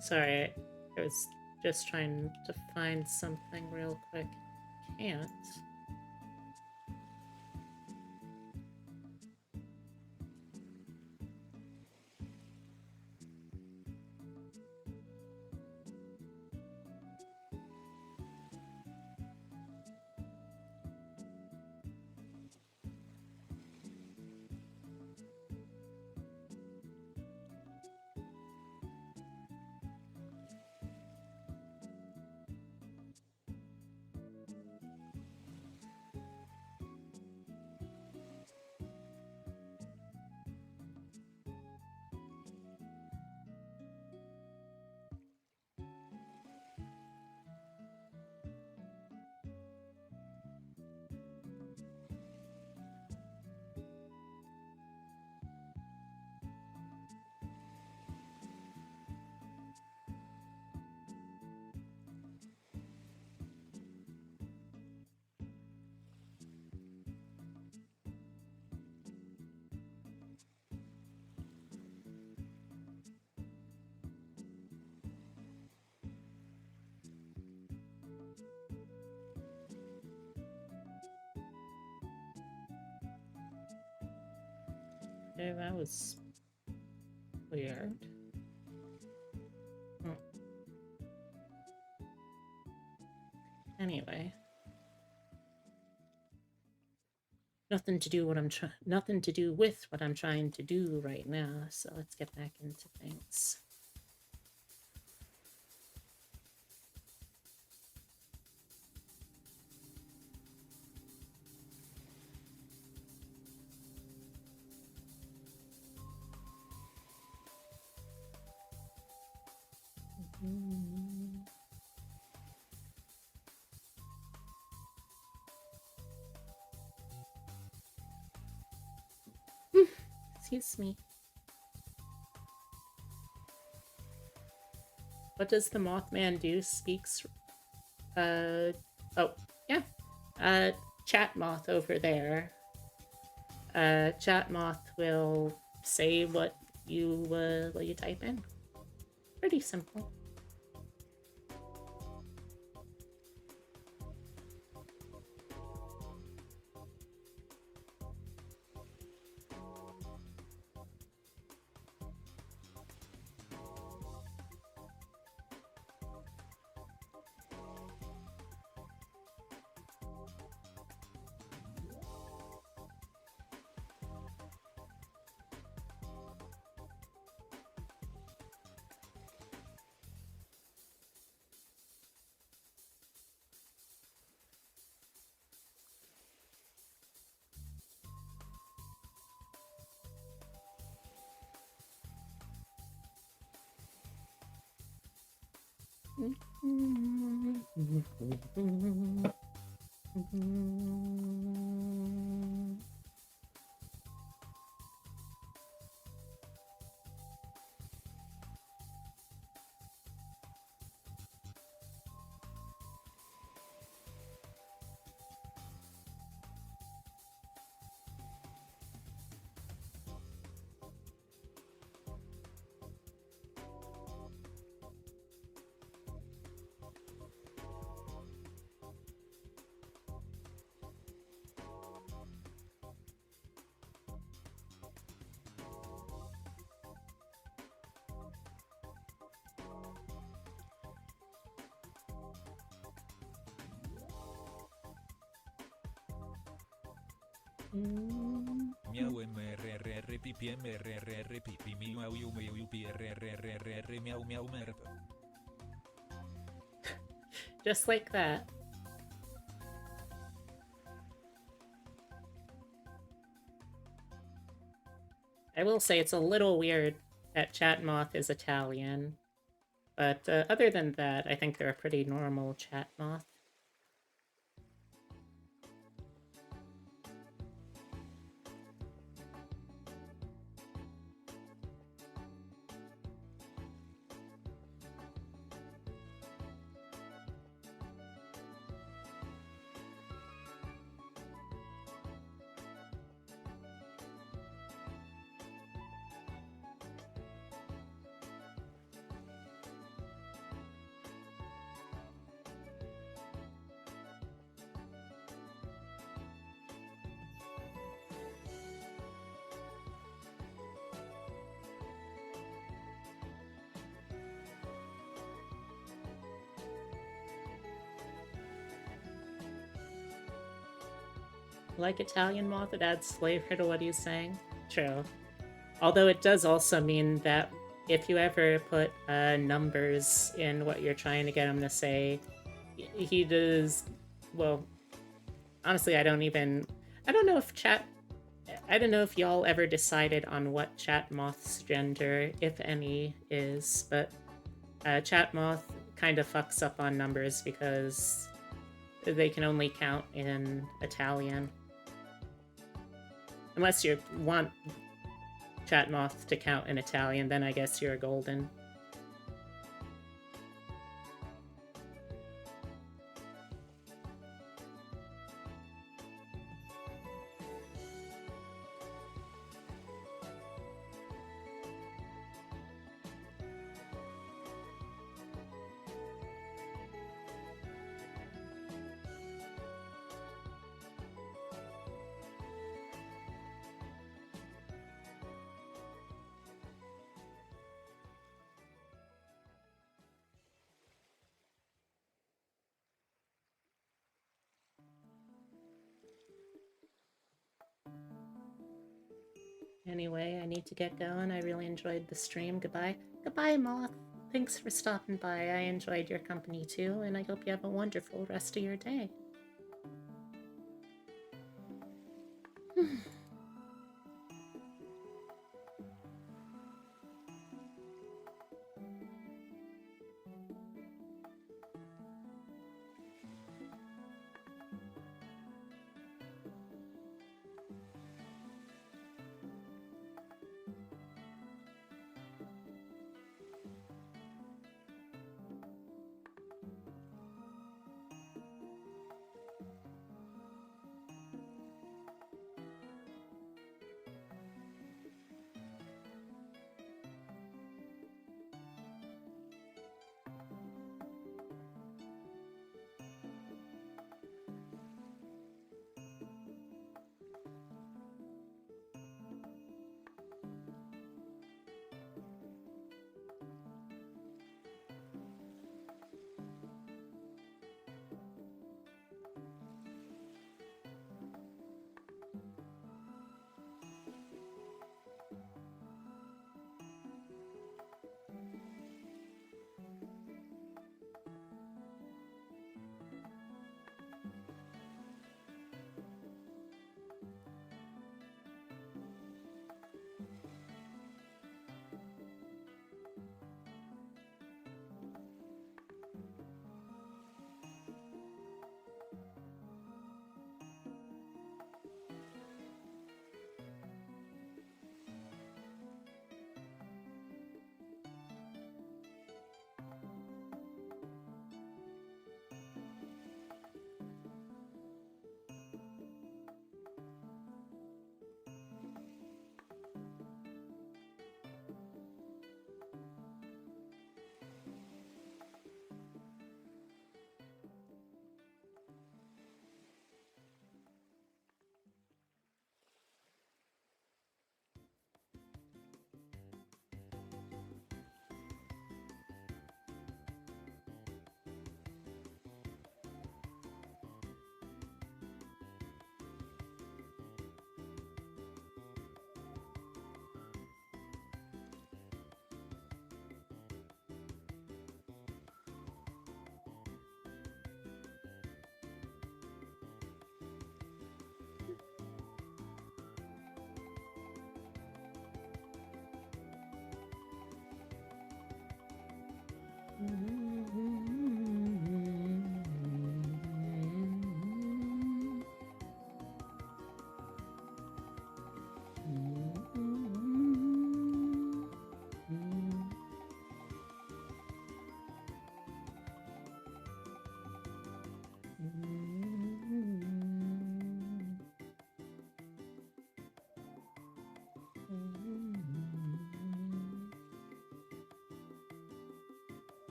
Sorry, I was just trying to find something real quick. Can't. Okay, that was weird. Hmm. Anyway. Nothing to do with what I'm trying to do right now, so let's get back into things. Excuse me. What does the Mothman do? Speaks. Oh, yeah. Chat Moth over there. Chat Moth will say what you type in. Pretty simple. Miau mrrr pipi mrrr pipi miau miau prrrr miau miau merp. Just like that. I will say it's a little weird that Chat Moth is Italian, but other than that, I think they're a pretty normal Chat Moth. Like Italian moth, it adds flavor to what he's saying. True. Although it does also mean that if you ever put numbers in what you're trying to get him to say, he does... Well, honestly, I don't know if y'all ever decided on what Chat Moth's gender, if any, is, but Chat Moth kind of fucks up on numbers because they can only count in Italian. Unless you want Chat Moth to count in Italian, then I guess you're golden. Anyway, I need to get going. I really enjoyed the stream. Goodbye. Goodbye, Moth. Thanks for stopping by. I enjoyed your company too, and I hope you have a wonderful rest of your day.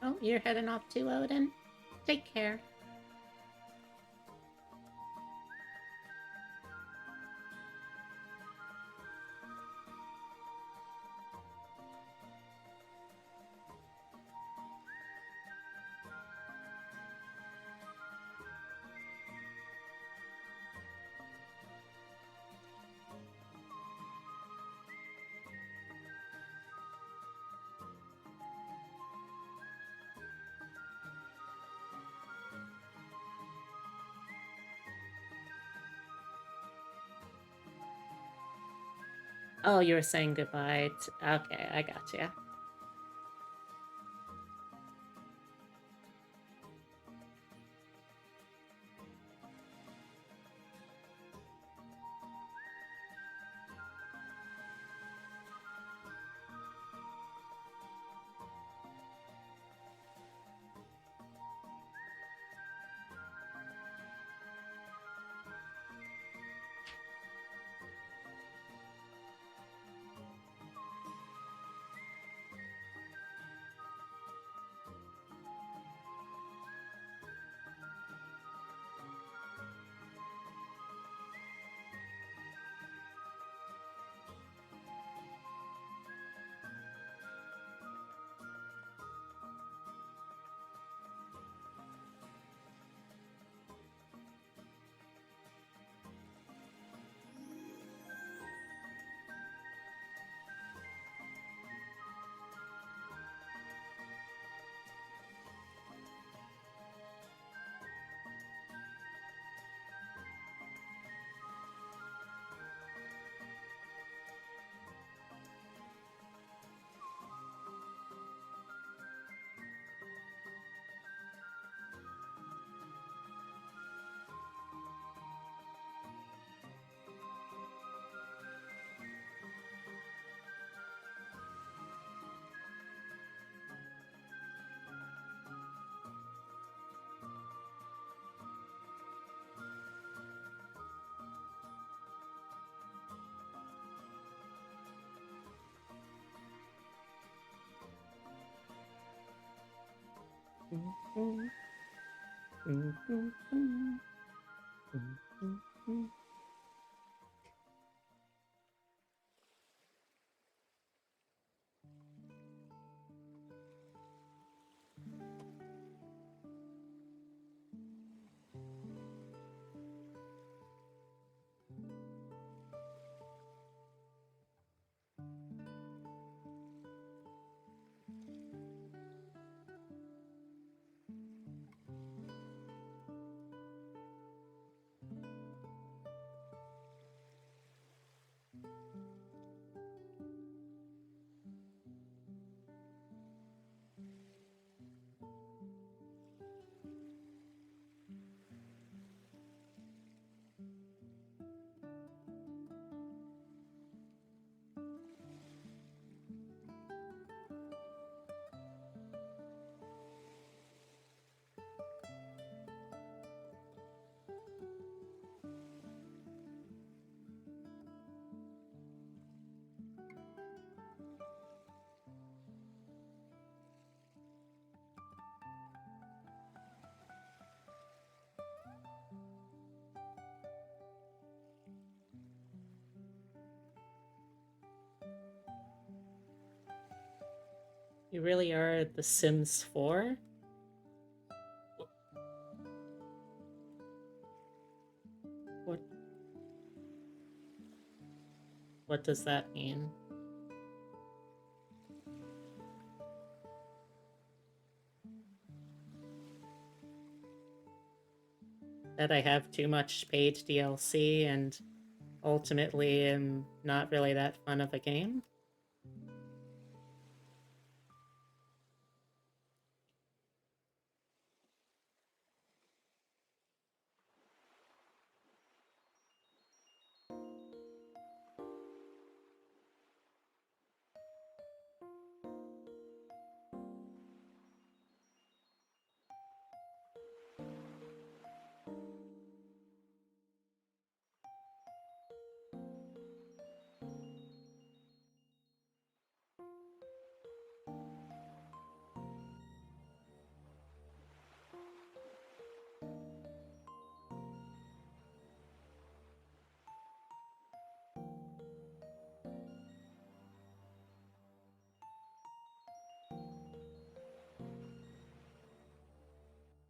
Oh, you're heading off too, Odin? Take care. Oh, you were saying goodbye. Okay, I got you. You really are The Sims 4? What what does that mean? That I have too much paid DLC and ultimately am not really that fun of a game?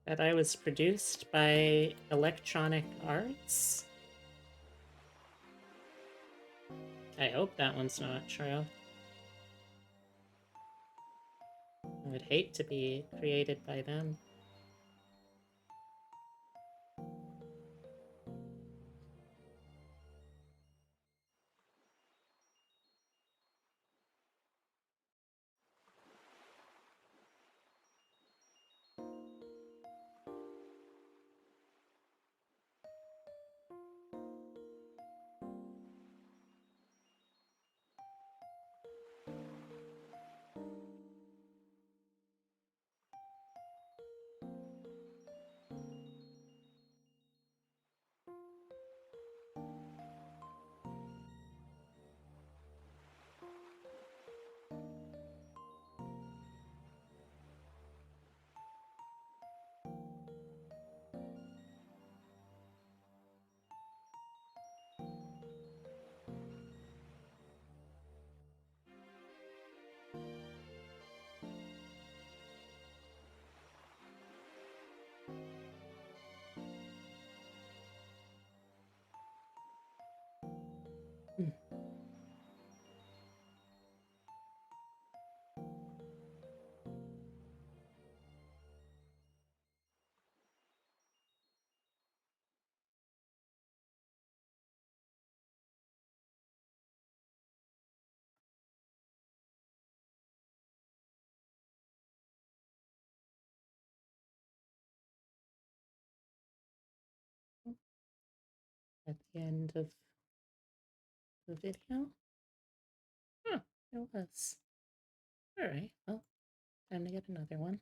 That I was produced by Electronic Arts? I hope that one's not true. I would hate to be created by them. at the end of the video. Huh, it was. Alright, well, time to get another one.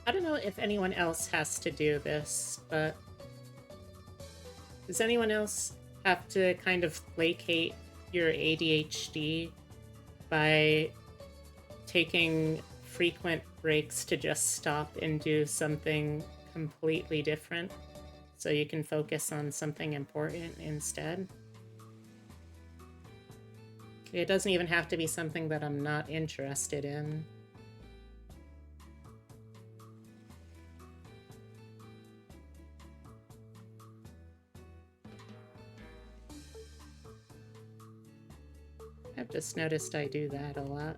I don't know if anyone else has to do this, but does anyone else have to kind of placate your ADHD by taking frequent breaks to just stop and do something completely different so you can focus on something important instead? It doesn't even have to be something that I'm not interested in. I've just noticed I do that a lot.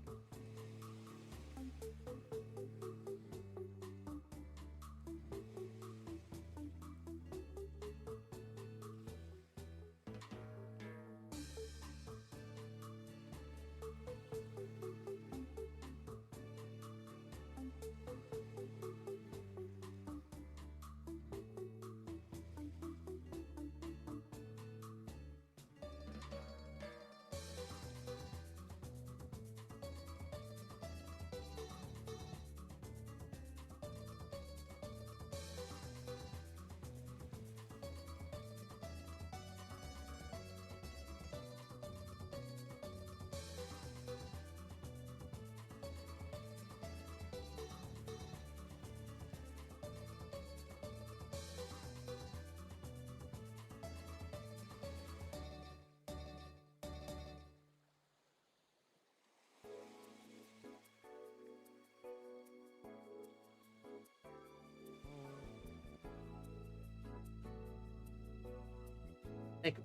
Like,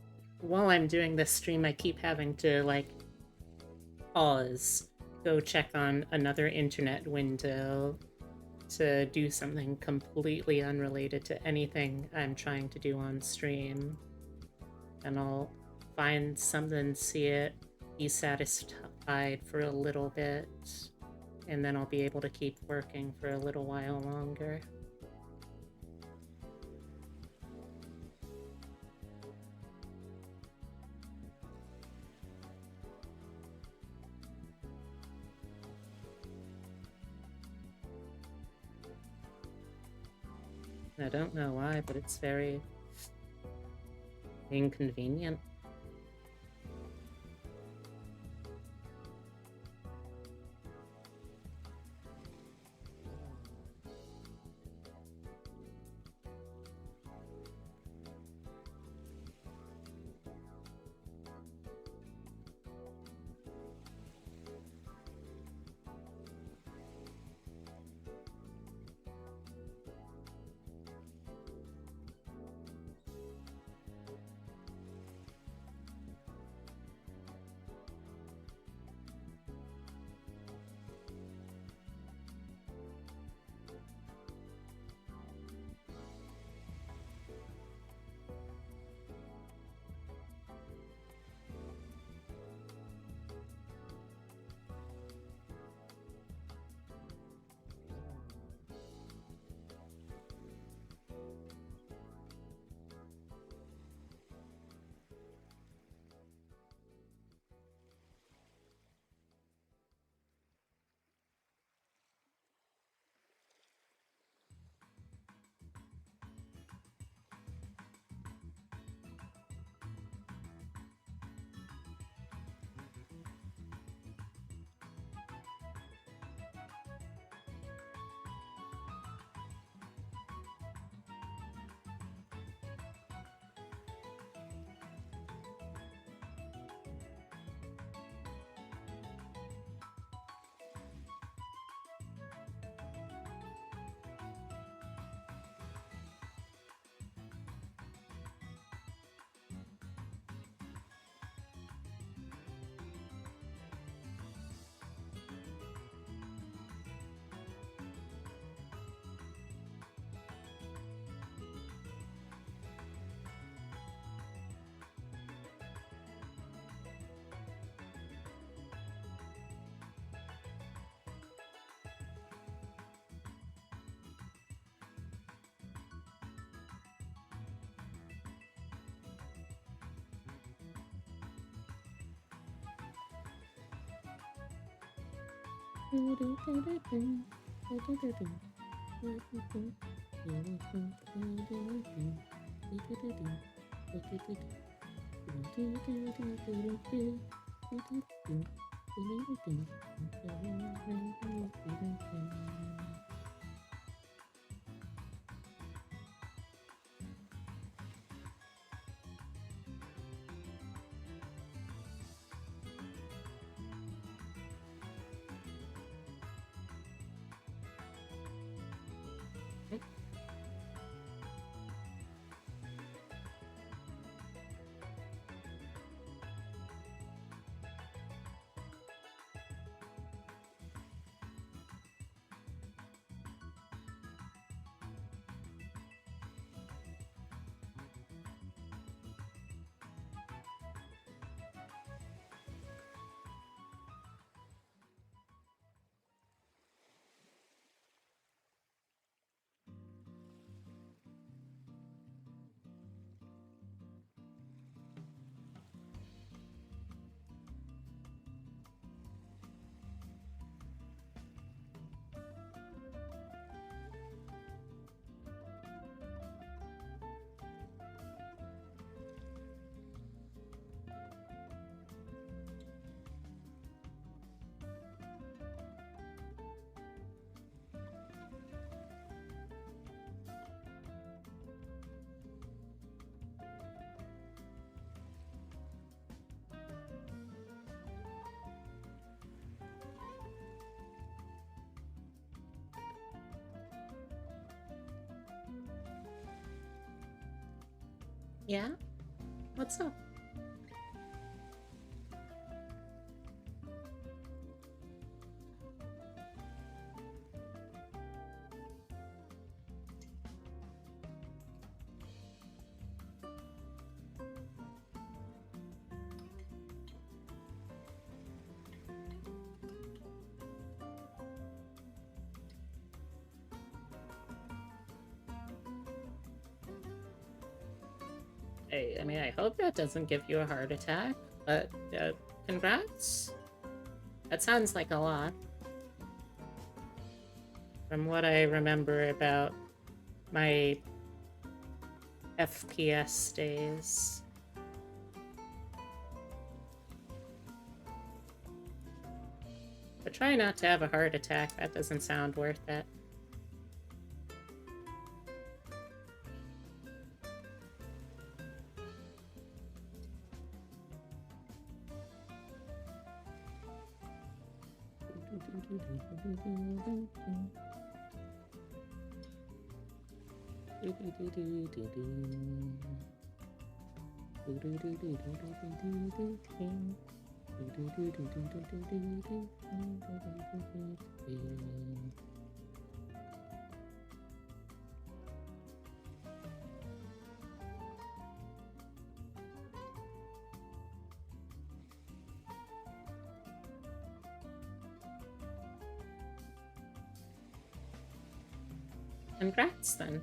while I'm doing this stream, I keep having to, like, pause, go check on another internet window to do something completely unrelated to anything I'm trying to do on stream. And I'll find something, see it, be satisfied for a little bit, and then I'll be able to keep working for a little while longer. I don't know why, but it's very inconvenient. Yeah? What's up? I mean, I hope that doesn't give you a heart attack, but congrats. That sounds like a lot. From what I remember about my FPS days. But try not to have a heart attack. That doesn't sound worth it. Congrats, then.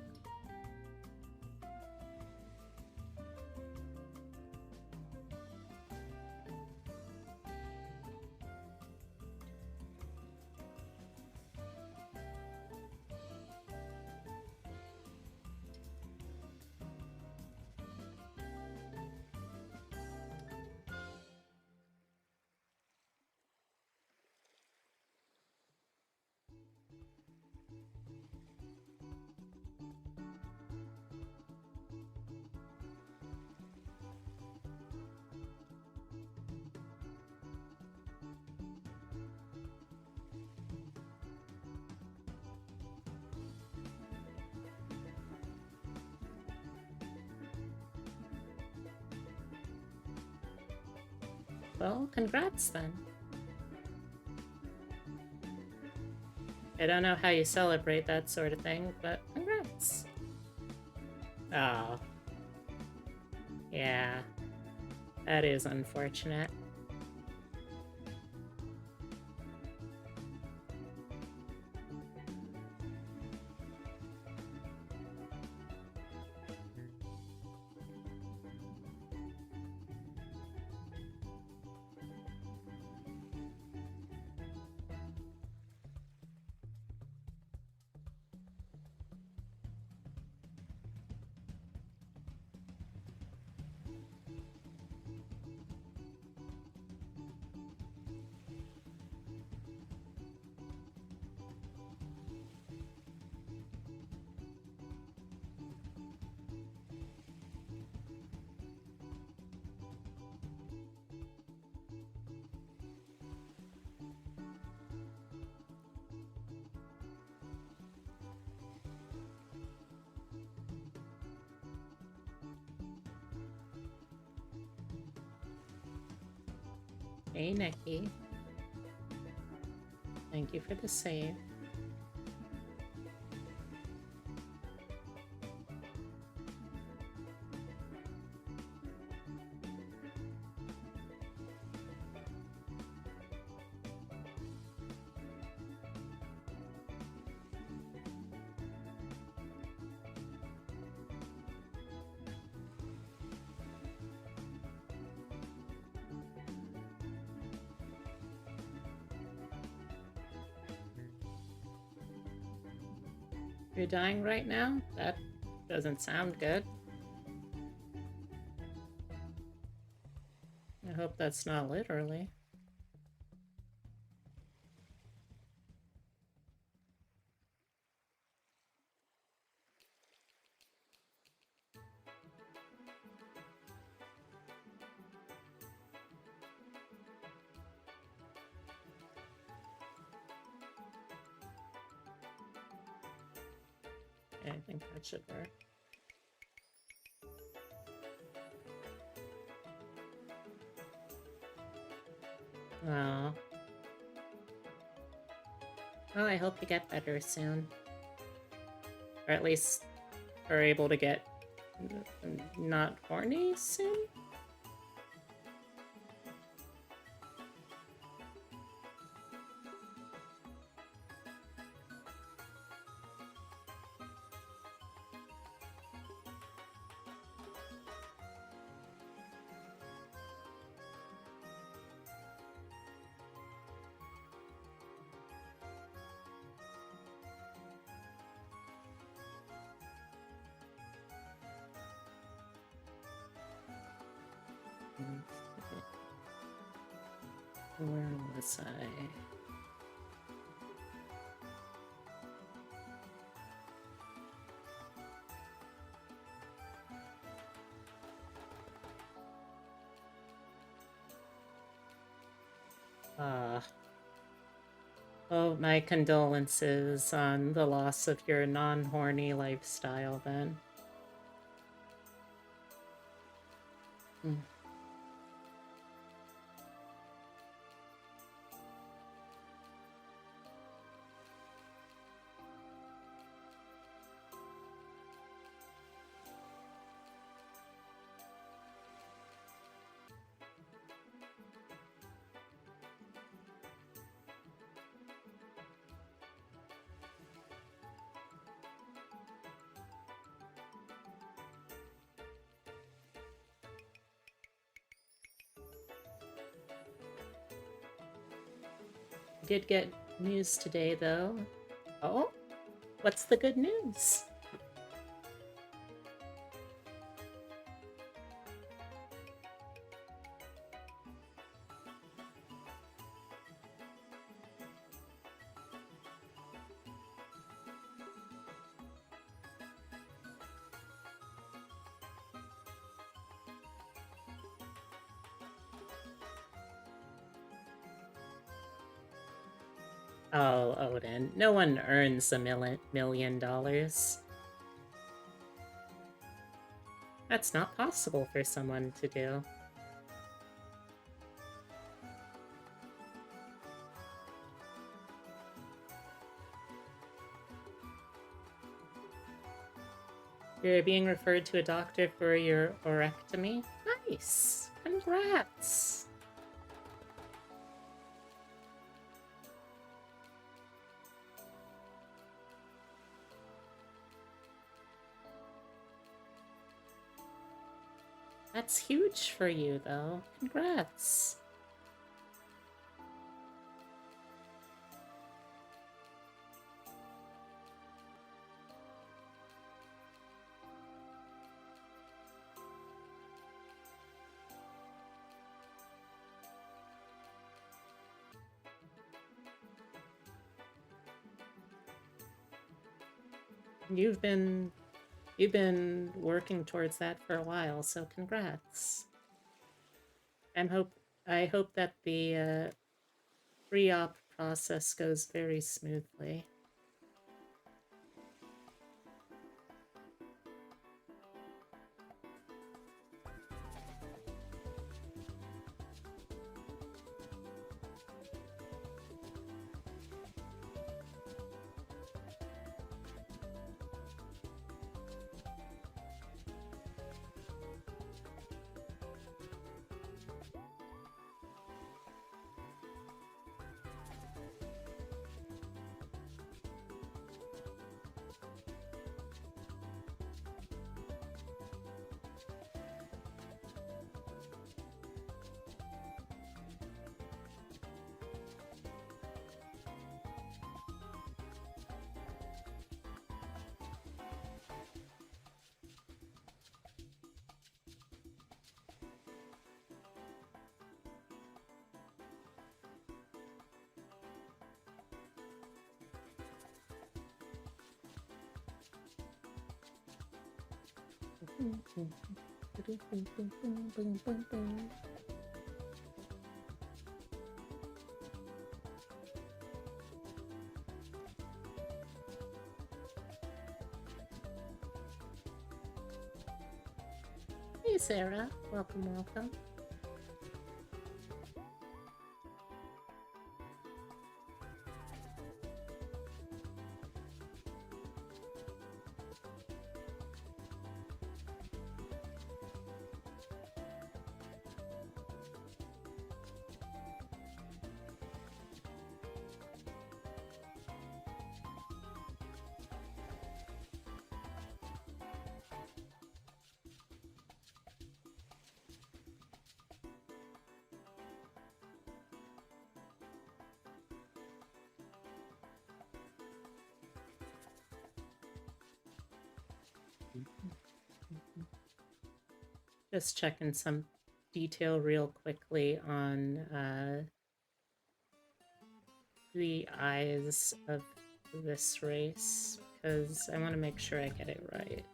Well, congrats then. I don't know how you celebrate that sort of thing, but congrats. Oh. Yeah. That is unfortunate. Hey, Nikki. Thank you for the save. You're dying right now? That doesn't sound good. I hope that's not literally. Okay, I think that should work. Oh. Well, I hope you get better soon. Or at least are able to get not horny soon? Where was I? Oh, my condolences on the loss of your non-horny lifestyle then. Mm. I did get news today, though. Oh? What's the good news? Oh, Odin. No one earns $1 million. That's not possible for someone to do. You're being referred to a doctor for your orectomy? Nice! Congrats! That's huge for you, though. Congrats. You've been working towards that for a while, so congrats. I hope that the pre-op process goes very smoothly. Hey Sarah, welcome, welcome. Just checking some detail real quickly on the eyes of this race, because I want to make sure I get it right.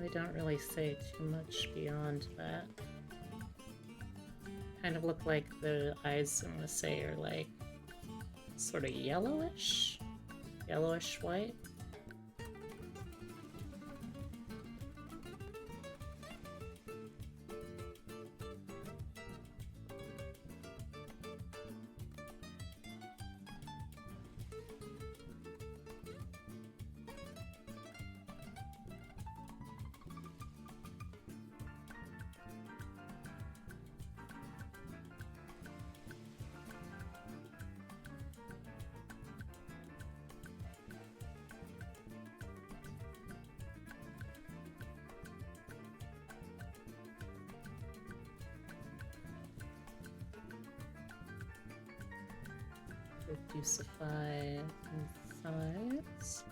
They don't really say too much beyond that. Kind of look like the eyes, I'm gonna say, are like sort of yellowish white. Reducify size.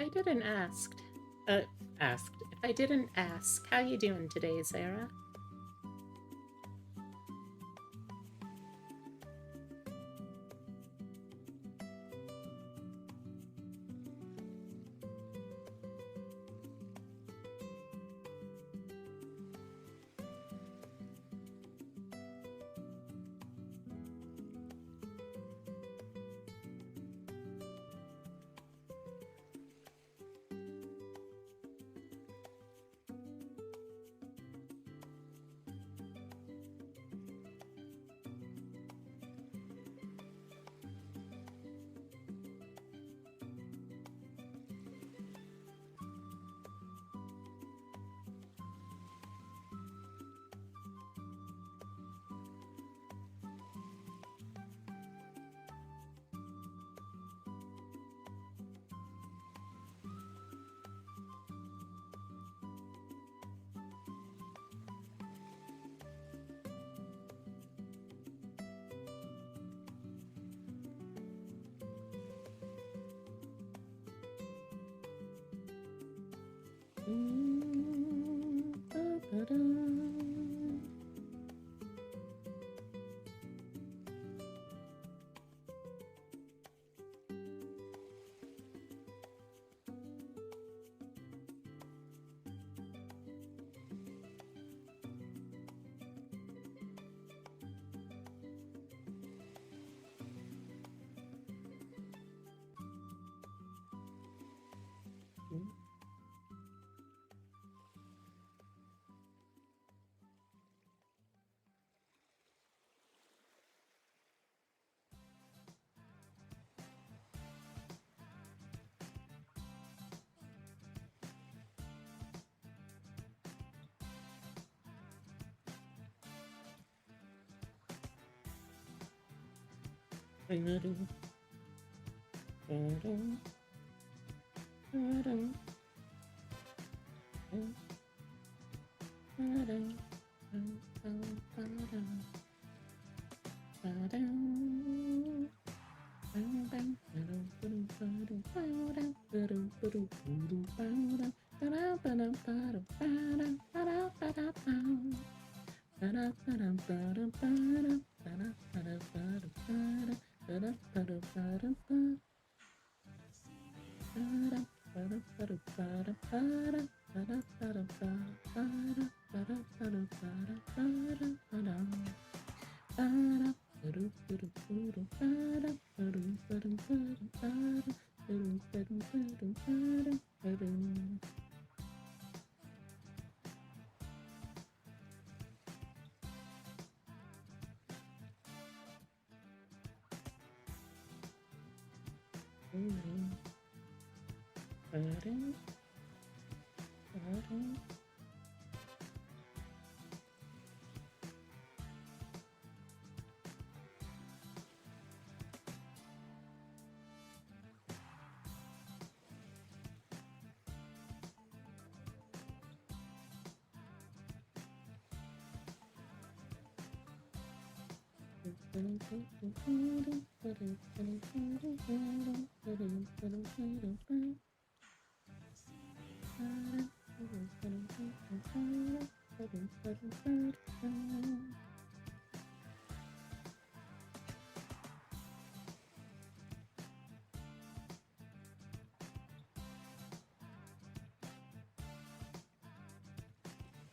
I didn't ask. Asked. If I didn't ask, how you doing today, Sarah?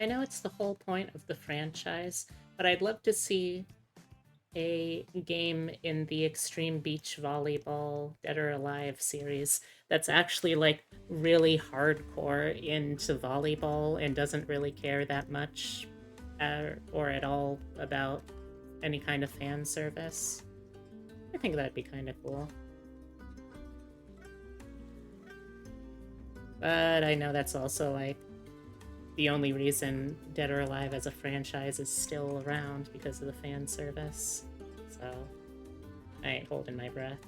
I know it's the whole point of the franchise, but I'd love to see a game in the Extreme Beach Volleyball Dead or Alive series that's actually like really hardcore into volleyball and doesn't really care that much or at all about any kind of fan service. I think that'd be kind of cool. But I know that's also like the only reason Dead or Alive as a franchise is still around because of the fan service. So I ain't holding my breath.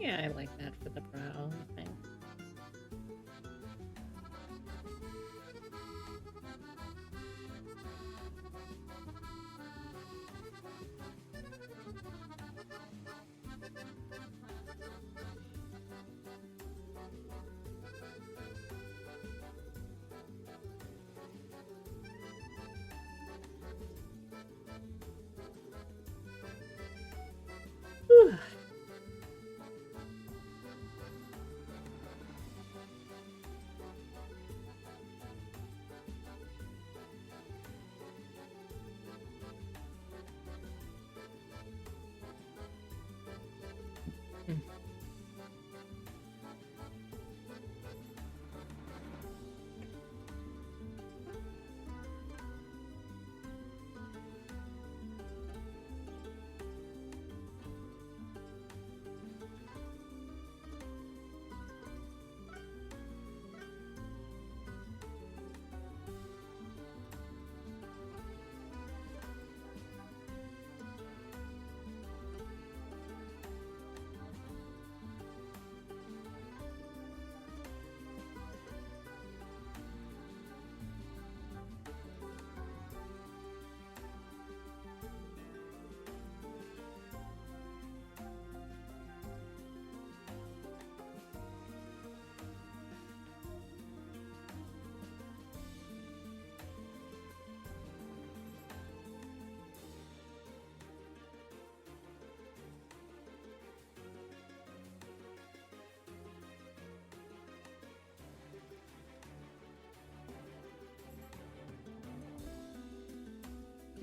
Yeah, I like that for the brow, I think. Whew.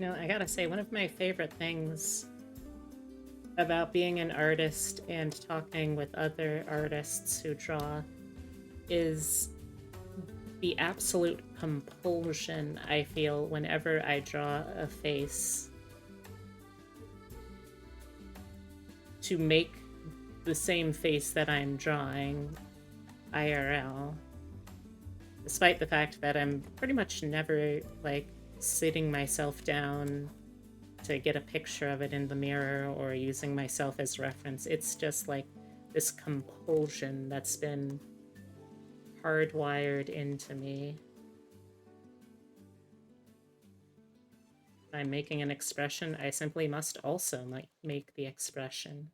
You know, I gotta say, one of my favorite things about being an artist and talking with other artists who draw is the absolute compulsion I feel whenever I draw a face to make the same face that I'm drawing IRL. Despite the fact that I'm pretty much never, like, sitting myself down to get a picture of it in the mirror or using myself as reference. It's just like this compulsion that's been hardwired into me. If I'm making an expression, I simply must also make the expression.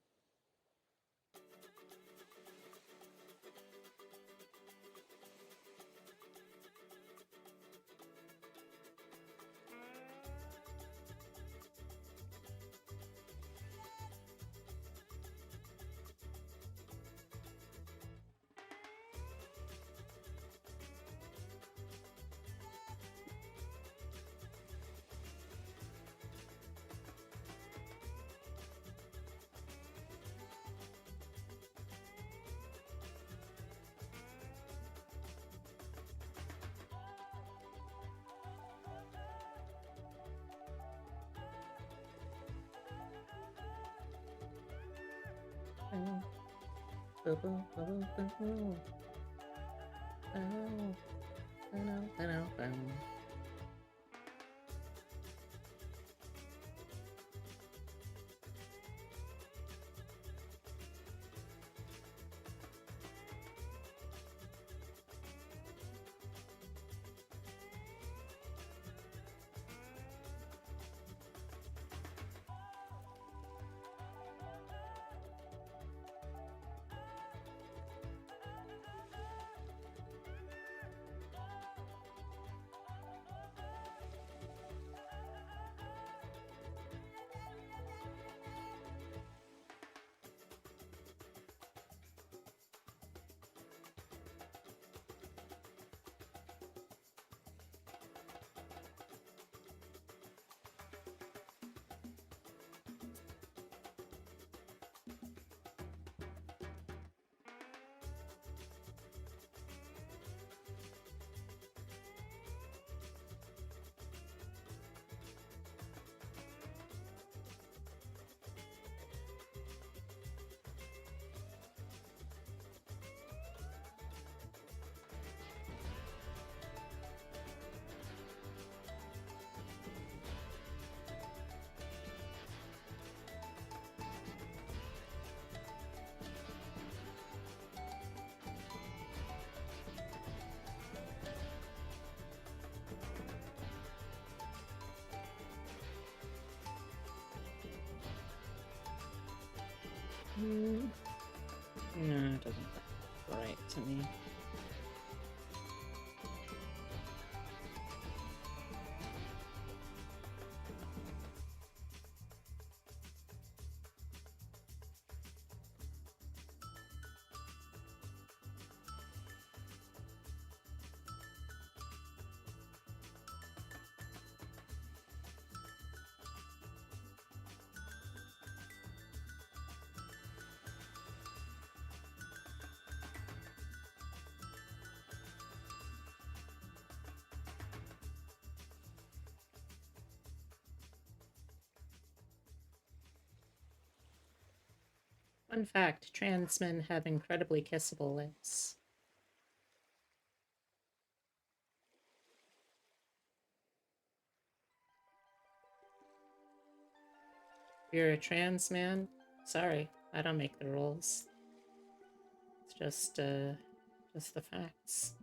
No, it doesn't look right to me. Fun fact, trans men have incredibly kissable lips. If you're a trans man, sorry, I don't make the rules. It's just the facts.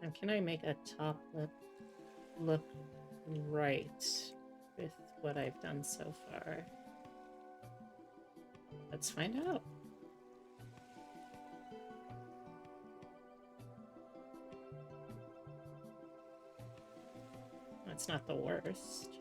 Now, can I make a top lip look right with what I've done so far? Let's find out. That's not the worst.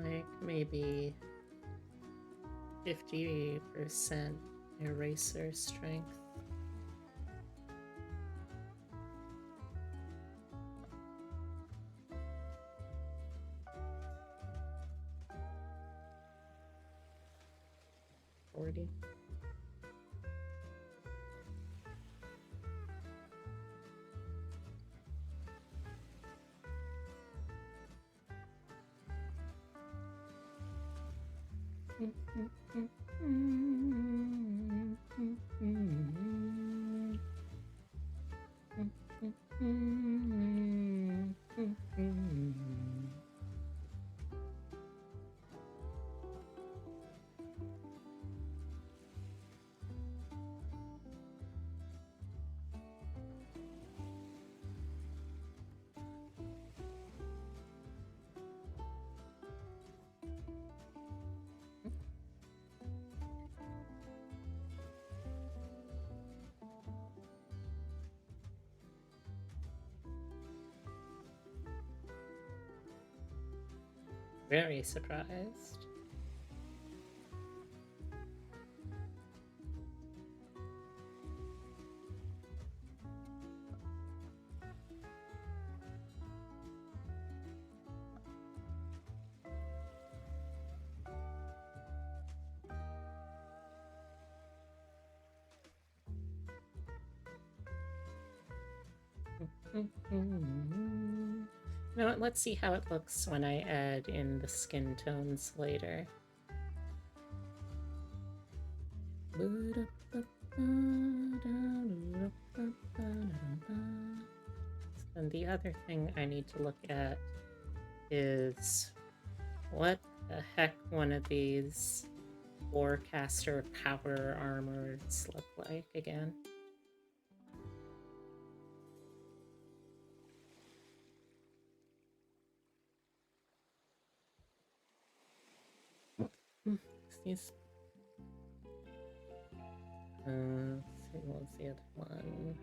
Like maybe 50% eraser strength. $40. Very surprised. You know what? Let's see how it looks when I add in the skin tones later. And the other thing I need to look at is what the heck one of these Warcaster power armors look like again. Excuse. Let's see, what was the other one?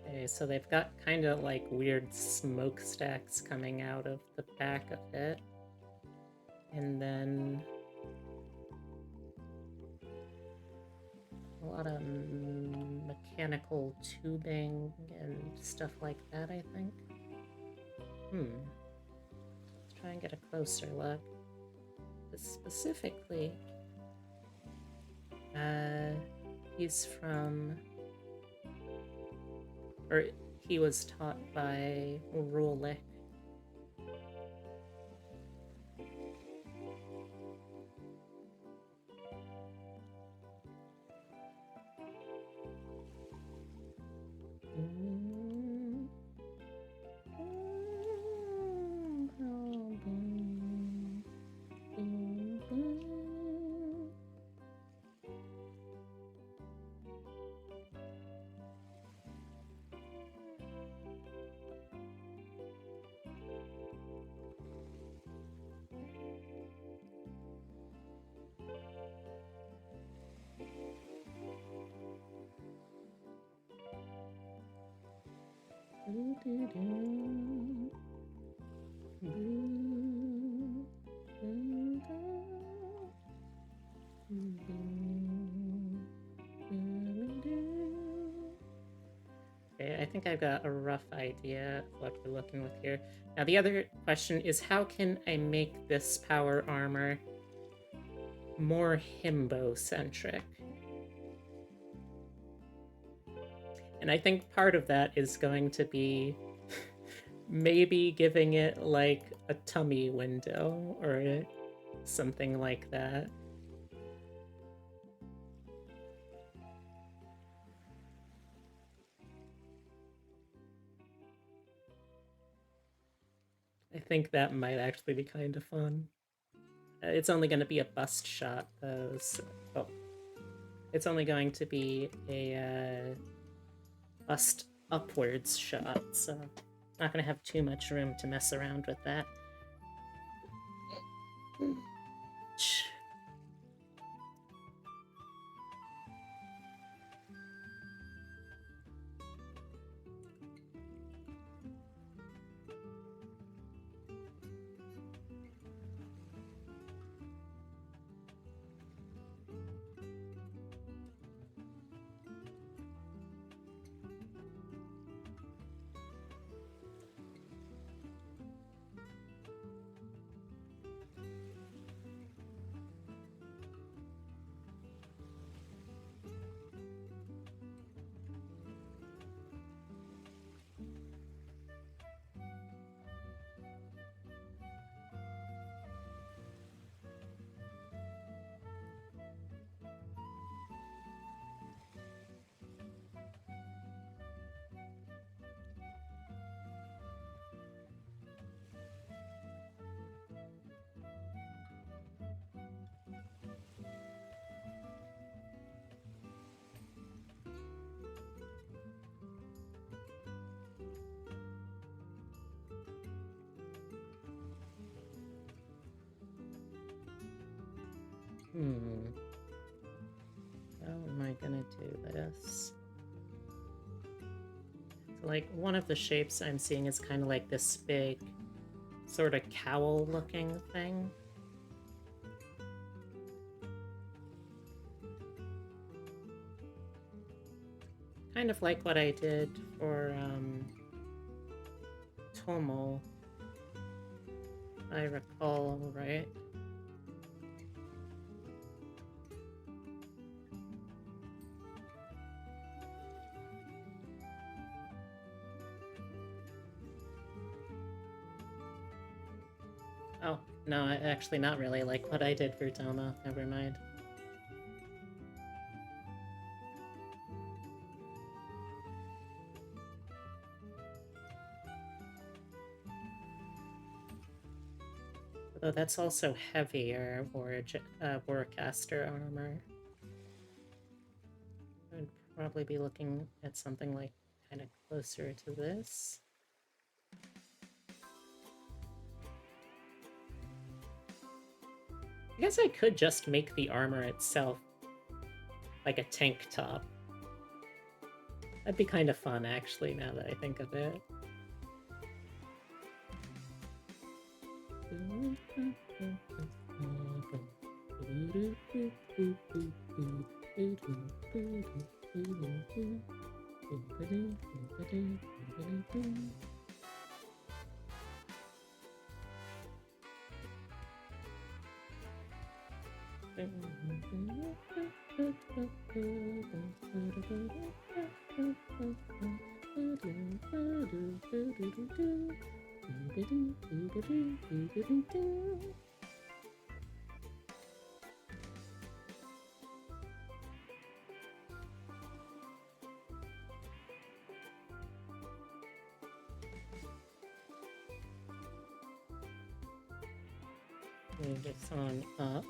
Okay, so they've got kind of like weird smokestacks coming out of the back of it. And then a lot of mechanical tubing and stuff like that, I think. Let's try and get a closer look. But specifically, he's from, or he was taught by Rulik. Okay, I think I've got a rough idea of what we're looking with here. Now, the other question is, how can I make this power armor more himbo-centric? And I think part of that is going to be maybe giving it like a tummy window or something like that. I think that might actually be kind of fun. It's only going to be a bust shot, though. So, oh, it's only going to be a bust upwards shot, so not going to have too much room to mess around with that. How am I gonna do this? So, like, one of the shapes I'm seeing is kind of like this big, sort of cowl-looking thing. Kind of like what I did for, Tomo, if I recall right. Oh, no, actually not really like what I did for Tomo. Never mind. Although that's also heavier Warcaster armor. I'd probably be looking at something like kind of closer to this. I guess I could just make the armor itself like a tank top. That'd be kind of fun, actually, now that I think of it. Move this on up.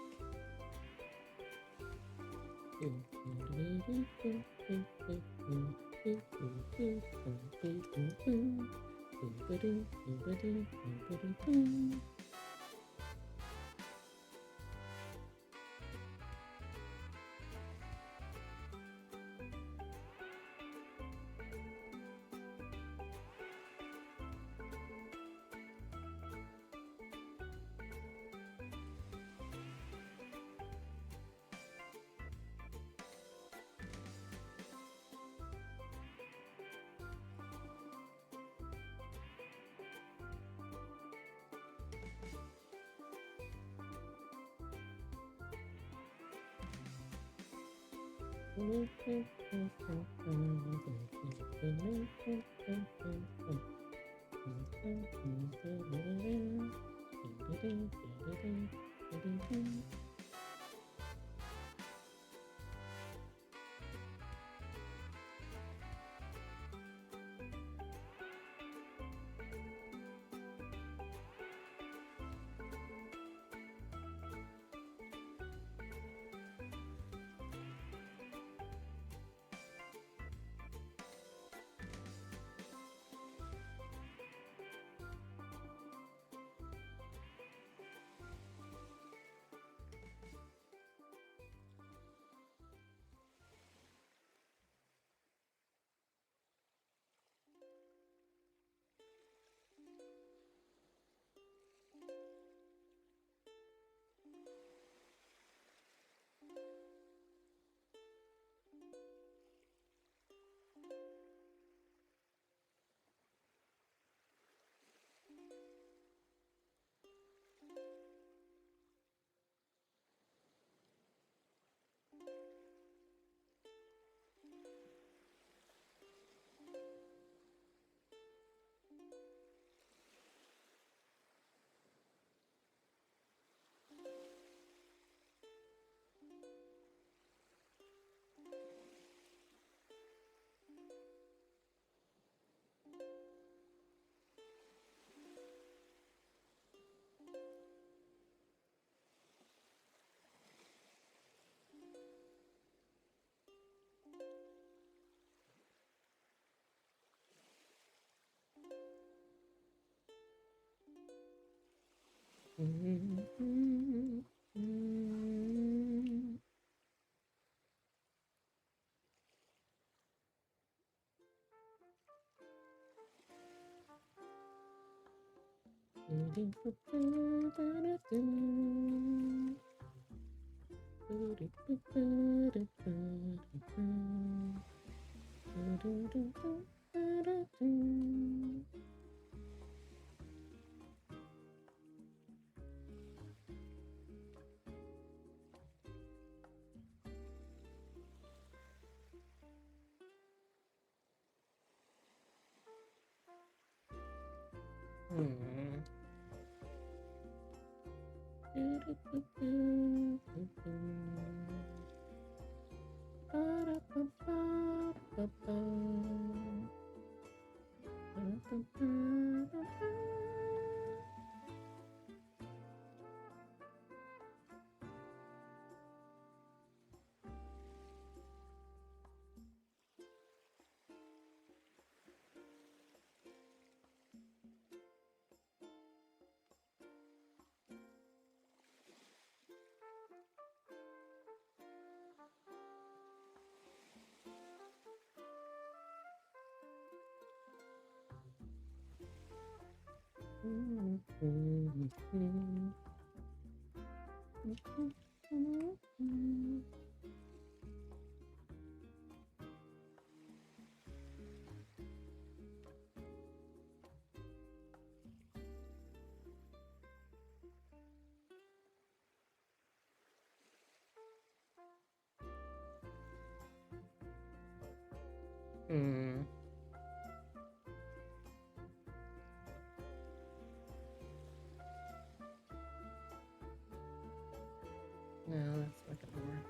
No, let's look at more.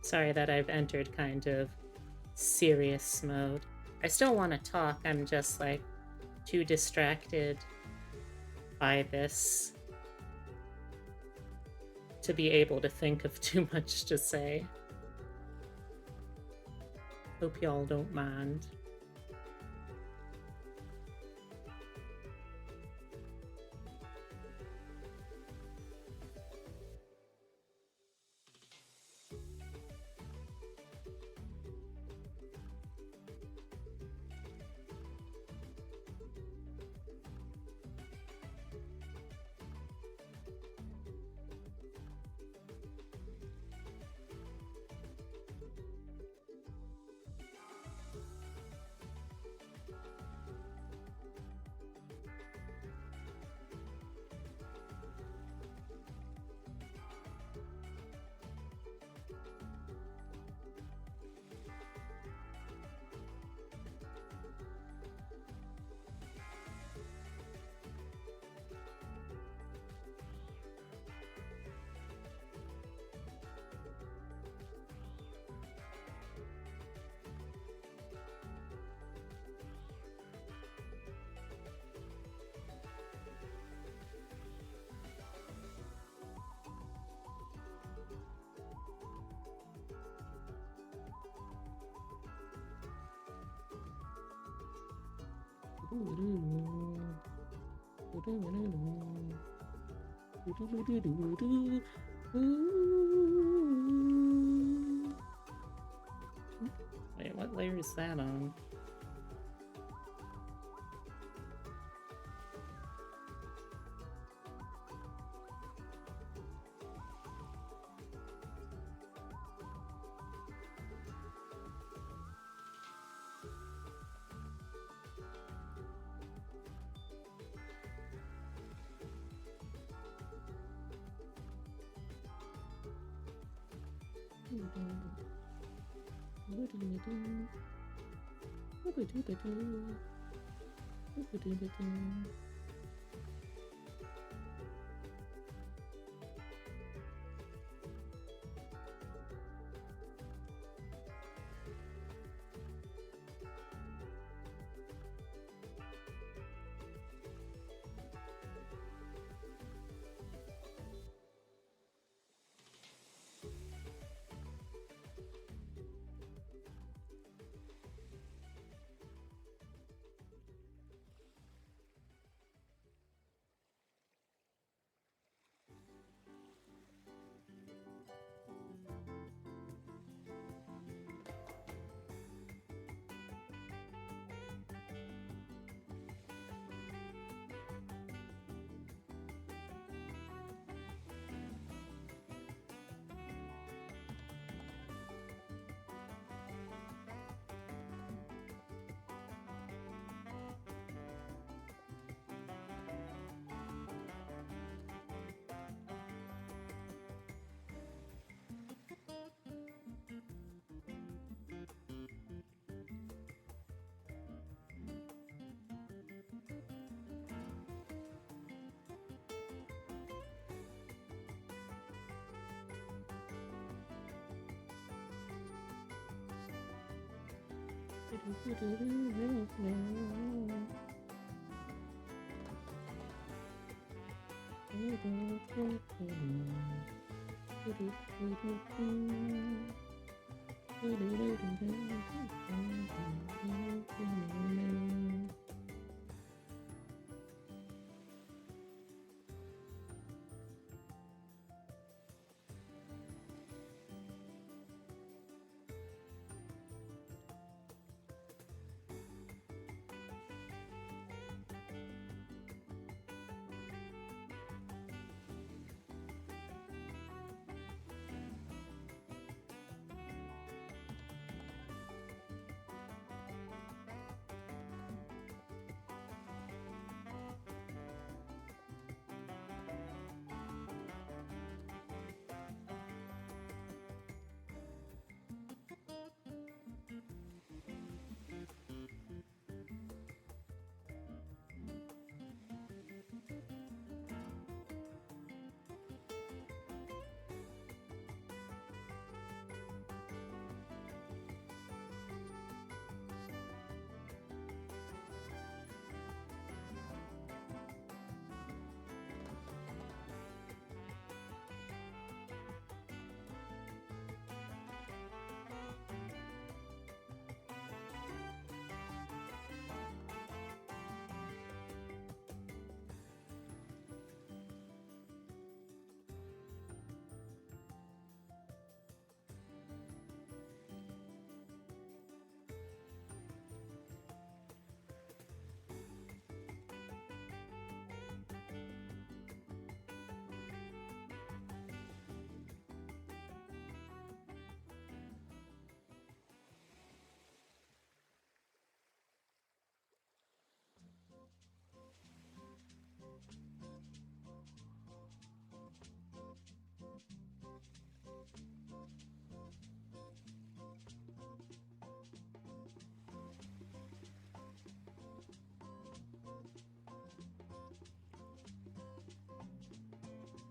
Sorry that I've entered kind of serious mode. I still want to talk, I'm just like too distracted by this to be able to think of too much to say. Hope y'all don't mind. Wait, what layer is that on?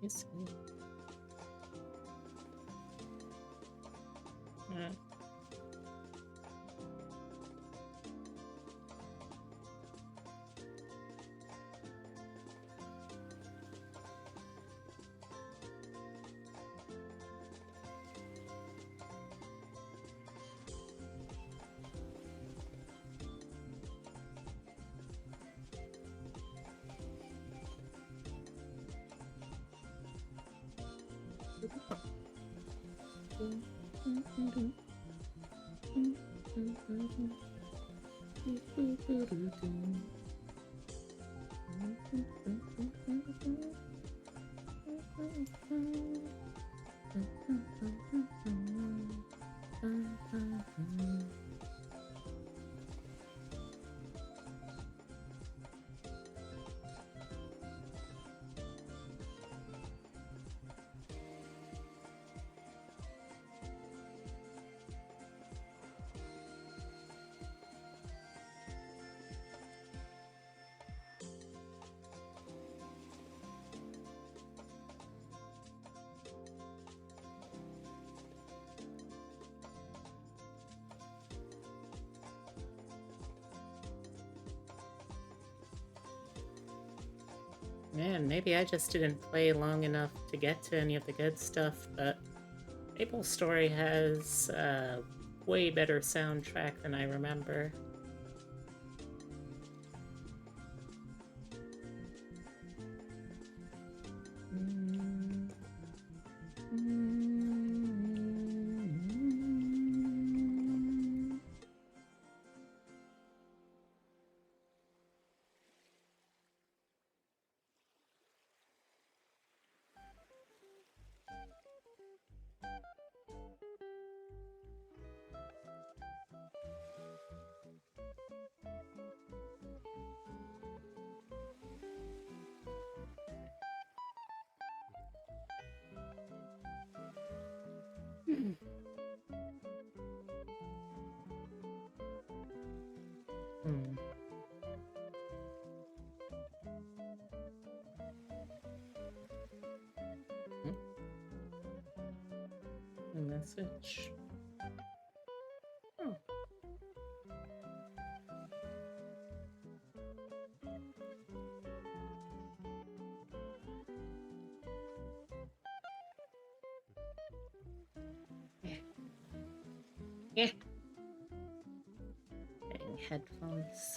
Yes. Man, maybe I just didn't play long enough to get to any of the good stuff, but Maple Story has a way better soundtrack than I remember. Hmm. A message. Oh. Yeah. Dang headphones.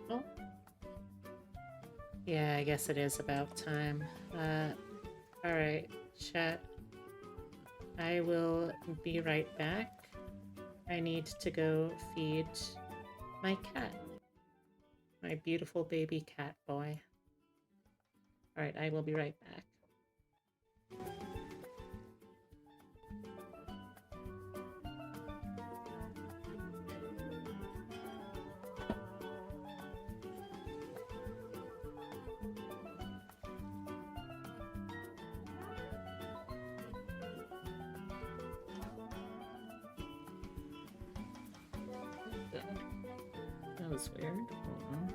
Oh. Yeah, I guess it is about time. Alright, chat. I will be right back. I need to go feed my cat. My beautiful baby cat boy. Alright, I will be right back. That was weird. Hold on.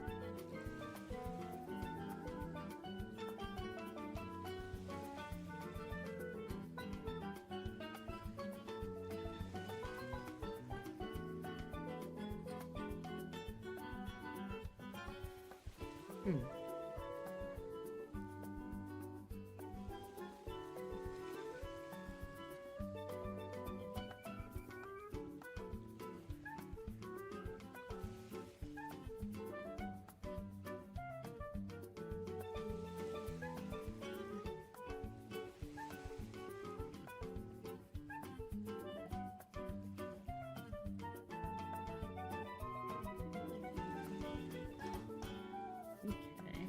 Okay.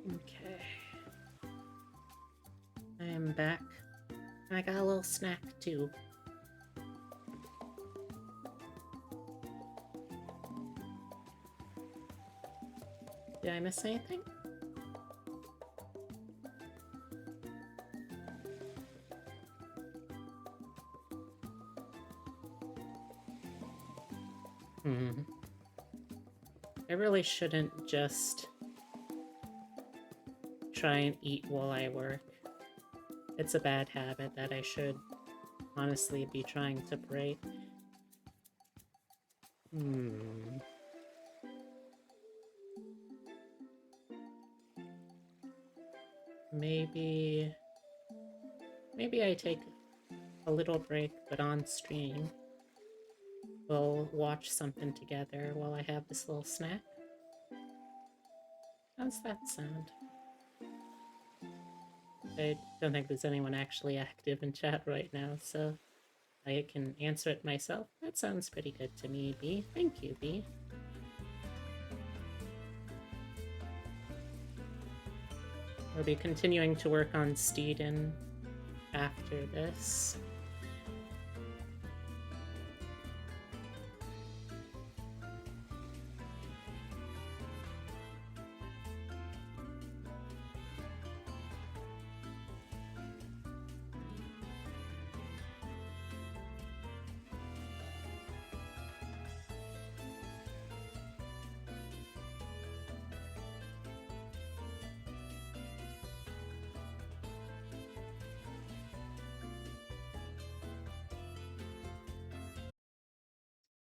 Okay. I am back. I got a little snack too. Did I miss anything? I really shouldn't just try and eat while I work. It's a bad habit that I should honestly be trying to break. Maybe I take a little break, but on stream. We'll watch something together while I have this little snack. How's that sound? I don't think there's anyone actually active in chat right now, so I can answer it myself. That sounds pretty good to me, B. Thank you, B. We'll be continuing to work on Steeden after this.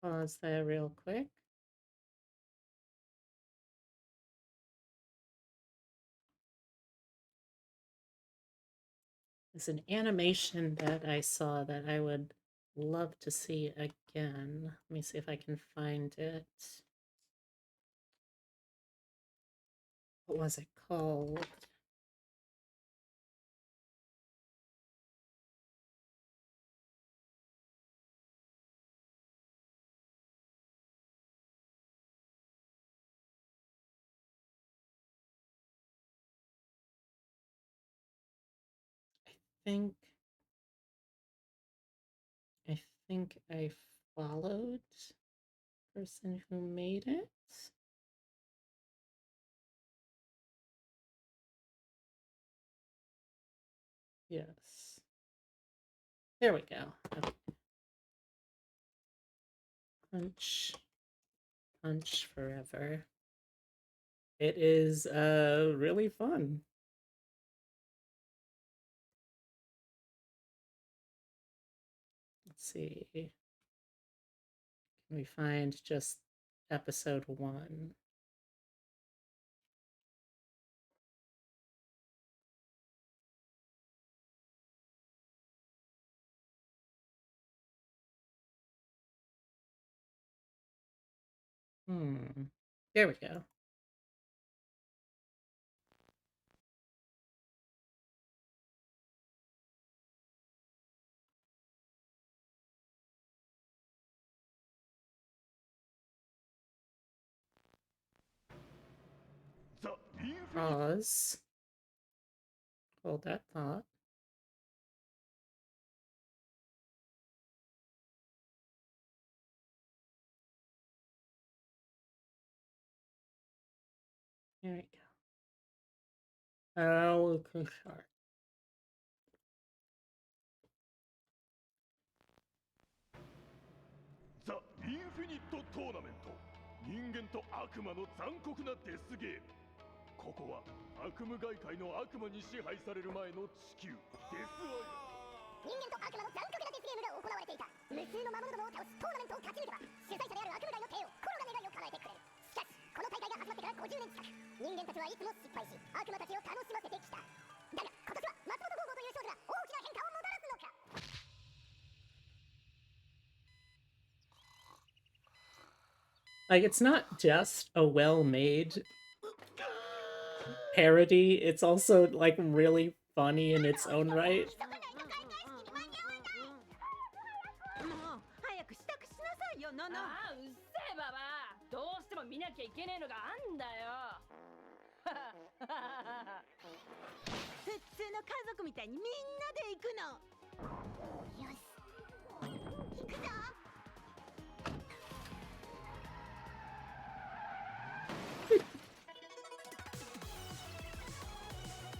Pause there real quick. There's an animation that I saw that I would love to see again. Let me see if I can find it. What was it called? I think I followed person who made it. Yes. There we go. Okay. Punch forever. It is really fun. Let's see. Can we find just episode 1? There we go. Pause. Hold that thought. There we go. Oh, start. ザ・インフィニット・トーナメント人間と悪魔の残酷なデスゲームここは悪夢外界の悪魔に支配される前の地球デスアイ人間と悪魔の残酷なデスゲームが行われていた無数の魔物どもを倒すトーナメントを勝ち抜けば主催者である悪夢界の帝王コロが願いを叶えてくれるしかしこの大会が始まってから50年近く人間たちはいつも失敗し悪魔たちを楽しませてきただが今年は松本剛吾という少女が大きな変化をもたらすのか Like, it's not just a well-made parody, it's also, like, really funny in its own right. もう早く支度しなさいよノノ。ああうっせえババアどうしても見なきゃいけねえのがあんだよ普通の家族みたいにみんなで行くの。よし行くぞ。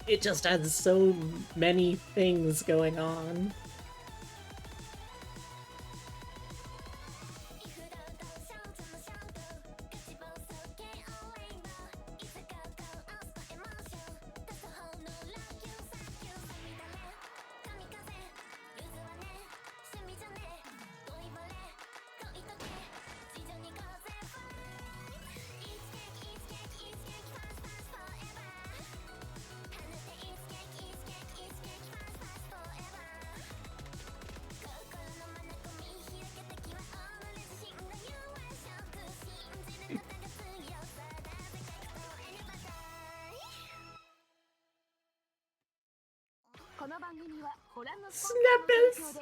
It just has so many things going on. Snappers!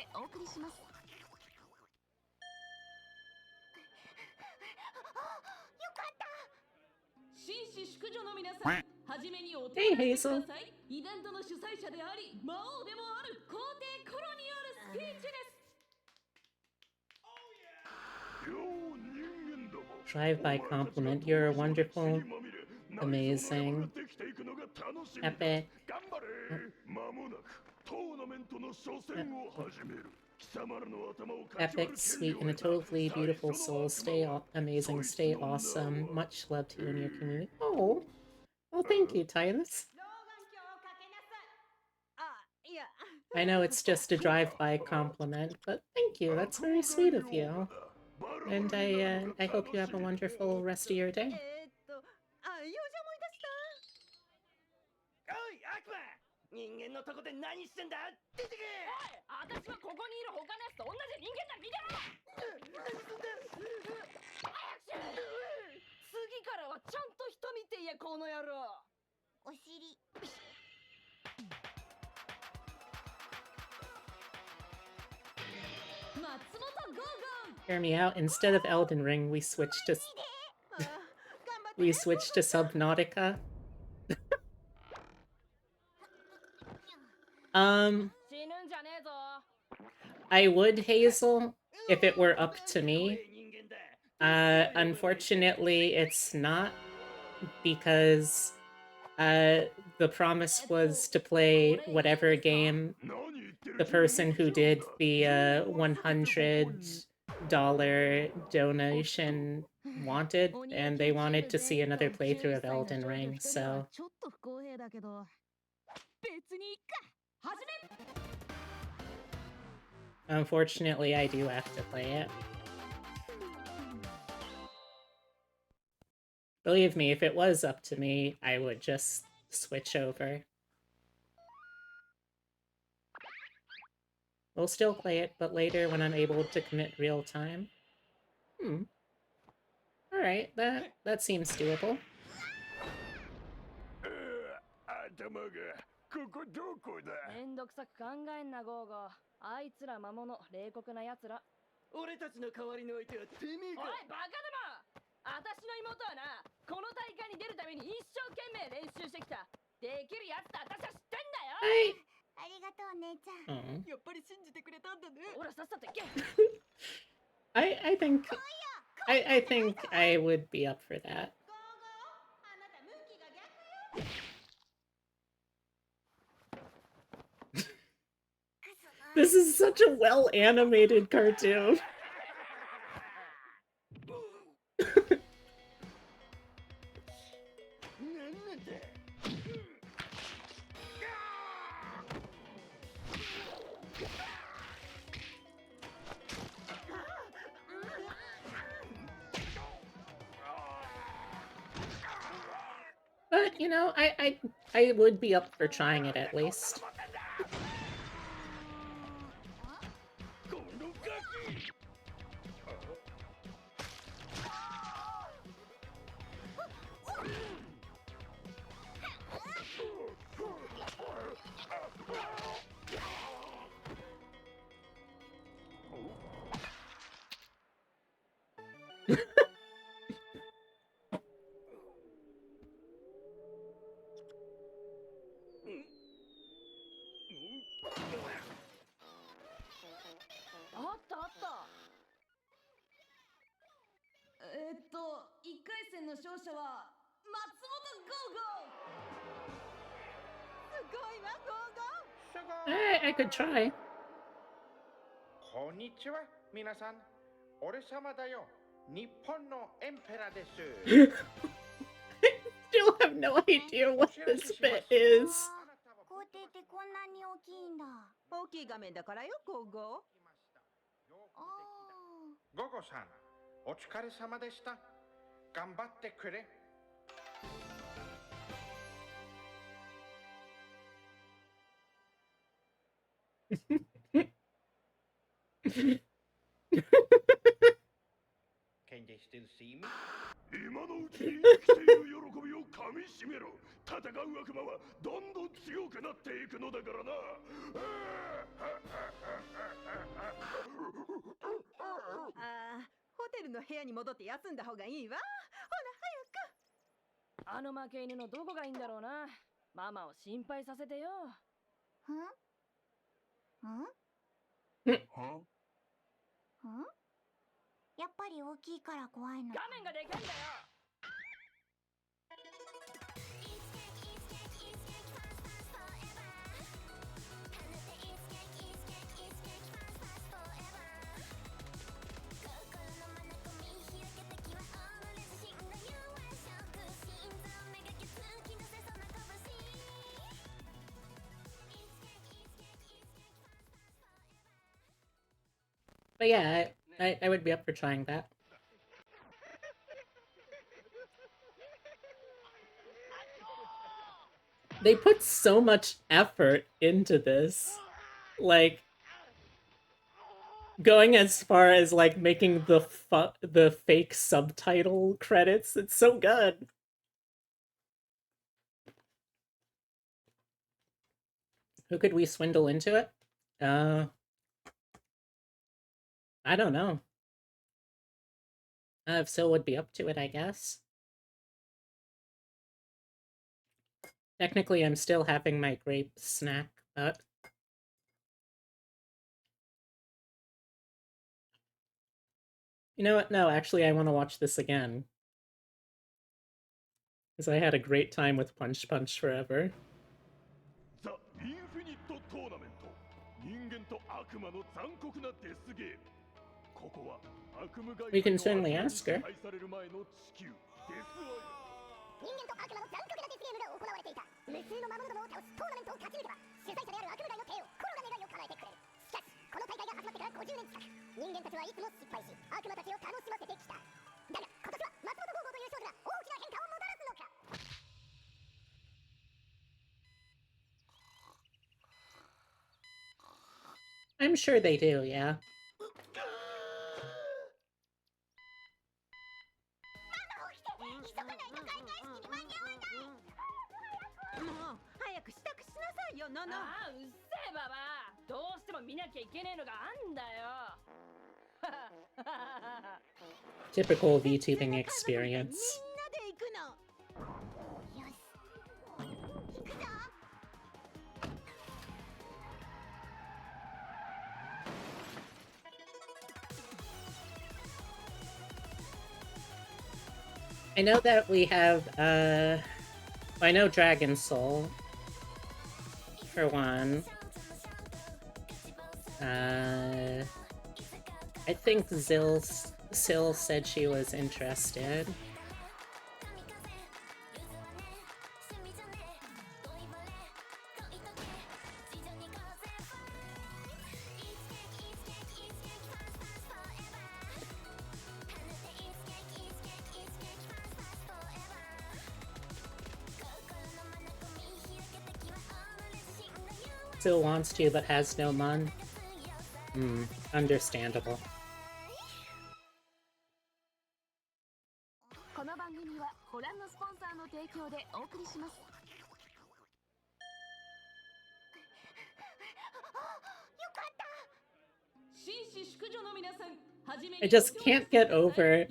紳士淑女の皆さんはじめにお手 Hey, をしてく Hazel. ださいイベントの主催者であり魔王でもある皇帝コロによるスピーチです Drive-by compliment. You're wonderful, amazing, epic. Epic, sweet, and a totally beautiful soul. Stay amazing, stay awesome. Much love to you and your community. Oh, well, thank you, Titus. 老眼鏡をかけなさい。あ、いや。 I know it's just a drive-by compliment, but thank you. That's very sweet of you. And I hope you have a wonderful rest of your day. あ、用事思い出した。おい悪魔人間のとこで何してんだ出てけ私はここにいる他のやつと同じ人間だ見てろ何すんだ早くしろ次からはちゃんと人見て言えこの野郎お尻。 Hear me out. Instead of Elden Ring, we switched to Subnautica. I would, Hazel, if it were up to me. Unfortunately, it's not, because the promise was to play whatever game the person who did the $100 donation wanted, and they wanted to see another playthrough of Elden Ring, so... Unfortunately, I do have to play it. Believe me, if it was up to me, I would just switch over. We'll still play it, but later when I'm able to commit real time. Alright, that seems doable. 頭がここどこだ。めんどくさく考えんなゴーゴー。あいつら魔物、冷酷な奴ら。俺たちの代わりの相手はてめえか。おいバカども、私の妹はな、この大会に出るために一生懸命練習してきた。できるやつと私は知ってんだよ。ありがとう姉ちゃん。やっぱり信じてくれたんだね。ほらさっさと行け。I think I would be up for that. This is such a well-animated cartoon. But, you know, I would be up for trying it at least. I could try. こんにちは、皆さん。俺様だよ。日本のエンペラです。 Still have no idea what this bit is. 校庭ってこんなに大きいんだ。大きい画面だからよ、ゴーゴー。ゴゴさん、お疲れ様でした。頑張ってくれ。Can they still see me? 今のうちに生きている喜びをかみしめろ。戦う悪魔はどんどん強くなっていくのだからな。ホテルの部屋に戻って休んだ方がいいわ。ほら早く。あの負け犬のどこがいいんだろうな。ママを心配させてよ。やっぱり大きいから怖いの。画面がでかいんだよ。But yeah, I would be up for trying that. They put so much effort into this. Like, going as far as, like, making the fake subtitle credits. It's so good. Who could we swindle into it? I don't know. If Sil would be up to it, I guess. Technically, I'm still having my grape snack, but... You know what? No, actually, I want to watch this again. Because I had a great time with Punch Punch Forever. ザ・インフィニット・トーナメント人間と悪魔の残酷なデスゲームここは悪夢外 We 界 can の certainly 悪魔に ask 支 her. 配される前の地球デスアイランド人間と悪魔の残酷なデスゲームが行われていた無数の魔物どもを倒すトーナメントを勝ち抜けば主催者である悪夢界の帝王コロが願いを叶えてくれるしかしこの大会が始まってから50年近く人間たちはいつも失敗し悪魔たちを楽しませてきただが今年は松本剛吾という少女が大きな変化をもたらすのか I'm sure they do, yeah. 急がないと開会式に間に合わないもう早く支度しなさいよノノああうっせえババアどうしても見なきゃいけねえのがあんだよ Typical VTubing experience. みんなで行くのよし行くぞ I know that we have, I know Dragon Soul, for one. I think Sil said she was interested. Still wants to, but has no mon. Understandable. この番組はご覧のスポンサーの提供でお送りします。 I just can't get over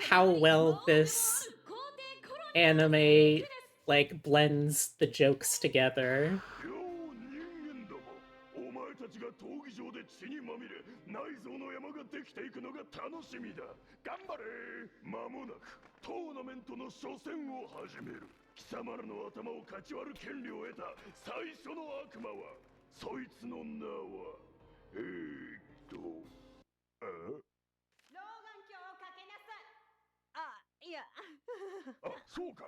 how well this anime, like, blends the jokes together. よう人間どもお前たちが闘技場で血にまみれ内臓の山ができていくのが楽しみだ頑張れ間もなくトーナメントの初戦を始める貴様らの頭をかち割る権利を得た最初の悪魔はそいつの名は老眼鏡をかけなさいあいやあそうか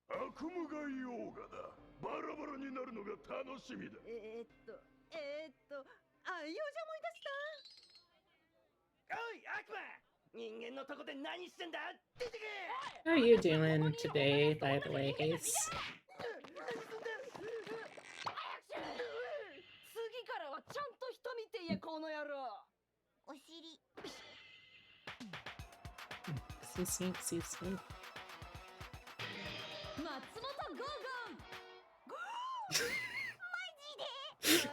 悪夢外オーガだバラバラになるのが楽しみだあ用事思い出したおい悪魔人間のとこで何してんだ出てけ How are you doing today, by the way, Ace? 次からはちゃんと人見て言えこの野郎お尻 See. 松本ゴーゴン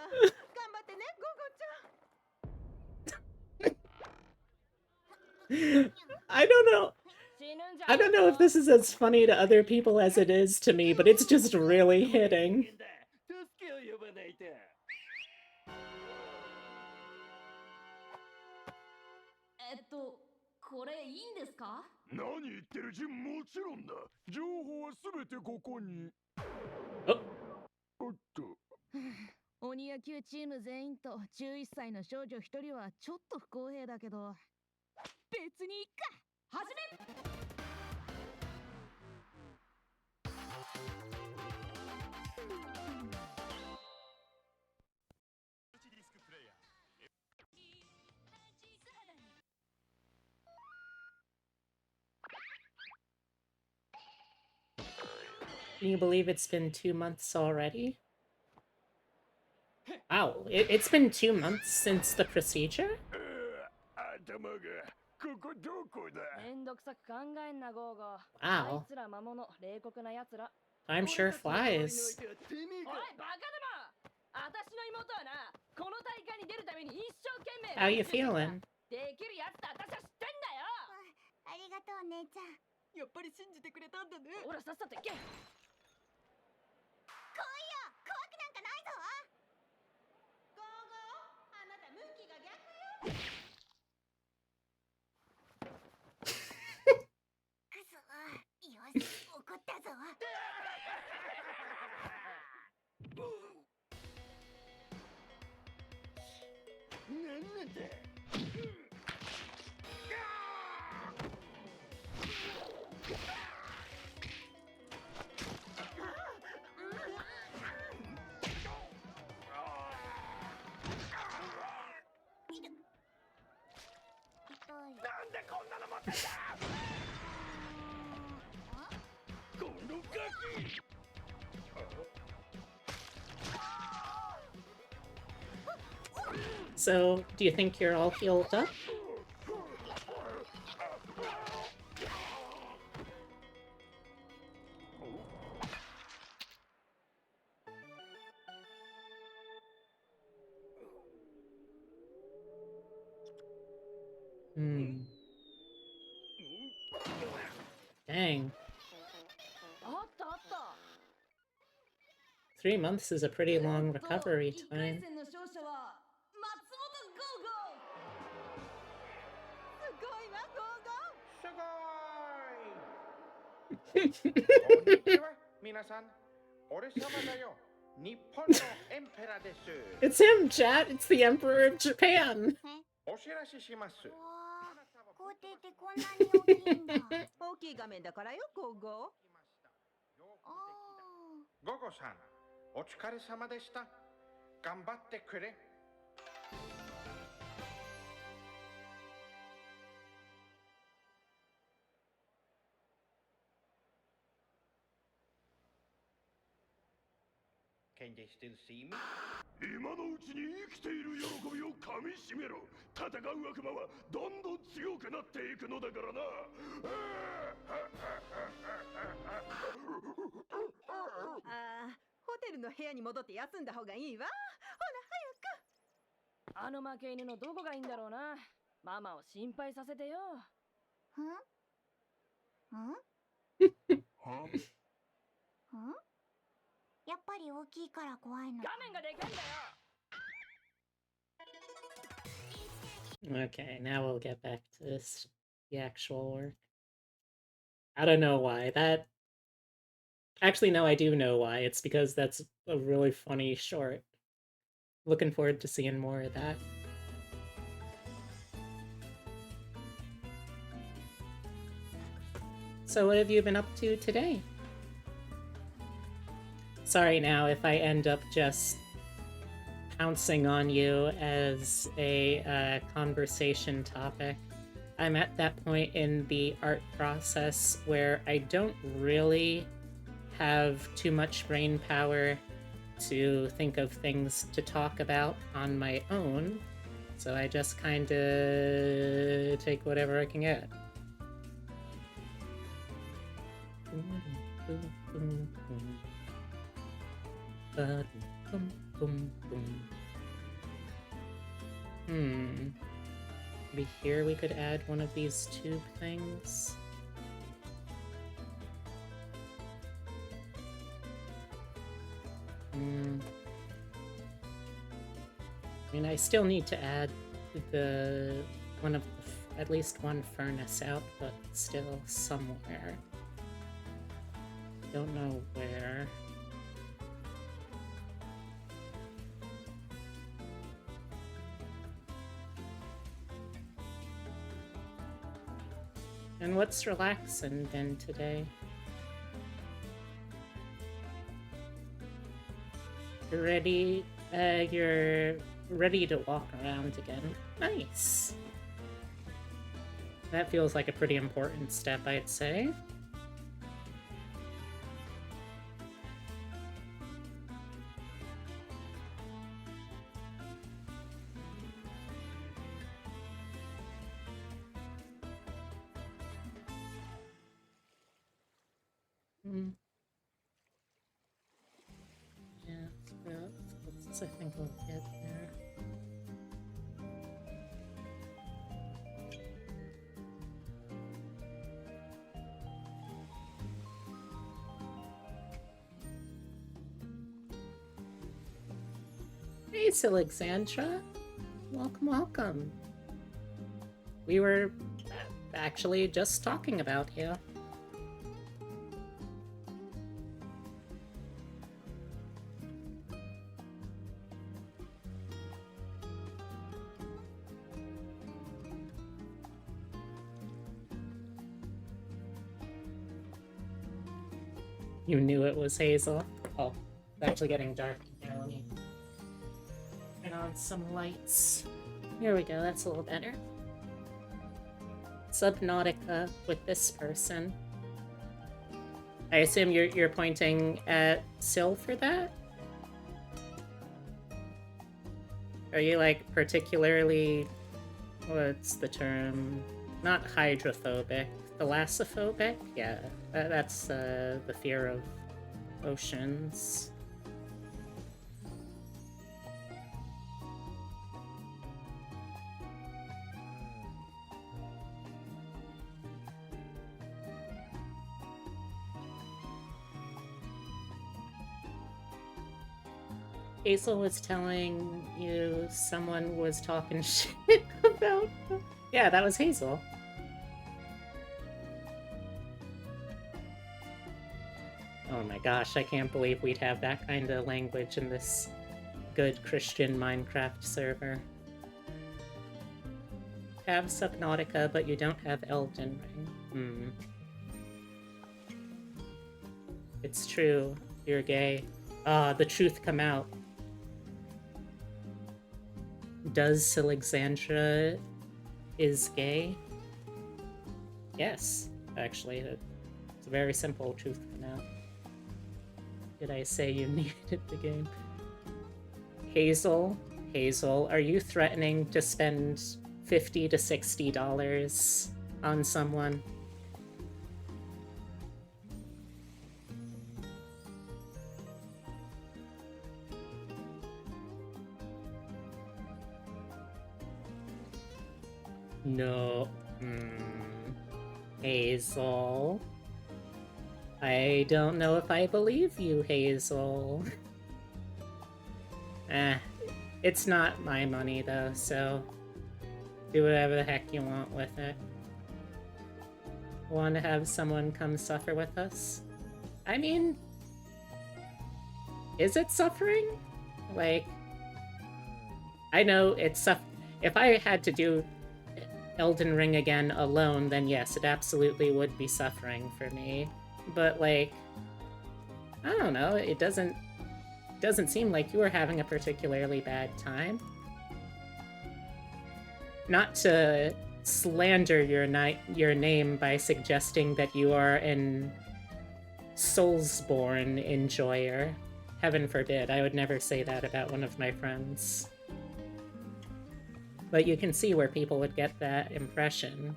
頑張ってねゴーゴちゃん I don't know. I don't know if this is as funny to other people as it is to me, but it's just really hitting. 助けを呼ばないとこれいいんですか？何言ってるジンもちろんだ情報はすべてここにおっと鬼野球チーム全員と11歳の少女1人はちょっと不公平だけど別にいっか始め Can you believe it's been 2 months already? Wow, it's been 2 months since the procedure? 頭がここどこだめんどくさく考えんなゴーゴー Wow. あいつら魔物冷酷な奴ら I'm sure flies. おいバカども私の妹はなこの大会に出るために一生懸命 How you feeling? できるやつだ私は知ってんだよありがとう姉ちゃんやっぱり信じてくれたんだね。ほらさっさと行け来いよ怖くなんかないぞゴーゴーあなた向きが逆よなんて。なんでこんなの持ってんだ。このガキ。So, do you think you're all healed up? Dang. あったあった。 3 months is a pretty long recovery 1回 time. 戦の勝者は松本ゴーゴー。すごいなゴーゴー。すごーい。こんにちは、皆さん。俺様だよ。日本のエンペラです。 It's him, chat! It's the Emperor of Japan! お知らせします。校庭ってこんなに大きいんだ。大きい画面だからよゴーゴー。ゴゴさん、お疲れ様でした。頑張ってくれ。Can they still see me? 今のうちに生きている喜びをかみしめろ。戦う悪魔はどんどん強くなっていくのだからな。ああ、ホテルの部屋に戻って休んだ方がいいわ。ほらあの負け犬のどこがいいんだろうな。ママを心配させてよ。やっぱり大きいから怖いの。画面がでかいんだよ。 Okay, now we'll get back to the actual work. I don't know why. Actually, no, I do know why. It's because that's a really funny short. Looking forward to seeing more of that. So what have you been up to today? Sorry now if I end up just pouncing on you as a conversation topic. I'm at that point in the art process where I don't really have too much brain power to think of things to talk about on my own, so I just kinda take whatever I can get. Maybe here we could add one of these tube things. I mean, I still need to add at least one furnace out, but still somewhere. Don't know where. And what's relaxing then today? You're ready to walk around again. Nice! That feels like a pretty important step, I'd say. I think we'll get there. Hey, Alexandra. Welcome, welcome. We were actually just talking about you. You knew it was Hazel. Oh, it's actually getting dark in here. Let me turn on some lights. Here we go, that's a little better. Subnautica with this person. I assume you're pointing at Syl for that? Are you like particularly, what's the term? Not hydrophobic, thalassophobic? Yeah, that's the fear of oceans. Hazel was telling you someone was talking shit about... Yeah, that was Hazel. Oh my gosh, I can't believe we'd have that kind of language in this good Christian Minecraft server. Have Subnautica, but you don't have Elden Ring. It's true, you're gay. Ah, the truth come out. Does Alexandra is gay? Yes, actually. It's a very simple truth come out. Did I say you needed the game? Hazel, are you threatening to spend $50 to $60 on someone? No. Hazel. I don't know if I believe you, Hazel. It's not my money though, so do whatever the heck you want with it. Want to have someone come suffer with us? I mean, is it suffering? Like, I know it's if I had to do Elden Ring again alone, then yes, it absolutely would be suffering for me. But like, I don't know, it doesn't seem like you were having a particularly bad time. Not to slander your name by suggesting that you are an Soulsborne enjoyer. Heaven forbid, I would never say that about one of my friends. But you can see where people would get that impression.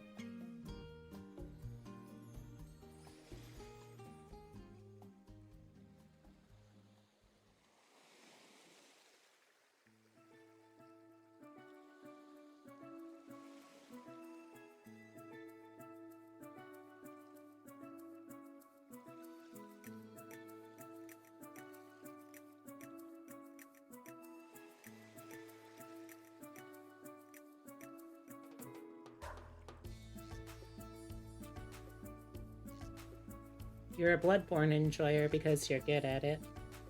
You're a Bloodborne enjoyer because you're good at it.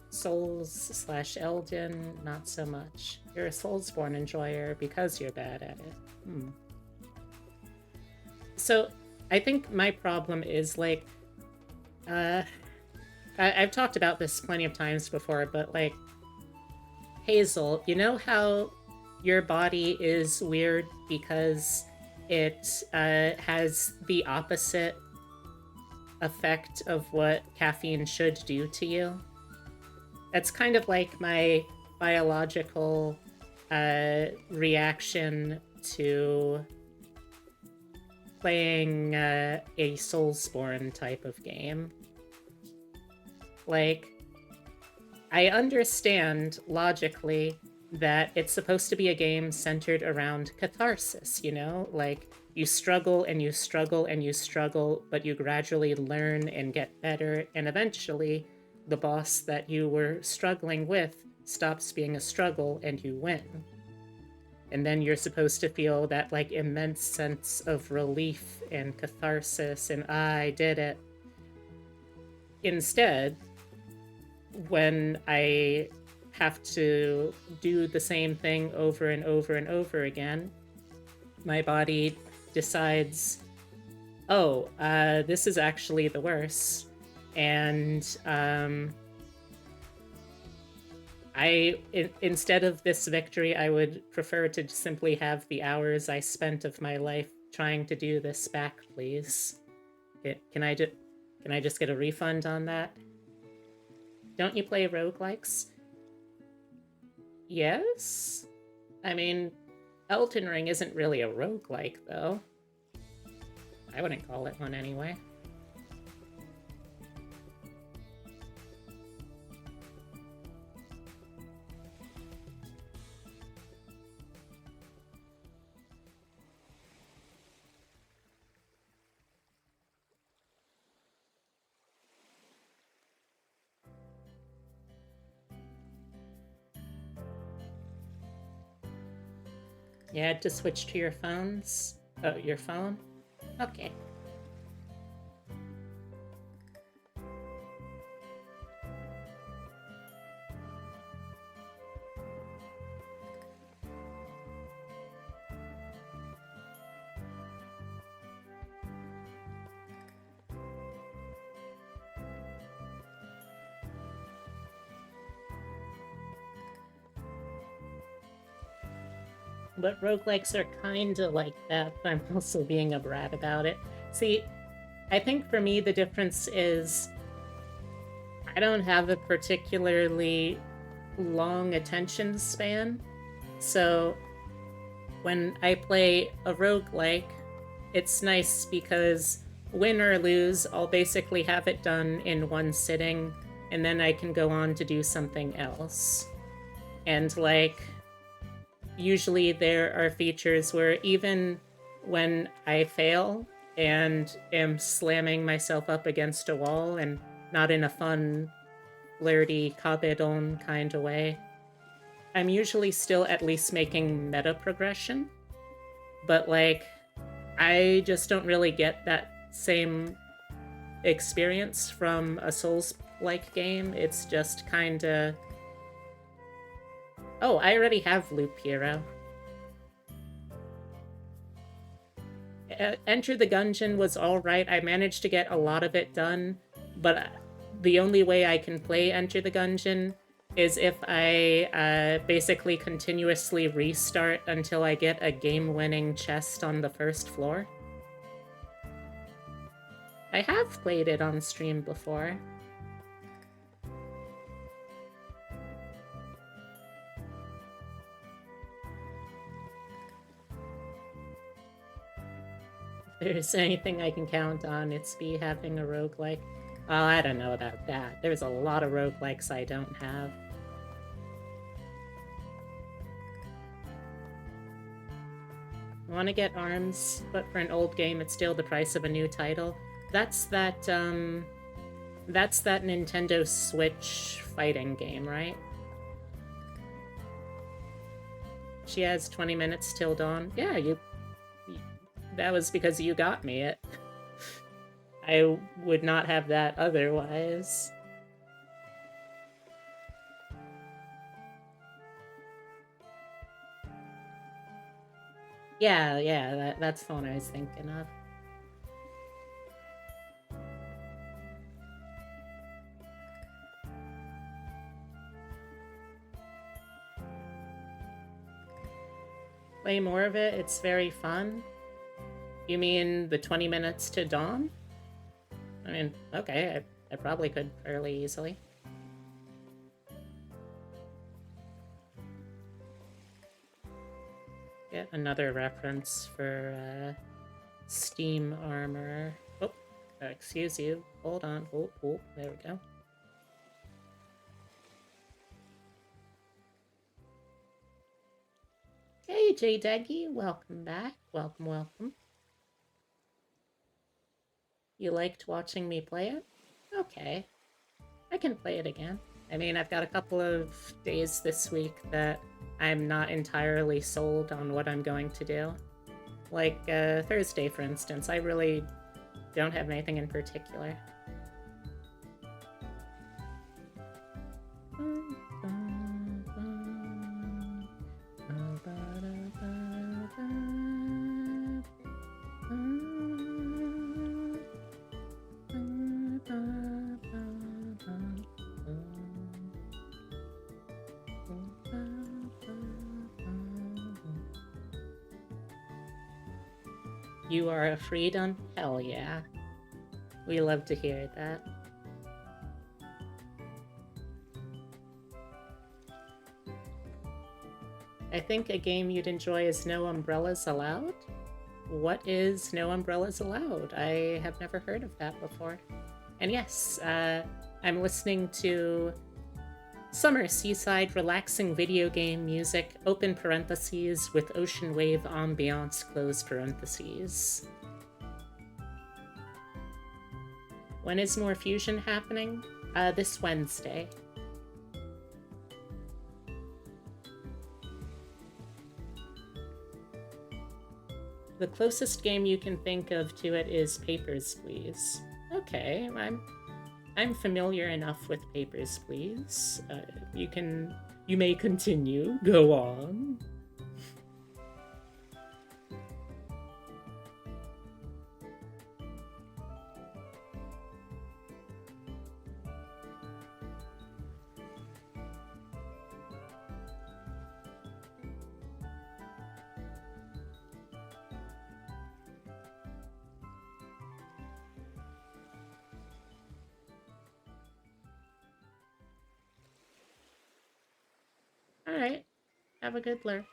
Souls/Elden, not so much. You're a Soulsborne enjoyer because you're bad at it. So, I think my problem is, like, I've talked about this plenty of times before, but, like, Hazel, you know how your body is weird because it has the opposite effect of what caffeine should do to you? That's kind of like my biological reaction to playing a Soulsborne type of game. Like, I understand logically that it's supposed to be a game centered around catharsis, you know? Like, you struggle and you struggle and you struggle, but you gradually learn and get better, and eventually the boss that you were struggling with stops being a struggle and you win. And then you're supposed to feel that, like, immense sense of relief and catharsis and, I did it. Instead, when I have to do the same thing over and over and over again, my body decides, oh, this is actually the worst. And instead of this victory, I would prefer to simply have the hours I spent of my life trying to do this back, please. Can I just get a refund on that? Don't you play roguelikes? Yes? I mean, Elden Ring isn't really a roguelike, though. I wouldn't call it one anyway. You had to switch to your phones? Oh, your phone? Okay. But roguelikes are kinda like that, but I'm also being a brat about it. See, I think for me the difference is I don't have a particularly long attention span. So when I play a roguelike, it's nice because win or lose, I'll basically have it done in one sitting, and then I can go on to do something else. And like, usually there are features where even when I fail and am slamming myself up against a wall, and not in a fun, flirty, cabedon kind of way, I'm usually still at least making meta progression. But like, I just don't really get that same experience from a Souls-like game. It's just kinda... Oh, I already have Loop Hero. Enter the Gungeon was alright. I managed to get a lot of it done, but the only way I can play Enter the Gungeon is if I basically continuously restart until I get a game-winning chest on the first floor. I have played it on stream before. If there's anything I can count on, it's be having a roguelike. Well, I don't know about that. There's a lot of roguelikes I don't have. I want to get ARMS, but for an old game, it's still the price of a new title. That's that Nintendo Switch fighting game, right? She has 20 minutes till dawn. Yeah, that was because you got me it. I would not have that otherwise. Yeah, that's the one I was thinking of. Play more of it, it's very fun. You mean the 20 minutes to dawn? I mean, okay, I probably could fairly easily. Get another reference for Steam armor. Oh, excuse you. Hold on. Oh, there we go. Hey, J Deggy, welcome back. Welcome. You liked watching me play it? Okay. I can play it again. I mean, I've got a couple of days this week that I'm not entirely sold on what I'm going to do. Like, Thursday, for instance, I really don't have anything in particular. You are a freedom? Hell yeah. We love to hear that. I think a game you'd enjoy is No Umbrellas Allowed? What is No Umbrellas Allowed? I have never heard of that before. And yes, I'm listening to summer seaside relaxing video game music, open parentheses, with ocean wave ambiance, close parentheses. When is more fusion happening? This Wednesday. The closest game you can think of to it is Papers, Please. Okay, I'm familiar enough with Papers, Please. You may continue. Go on. Alright. Have a good lurk.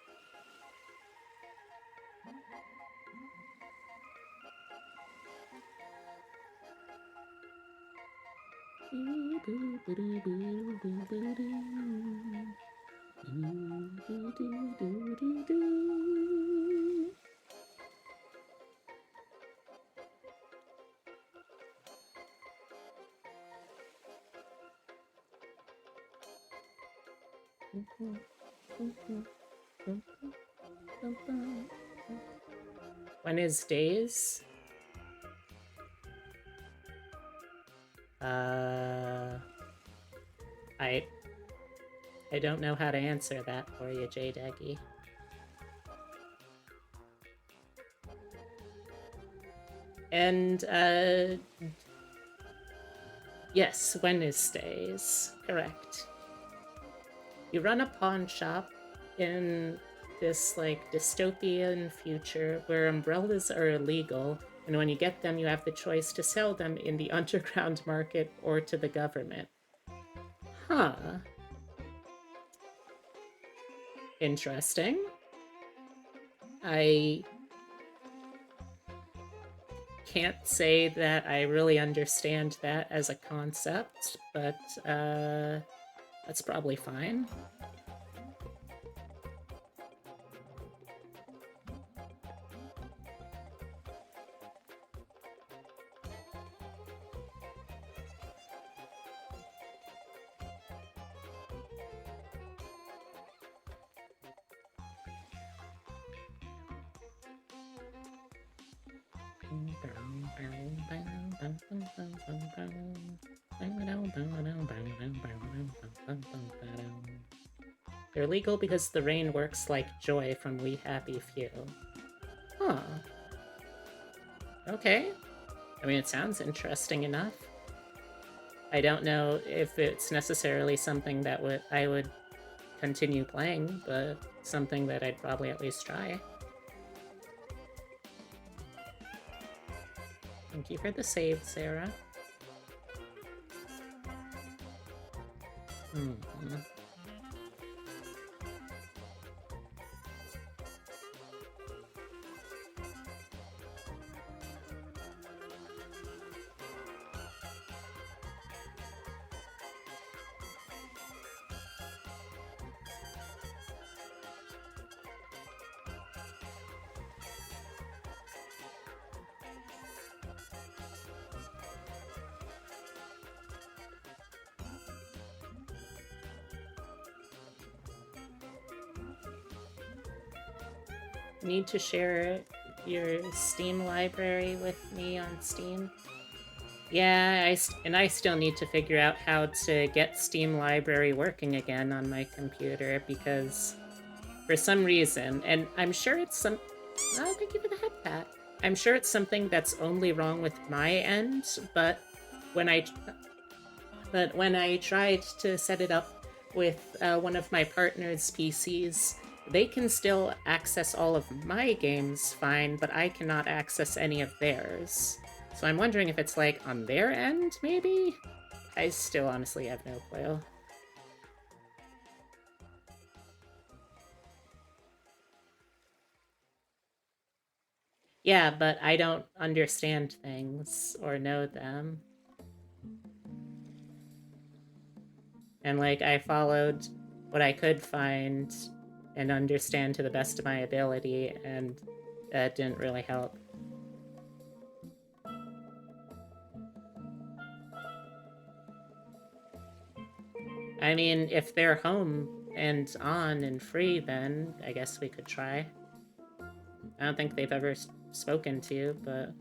When is days? I don't know how to answer that for you, J-Deggy. And, yes, Wednesdays, correct. You run a pawn shop in this, like, dystopian future where umbrellas are illegal, and when you get them, you have the choice to sell them in the underground market or to the government. Huh. Interesting. I can't say that I really understand that as a concept, but that's probably fine. They're legal because the rain works like joy from We Happy Few. Huh. Okay. I mean, it sounds interesting enough. I don't know if it's necessarily something that I would continue playing, but something that I'd probably at least try. Thank you for the save, Sarah. Need to share your Steam library with me on Steam? Yeah, I still need to figure out how to get Steam library working again on my computer, because for some reason, and I'm sure it's some... Oh, thank you for the head pat. I'm sure it's something that's only wrong with my end, but when I tried to set it up with one of my partner's PCs, they can still access all of my games fine, but I cannot access any of theirs. So I'm wondering if it's like on their end, maybe? I still honestly have no clue. Yeah, but I don't understand things or know them. And like, I followed what I could find and understand to the best of my ability, and that didn't really help. I mean, if they're home and on and free, then I guess we could try. I don't think they've ever spoken to you, but...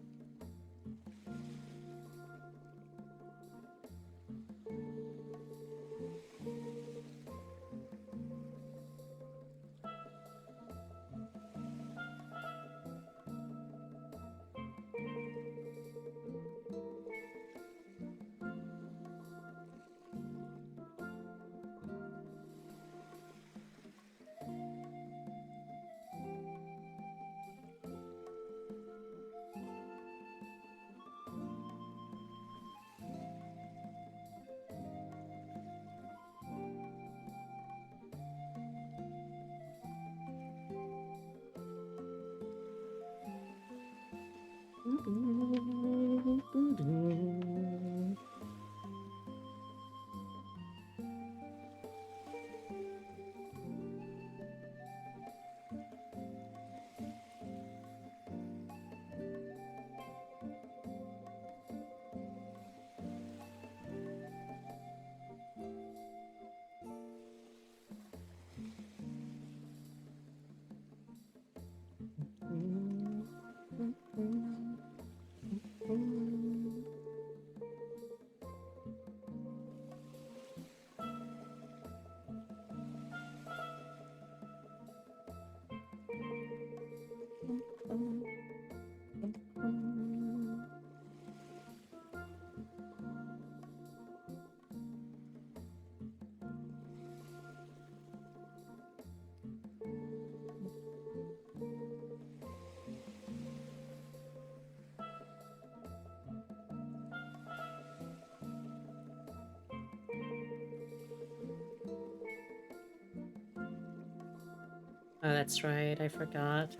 Oh, that's right, I forgot.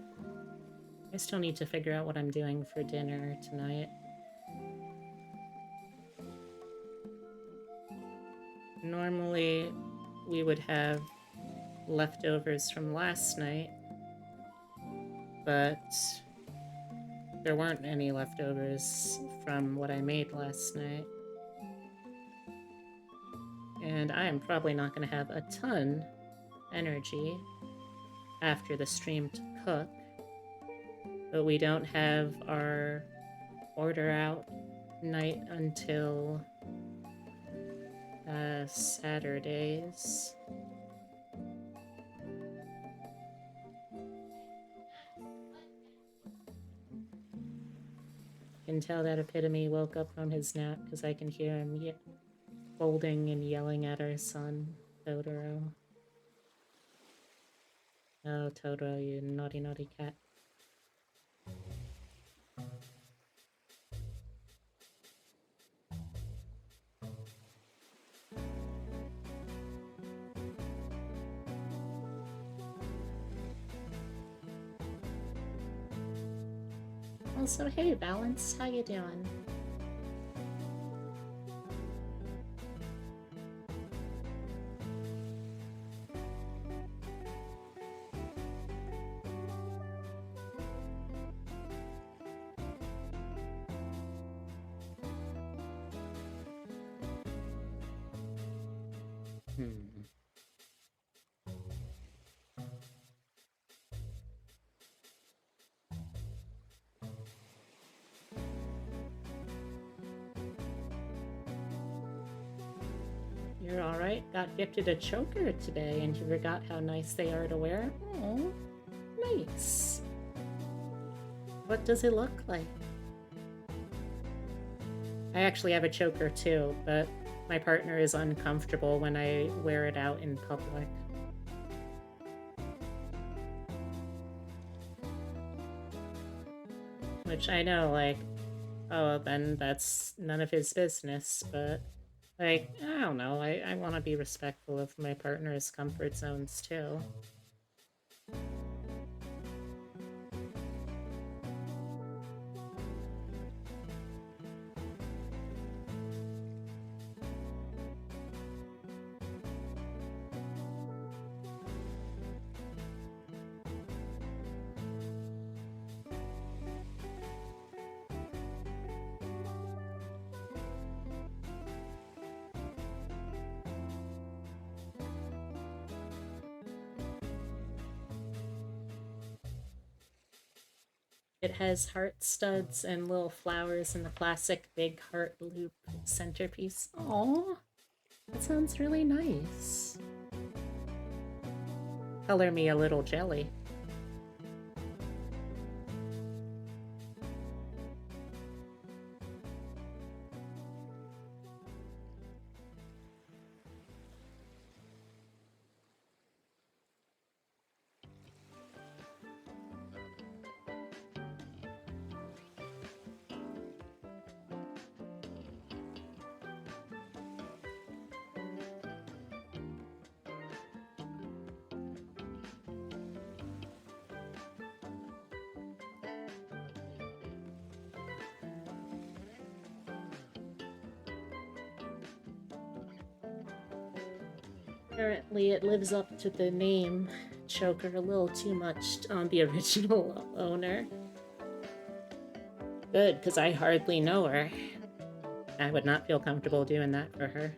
I still need to figure out what I'm doing for dinner tonight. Normally, we would have leftovers from last night, but there weren't any leftovers from what I made last night. And I am probably not going to have a ton energy after the stream to cook, but we don't have our order out night until Saturdays. I can tell that Epitome woke up from his nap because I can hear him scolding and yelling at our son, Totoro. Oh, Totoro, you naughty, naughty cat. Also, hey, Balance, how you doing? You're alright? Got gifted a choker today and you forgot how nice they are to wear? Oh, nice. What does it look like? I actually have a choker too, but my partner is uncomfortable when I wear it out in public. Which I know, like, oh, then that's none of his business, but, like, I don't know. I want to be respectful of my partner's comfort zones, too. It has heart studs and little flowers in the classic big heart loop centerpiece. Aww, that sounds really nice. Color me a little jelly. Apparently it lives up to the name choker a little too much on the original owner. Good, because I hardly know her. I would not feel comfortable doing that for her.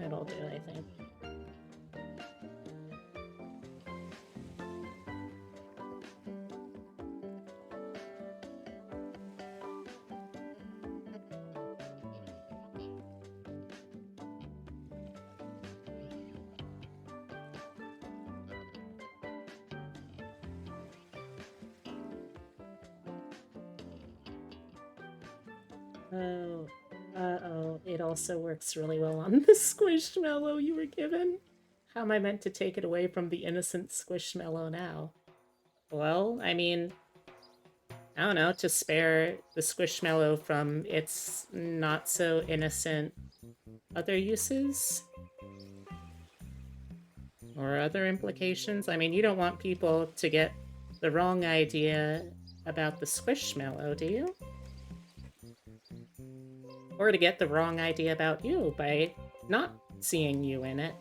It'll do, I think. Oh, uh-oh. It also works really well on the Squishmallow you were given. How am I meant to take it away from the innocent Squishmallow now? Well, I mean, I don't know, to spare the Squishmallow from its not-so-innocent other uses? Or other implications? I mean, you don't want people to get the wrong idea about the Squishmallow, do you? Or to get the wrong idea about you by not seeing you in it.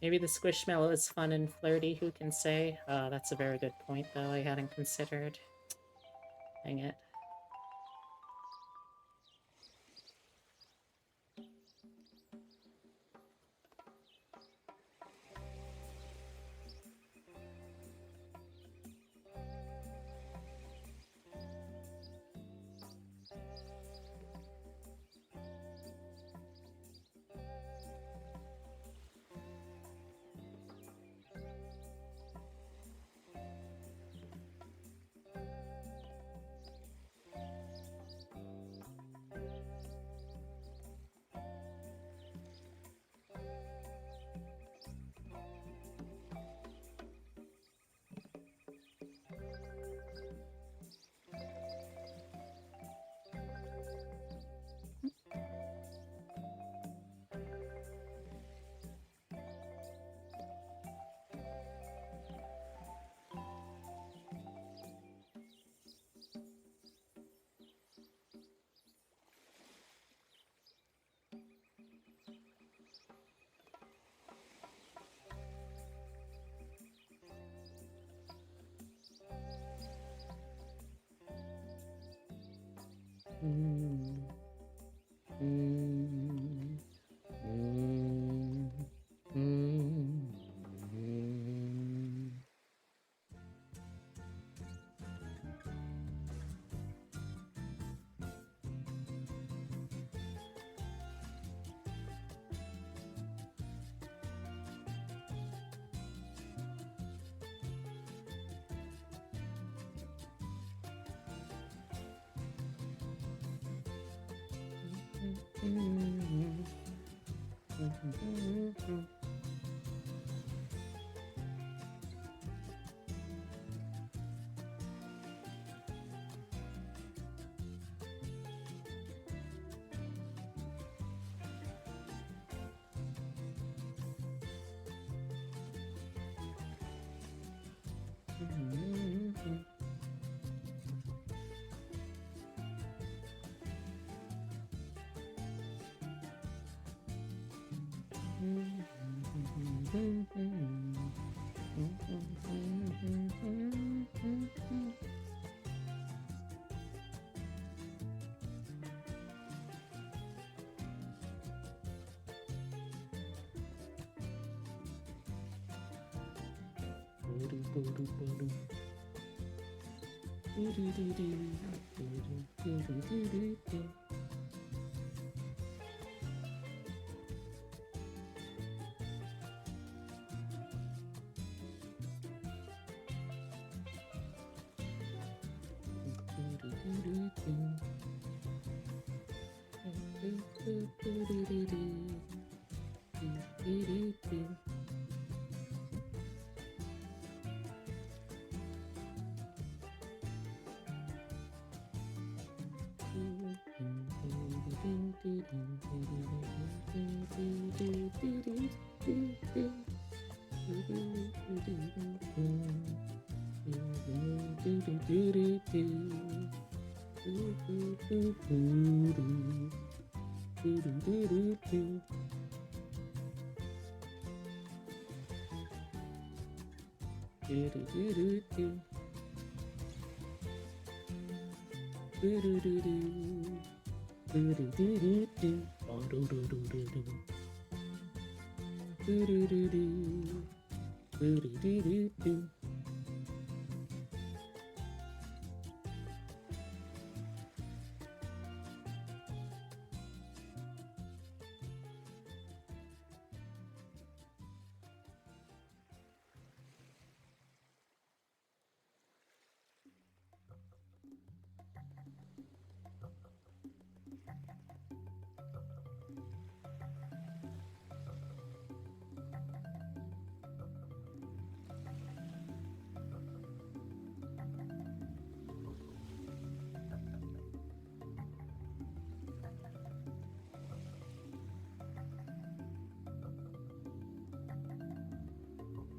Maybe the Squishmallow is fun and flirty, who can say? That's a very good point, though, I hadn't considered. Dang it.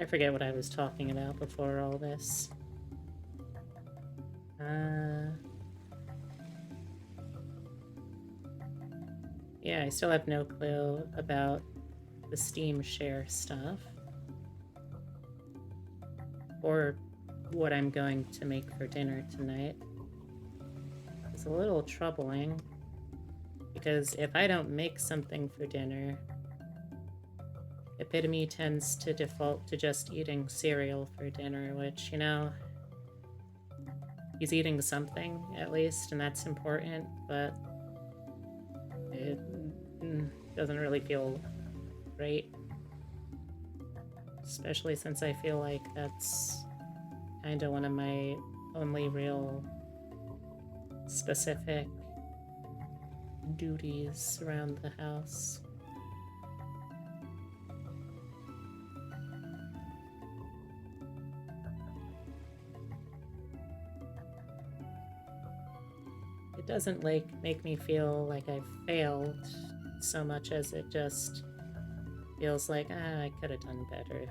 I forget what I was talking about before all this. Yeah, I still have no clue about the Steam Share stuff. Or what I'm going to make for dinner tonight. It's a little troubling, because if I don't make something for dinner, Epitome tends to default to just eating cereal for dinner, which, you know, he's eating something at least, and that's important, but it doesn't really feel great. Especially since I feel like that's kind of one of my only real specific duties around the house. It doesn't make me feel like I've failed so much as it just feels like, I could have done better.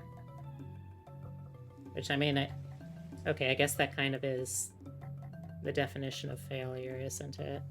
Which, I mean, okay, I guess that kind of is the definition of failure, isn't it?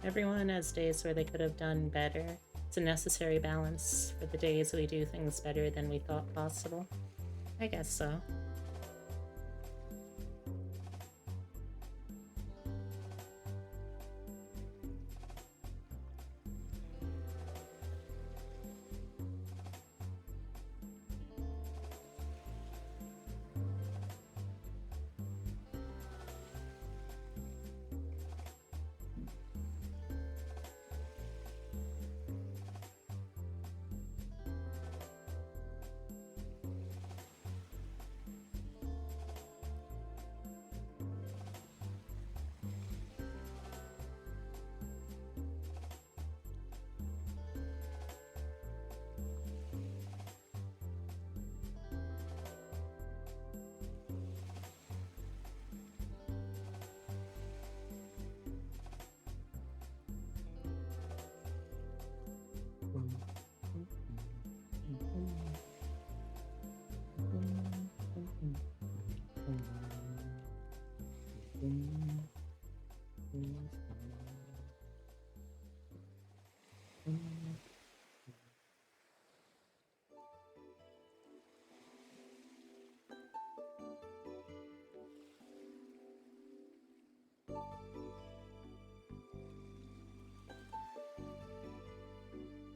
Everyone has days where they could have done better. It's a necessary balance for the days we do things better than we thought possible. I guess so.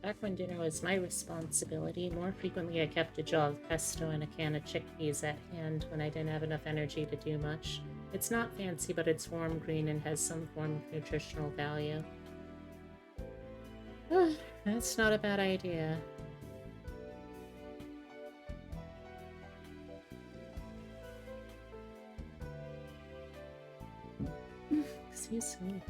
Back when dinner was my responsibility, more frequently I kept a jar of pesto and a can of chickpeas at hand when I didn't have enough energy to do much. It's not fancy, but it's warm green and has some form of nutritional value. That's not a bad idea. Excuse me.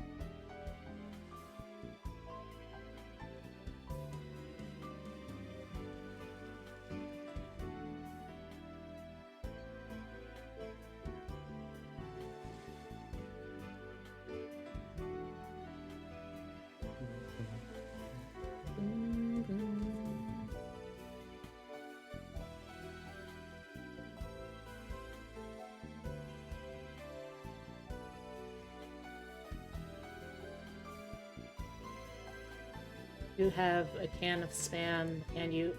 You have a can of Spam, and you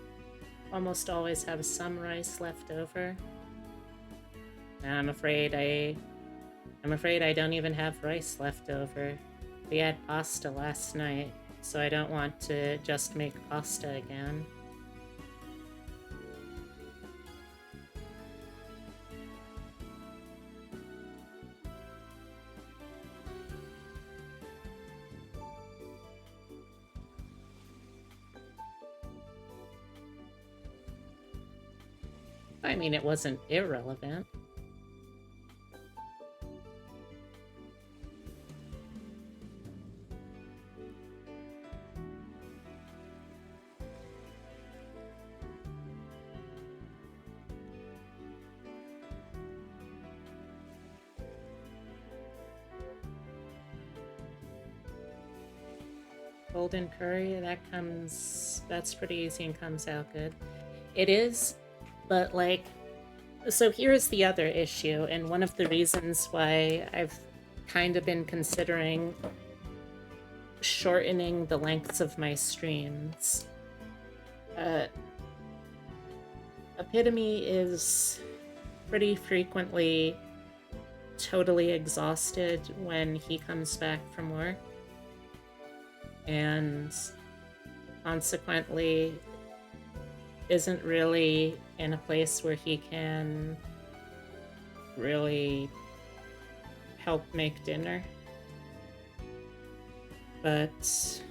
almost always have some rice left over. I'm afraid I don't even have rice left over. We had pasta last night, so I don't want to just make pasta again. I mean, it wasn't irrelevant. Golden curry, that's pretty easy and comes out good. It is, but like, so here's the other issue, and one of the reasons why I've kind of been considering shortening the lengths of my streams. Epitome is pretty frequently totally exhausted when he comes back from work, and consequently isn't really in a place where he can really help make dinner. But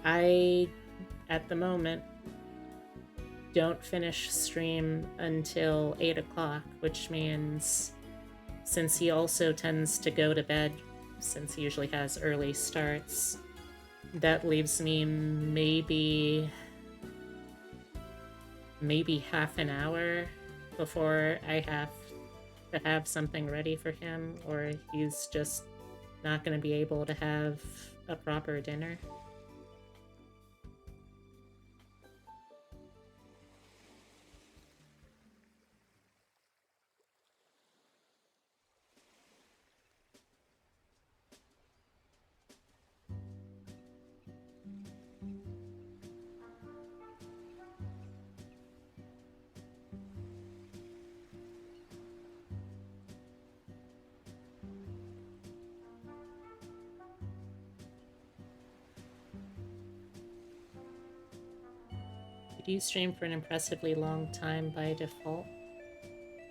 I, at the moment, don't finish stream until 8 o'clock, which means since he also tends to go to bed, since he usually has early starts, that leaves me maybe half an hour before I have to have something ready for him, or he's just not going to be able to have a proper dinner. Do you stream for an impressively long time by default?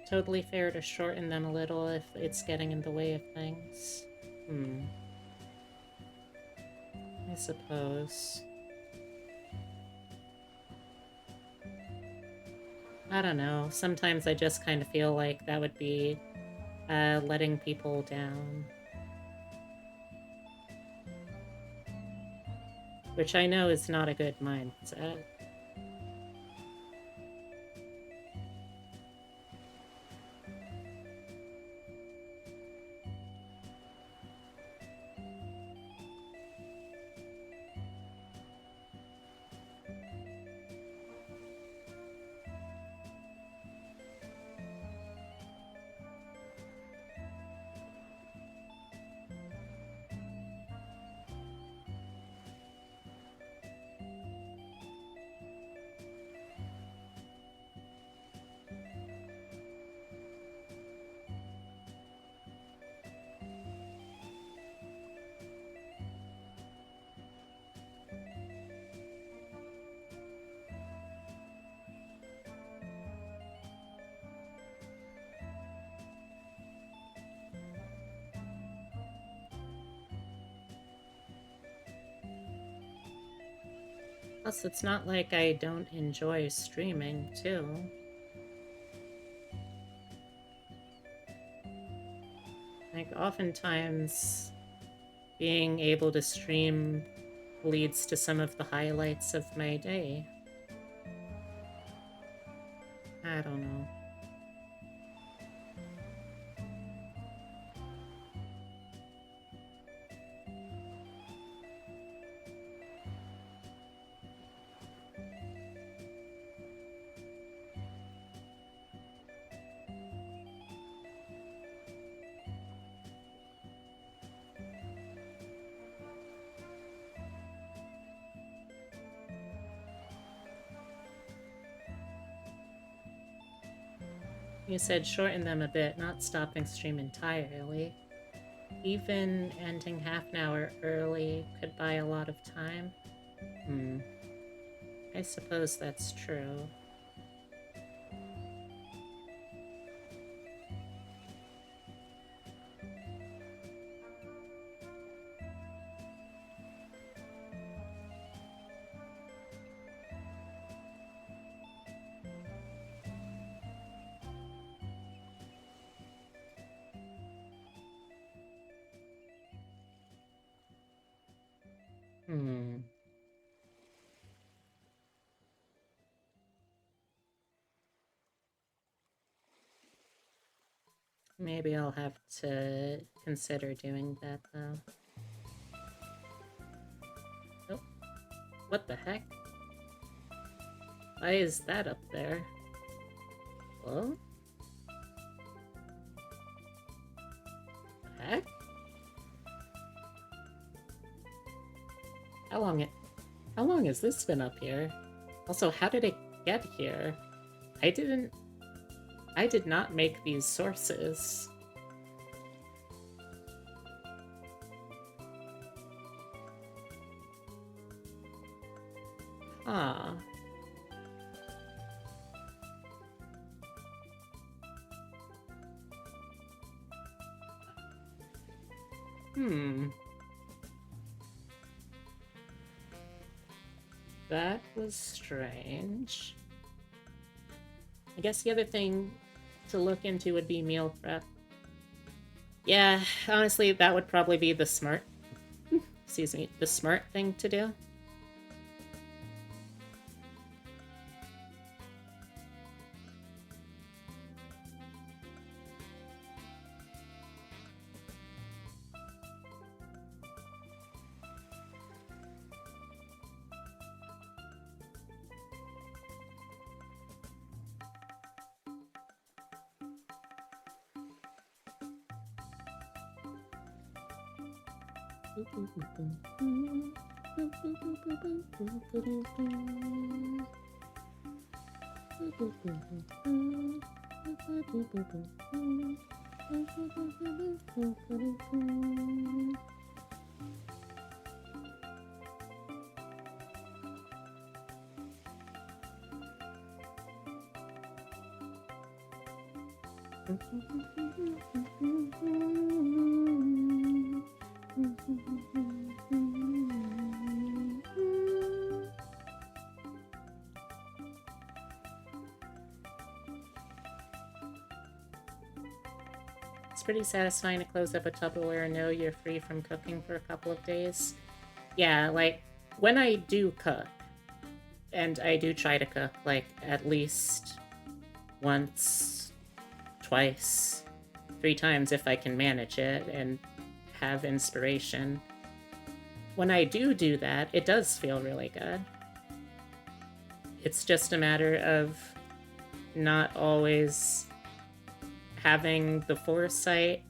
Totally fair to shorten them a little if it's getting in the way of things. I suppose. I don't know. Sometimes I just kind of feel like that would be letting people down. Which I know is not a good mindset. Plus, it's not like I don't enjoy streaming, too. Like, oftentimes, being able to stream leads to some of the highlights of my day. I don't know. You said shorten them a bit, not stopping stream entirely. Even ending half an hour early could buy a lot of time. I suppose that's true. Maybe I'll have to consider doing that, though. Oh, what the heck? Why is that up there? Hello? The heck? How long has this been up here? Also, how did it get here? I did not make these sources. Ah. That was strange. I guess the other thing to look into would be meal prep. Yeah, honestly, that would probably be the smart... excuse me, the smart thing to do. It's pretty satisfying to close up a Tupperware and know you're free from cooking for a couple of days. Yeah, like, when I do cook, and I do try to cook, like, at least once, twice, 3 times if I can manage it and have inspiration. When I do that, it does feel really good. It's just a matter of not always having the foresight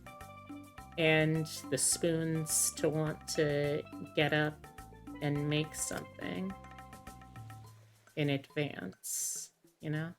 and the spoons to want to get up and make something in advance, you know?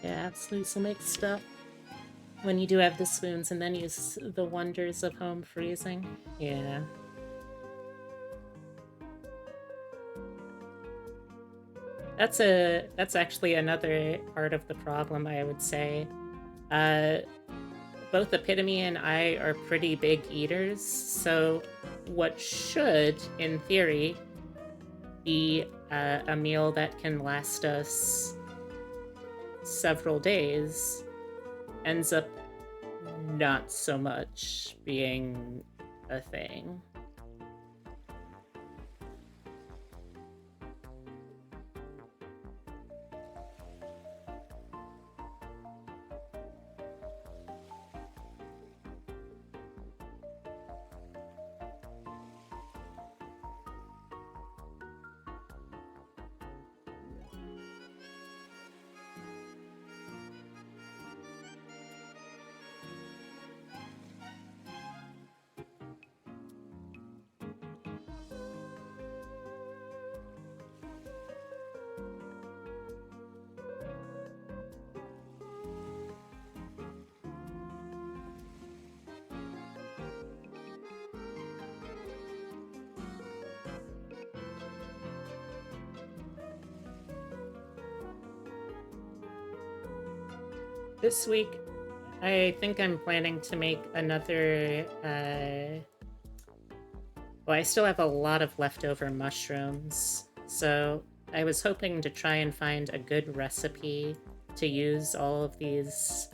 Yeah, sleeves will make stuff when you do have the spoons and then use the wonders of home freezing. Yeah. That's actually another part of the problem, I would say. Both Epitome and I are pretty big eaters, so what should, in theory, be a meal that can last us several days ends up not so much being a thing. This week, I think I'm planning to make another, well, I still have a lot of leftover mushrooms, so I was hoping to try and find a good recipe to use all of these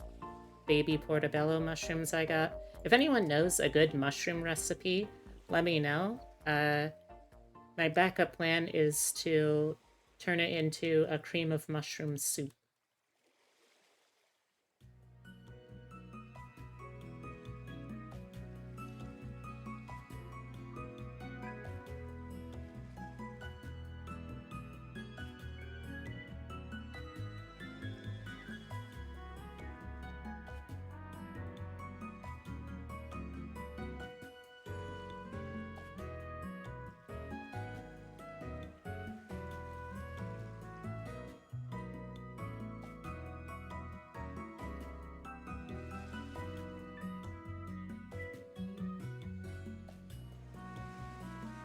baby portobello mushrooms I got. If anyone knows a good mushroom recipe, let me know. My backup plan is to turn it into a cream of mushroom soup.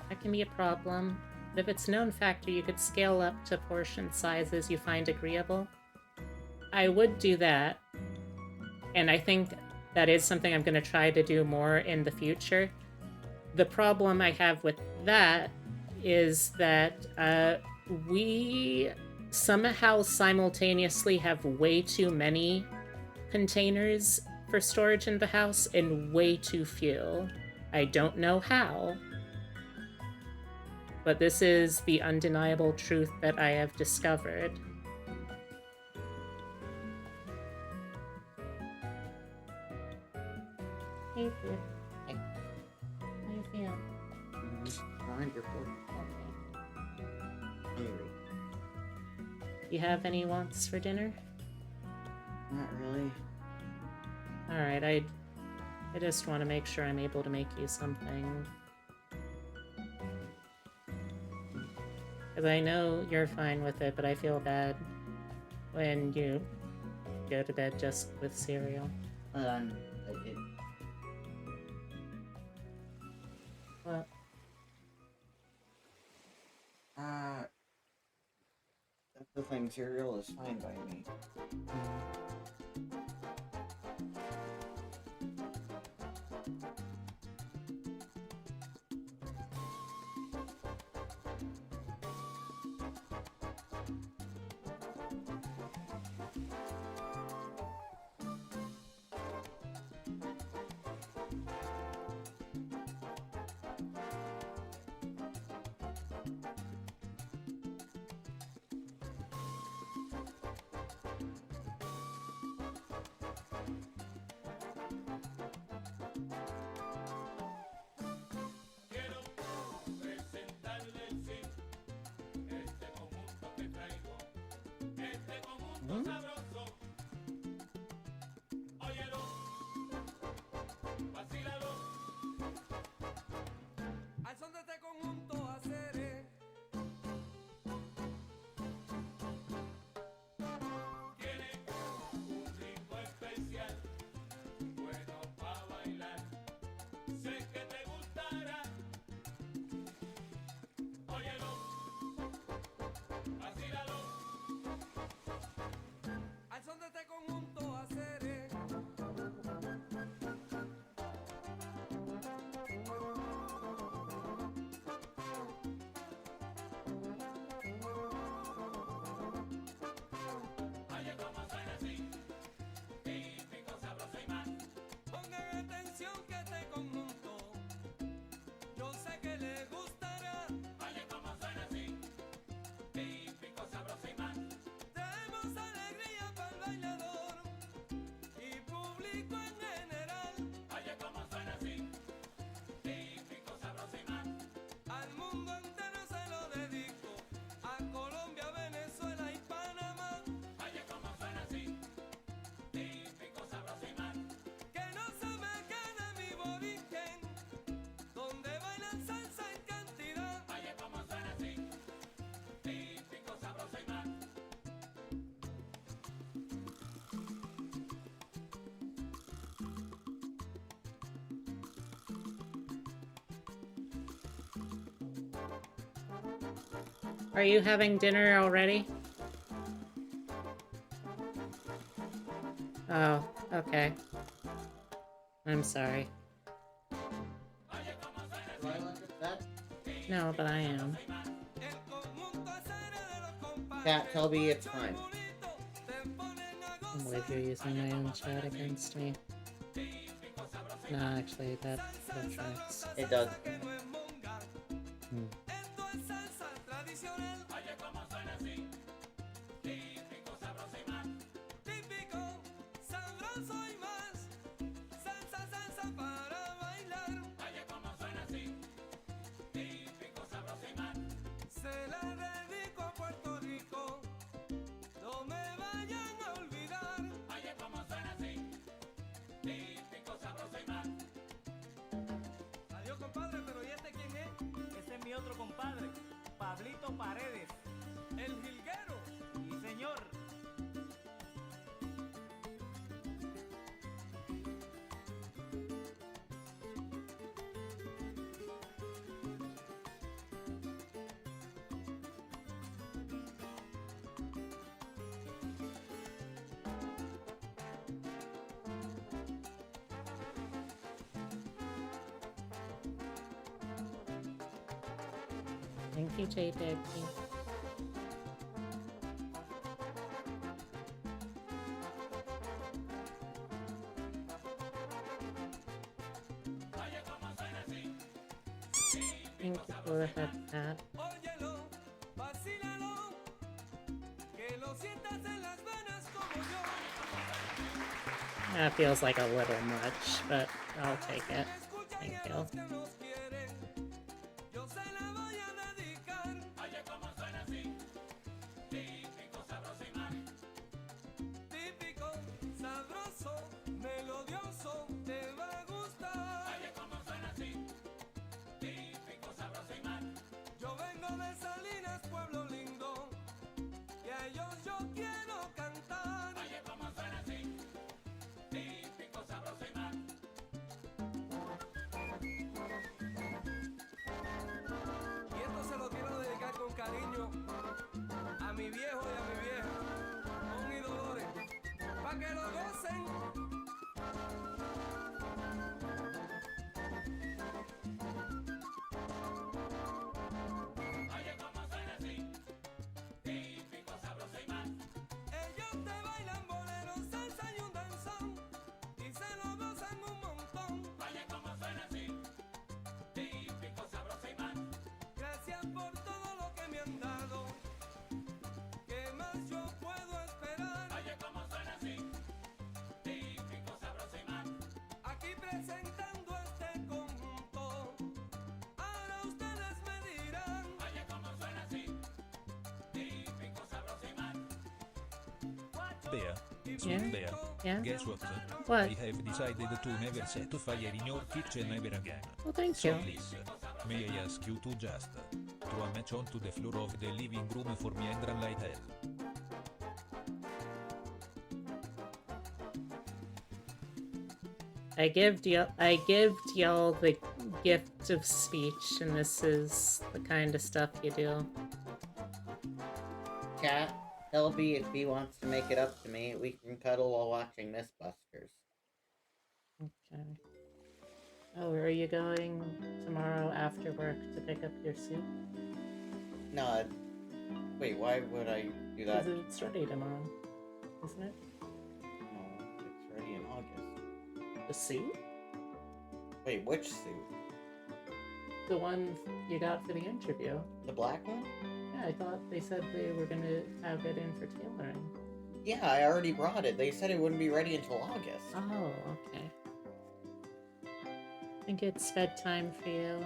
That can be a problem, but if it's a known factor you could scale up to portion sizes you find agreeable, I would do that, and I think that is something I'm going to try to do more in the future. The problem I have with that is that we somehow simultaneously have way too many containers for storage in the house and way too few. I don't know how, but this is the undeniable truth that I have discovered. Hey, dude. Hey. How you feeling? Wonderful. Hungry. You have any wants for dinner? Not really. Alright, I just want to make sure I'm able to make you something. Because I know you're fine with it, but I feel bad when you go to bed just with cereal. I did. What? That's the thing, cereal is fine by me. Are you having dinner already? Oh, okay. I'm sorry. Do I look at that? No, but I am. Cat, tell me it's fine. I'm with you using my own chat against me. No, actually, that tracks. It does. Hmm. Otro compadre, Pablito Paredes, el jilguero. Sí, señor. Thank you, JPEG. Thank you for the head pat. That feels like a little much, but I'll take it. Thank you. Cariño a mi viejo y a mi vieja, con mi dolores, pa' que lo gocen. Oye, como suena así, típico, sabroso y más. Ellos te bailan bolero, salsa y un danzón, y se lo gozan un montón. Oye, como suena así, típico, sabroso y más. Gracias por todo lo que me han dado. ¿Qué más yo puedo esperar? Oye, como suena así, típico, sabroso y más. Aquí presentando este conjunto. Ahora ustedes me dirán. Oye, como suena así, típico, sabroso y más. Bea, Yeah. sweet Bea, Yeah. guess what? What? I have decided to never set fire in your kitchen ever again. Well, thank So you. please, may I ask you to just throw a match onto the floor of the living room for me and run like hell. I gived y'all the gift of speech, and this is the kind of stuff you do. Cat, tell B if he wants to make it up to me, we can cuddle while watching Mythbusters. Okay. Oh, are you going tomorrow after work to pick up your suit? No, wait, why would I do that? Because it's ready tomorrow, isn't it? No, it's ready in August. The suit? Wait, which suit? The one you got for the interview. The black one? Yeah, I thought they said they were gonna have it in for tailoring. Yeah, I already brought it. They said it wouldn't be ready until August. Oh, okay. I think it's bedtime for you.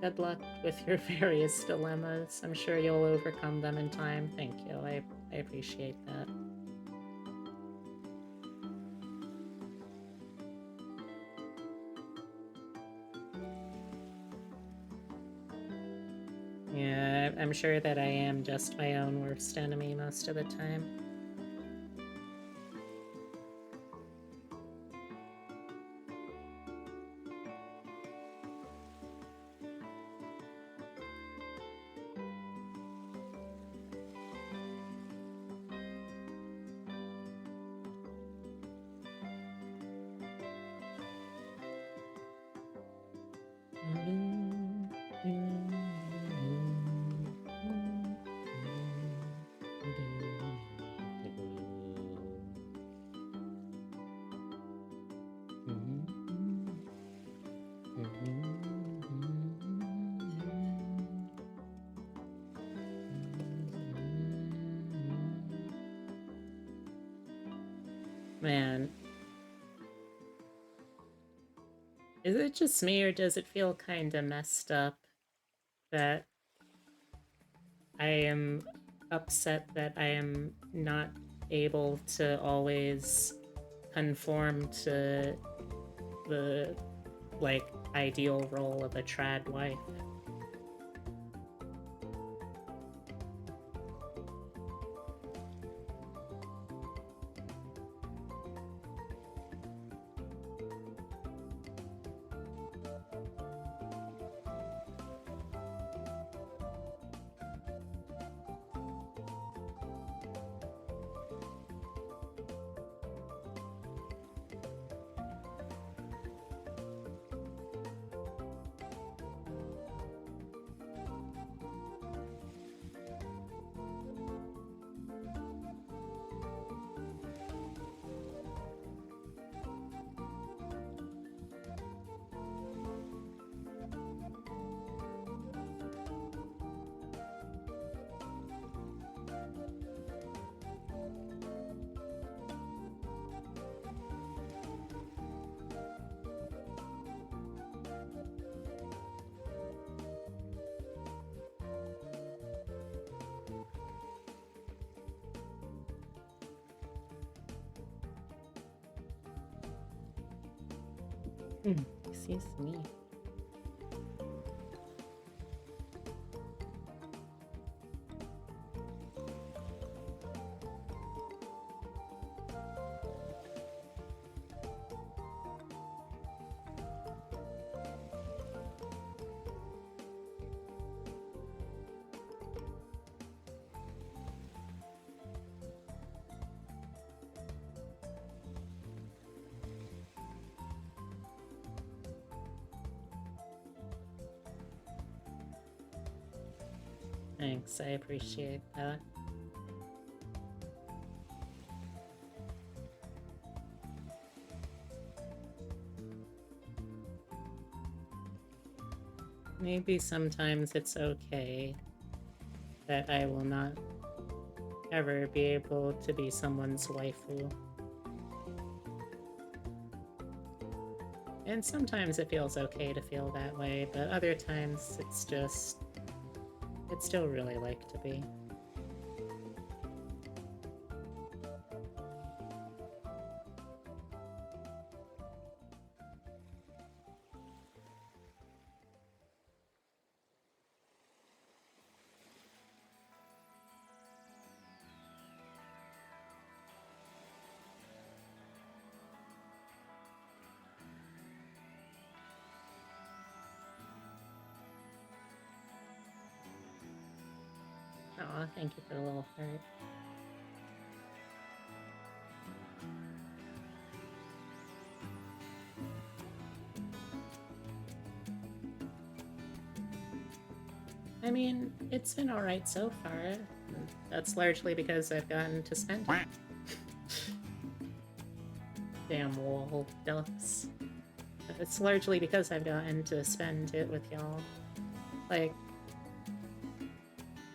Good luck with your various dilemmas. I'm sure you'll overcome them in time. Thank you. I appreciate that. Yeah, I'm sure that I am just my own worst enemy most of the time. Man. Is it just me, or does it feel kinda messed up that I am upset that I am not able to always conform to the, like, ideal role of a trad wife? Excuse me. Thanks, I appreciate that. Maybe sometimes it's okay that I will not ever be able to be someone's waifu. And sometimes it feels okay to feel that way, but other times it's just... I'd still really like to be. Aw, thank you for the little heart. I mean, it's been alright so far. That's largely because I've gotten to spend it. Damn wall ducks. It's largely because I've gotten to spend it with y'all. Like,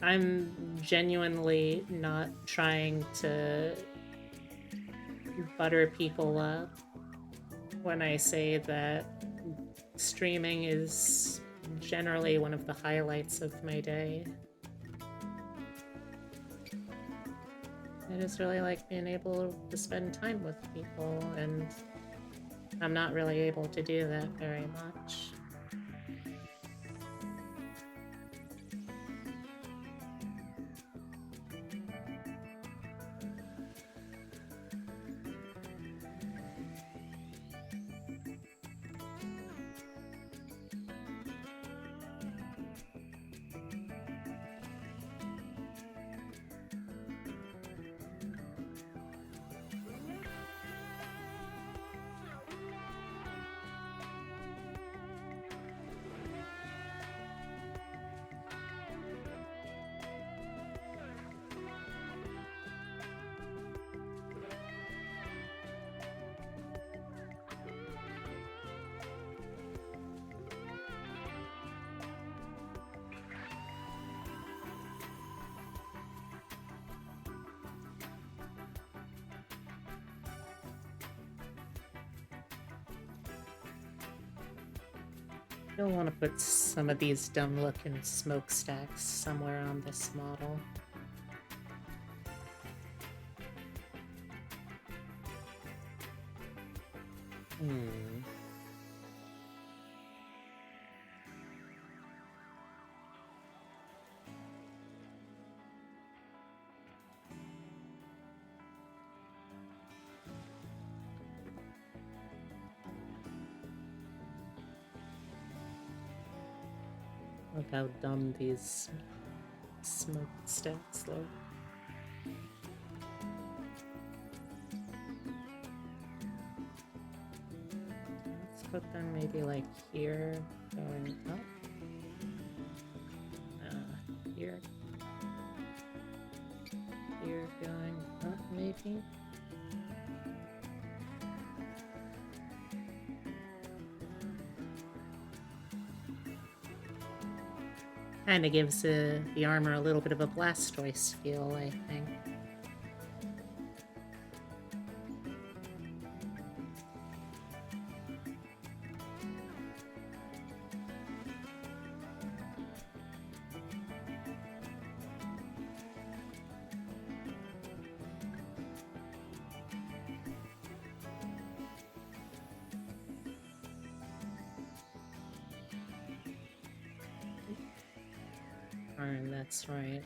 I'm genuinely not trying to butter people up when I say that streaming is generally one of the highlights of my day. I just really like being able to spend time with people, and I'm not really able to do that very much. You'll want to put some of these dumb-looking smokestacks somewhere on this model. Look how dumb these smokestacks look. Let's put them maybe like here, going up. Here. Here, going up, maybe. Kind of gives the armor a little bit of a Blastoise feel, I think. Darn, that's right.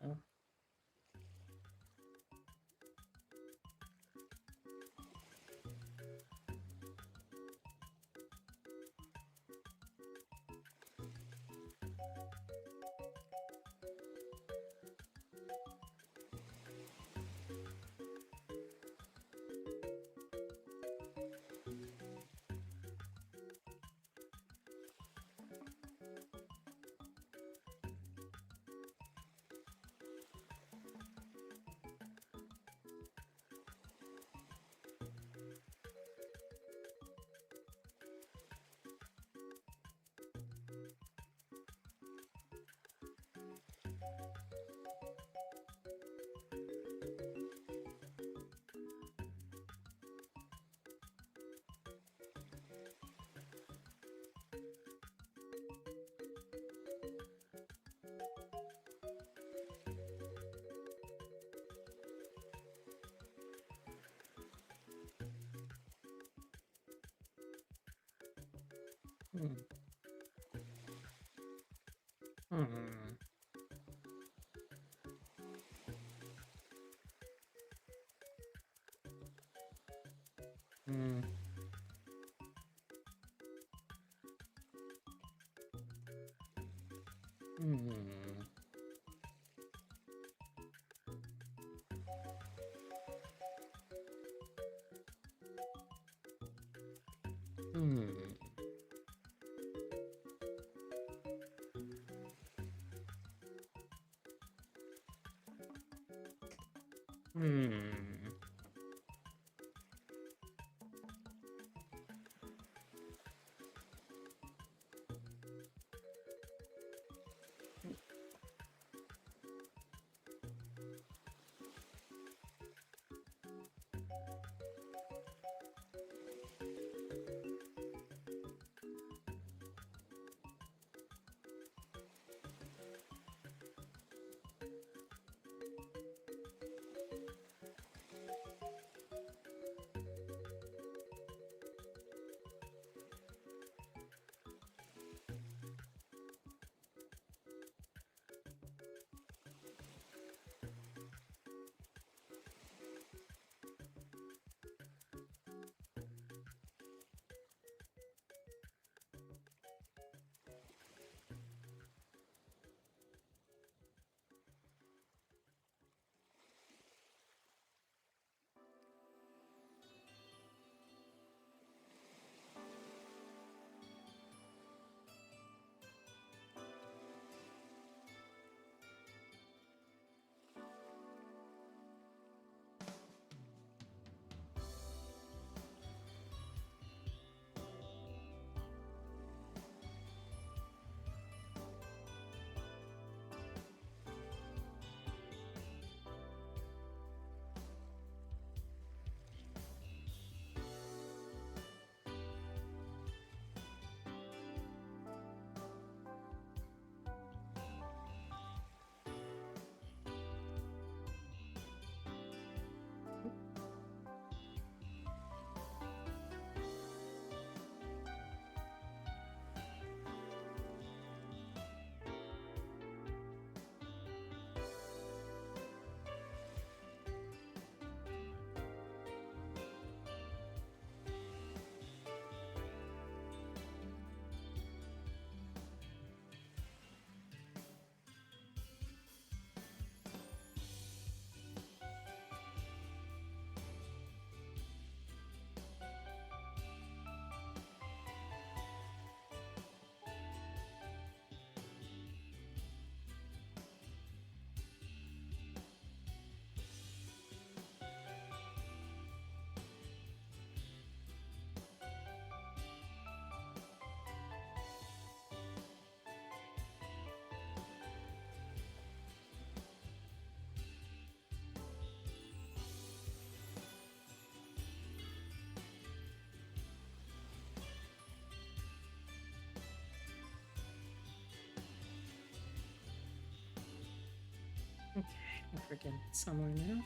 Oh. Hmm. Hmm. Okay, I forget it somewhere now.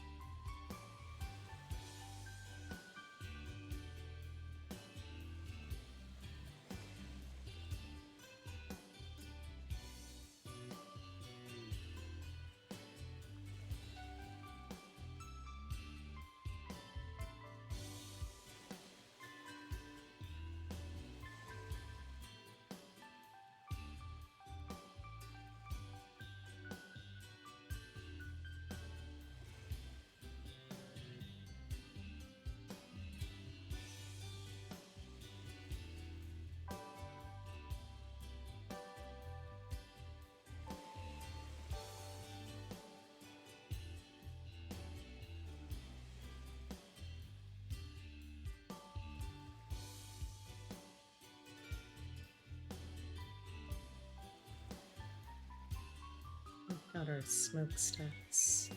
We've got our smokestacks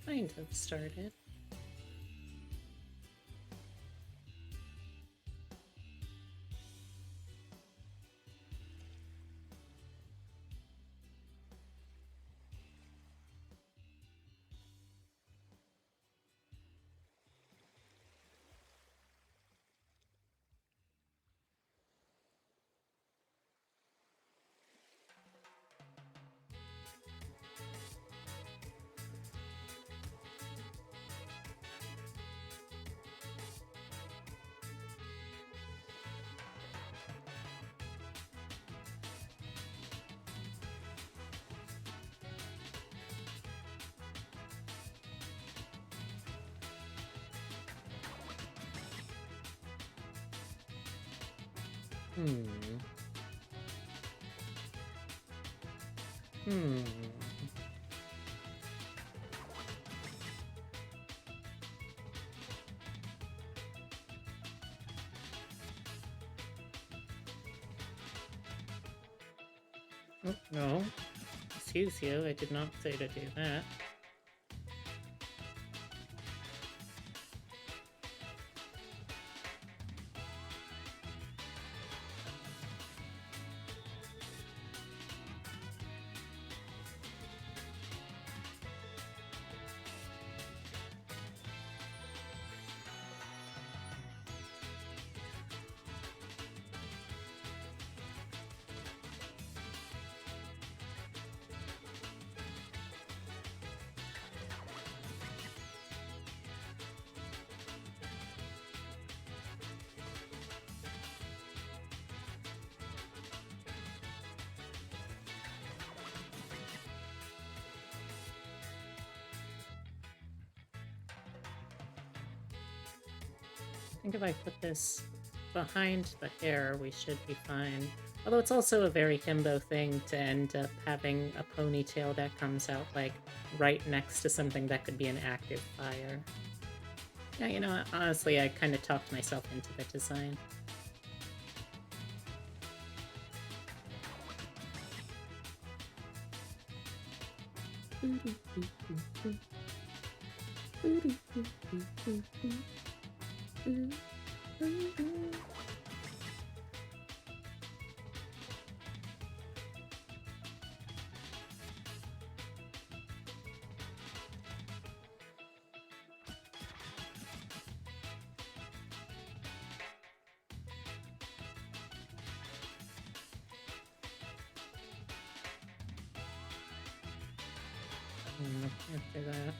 kind of started. Hmm. Oh, no. Excuse you, I did not say to do that. I think if I put this behind the hair, we should be fine. Although it's also a very himbo thing to end up having a ponytail that comes out, like, right next to something that could be an active fire. Yeah, you know, honestly, I kind of talked myself into the design. After that.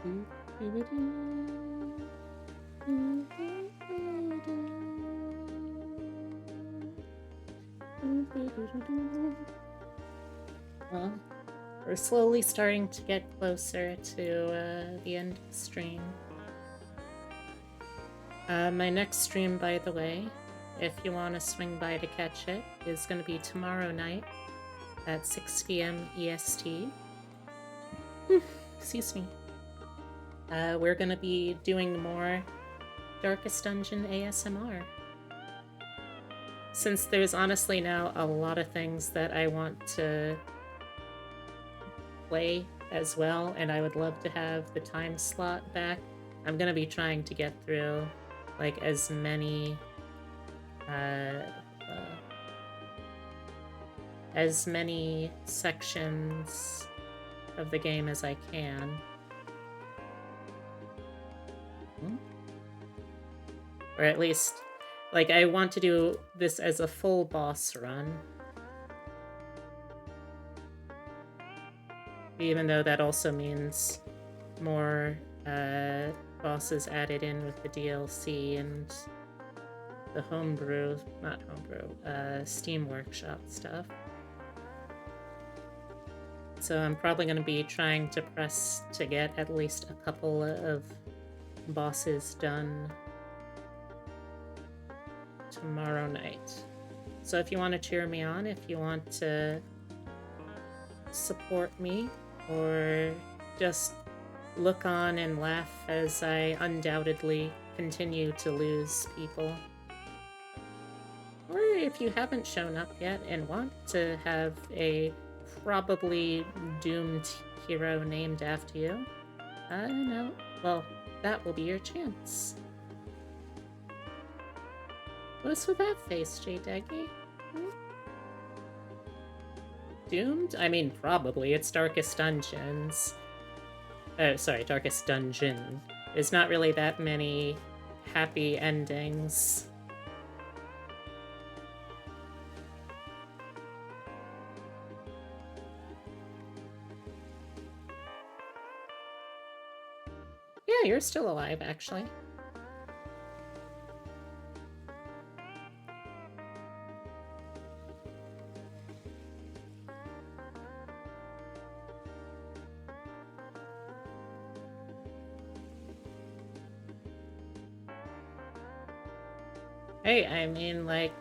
Well, we're slowly starting to get closer to the end of the stream. My next stream, by the way, if you want to swing by to catch it, is going to be tomorrow night at 6 p.m. EST. Excuse me. We're going to be doing more Darkest Dungeon ASMR. Since there's honestly now a lot of things that I want to play as well, and I would love to have the time slot back, I'm going to be trying to get through like as many sections of the game as I can. Or at least, like, I want to do this as a full boss run. Even though that also means more bosses added in with the DLC and the Steam Workshop stuff. So I'm probably going to be trying to press to get at least a couple of bosses done tomorrow night. So if you want to cheer me on, if you want to support me, or just look on and laugh as I undoubtedly continue to lose people, or if you haven't shown up yet and want to have a probably doomed hero named after you, I don't know, well, that will be your chance. What's with that face, J-Deggy? Doomed? I mean, probably. It's Darkest Dungeons. Oh, sorry, Darkest Dungeon. There's not really that many happy endings. Yeah, you're still alive, actually. Hey, I mean, like,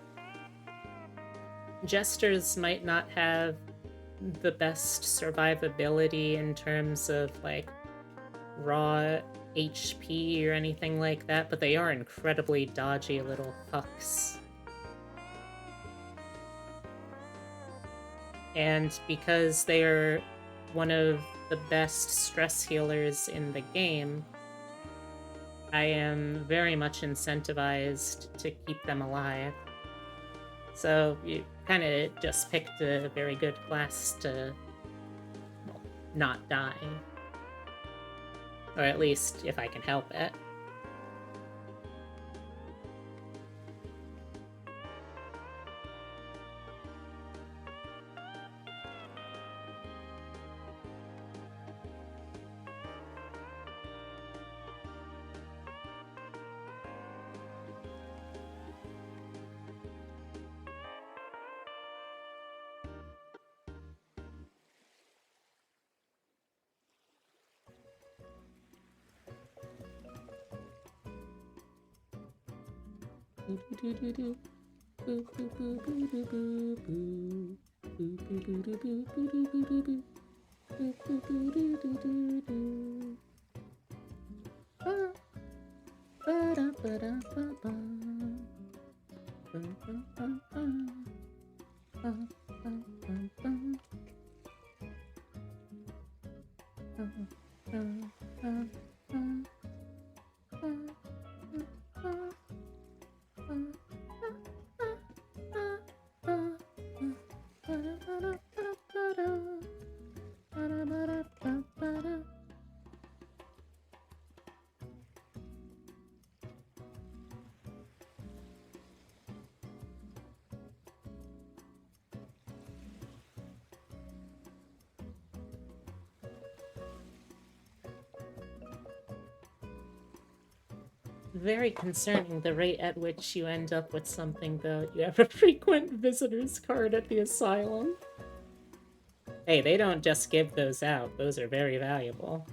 jesters might not have the best survivability in terms of, like, raw HP or anything like that, but they are incredibly dodgy little fucks. And because they are one of the best stress healers in the game, I am very much incentivized to keep them alive. So you kind of just picked a very good class to, well, not die. Or at least, if I can help it. very concerning, the rate at which you end up with something, though. You have a frequent visitors card at the asylum. Hey, they don't just give those out. Those are very valuable.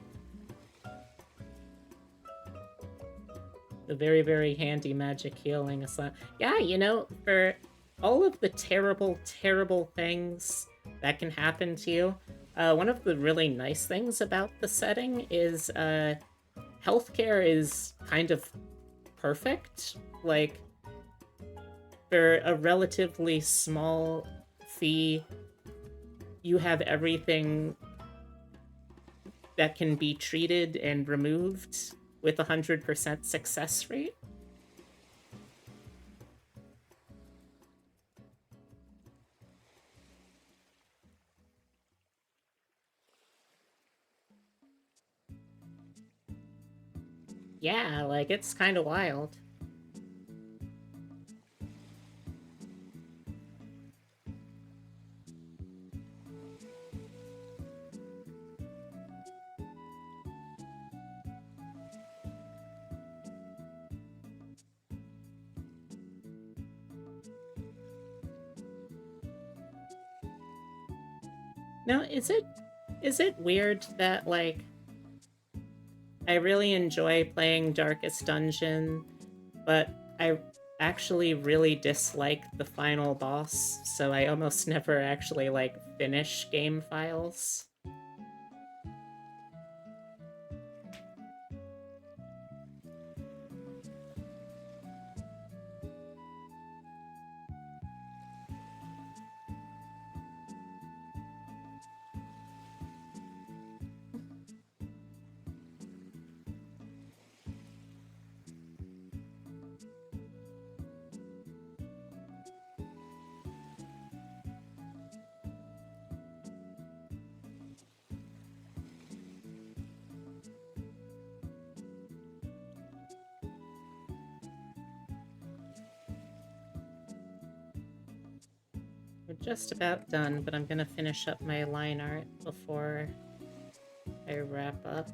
The very, very handy magic healing asylum. Yeah, you know, for all of the terrible, terrible things that can happen to you, one of the really nice things about the setting is healthcare is kind of perfect. Like, for a relatively small fee, you have everything that can be treated and removed with 100% success rate. Yeah, like, it's kind of wild. Now, is it weird that, like, I really enjoy playing Darkest Dungeon, but I actually really dislike the final boss, so I almost never actually, like, finish game files? We're just about done, but I'm gonna finish up my line art before I wrap up.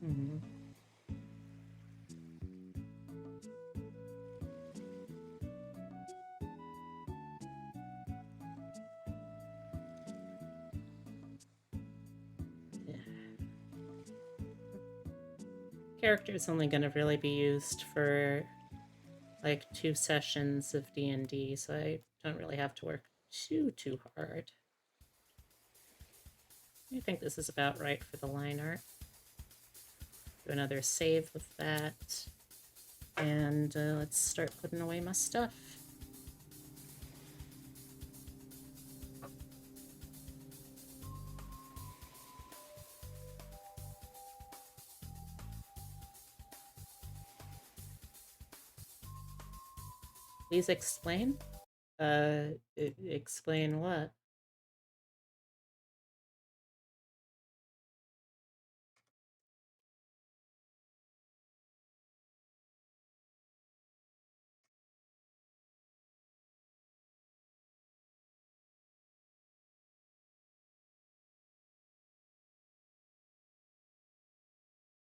Mhm. Yeah. Character's only gonna really be used for like 2 sessions of D&D, so I don't really have to work too hard. I think this is about right for the line art. Do another save of that, and let's start putting away my stuff. Please explain? Explain what?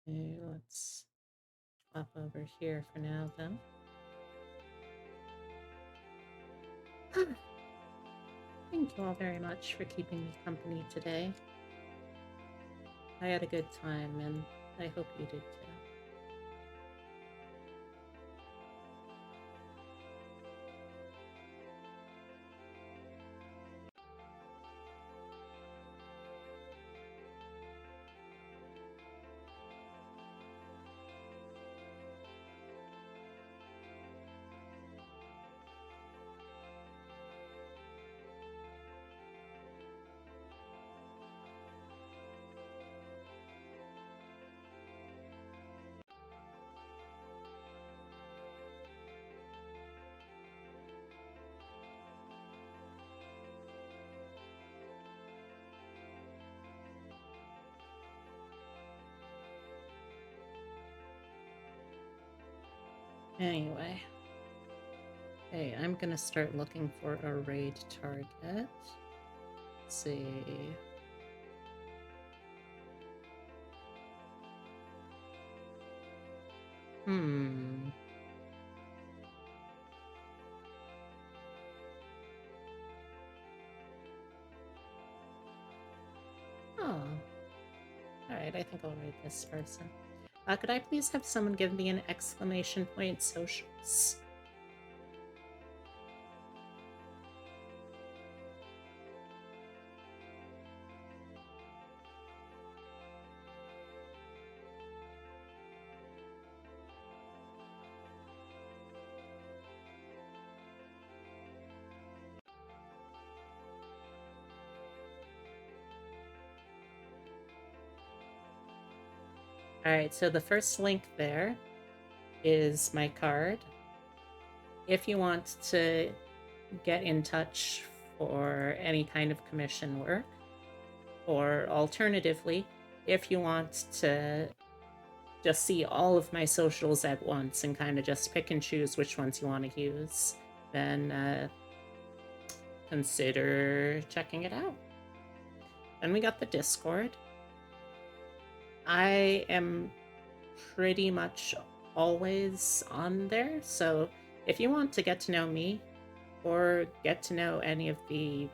Okay, let's hop over here for now, then. Thank you all very much for keeping me company today. I had a good time, and I hope you did too. Anyway. Hey, I'm gonna start looking for a raid target. Let's see. Oh. Alright, I think I'll raid this person. Could I please have someone give me an exclamation point socials? Alright, so the first link there is my card. If you want to get in touch for any kind of commission work, or alternatively, if you want to just see all of my socials at once and kind of just pick and choose which ones you want to use, then consider checking it out. Then we got the Discord. I am pretty much always on there, so if you want to get to know me or get to know any of the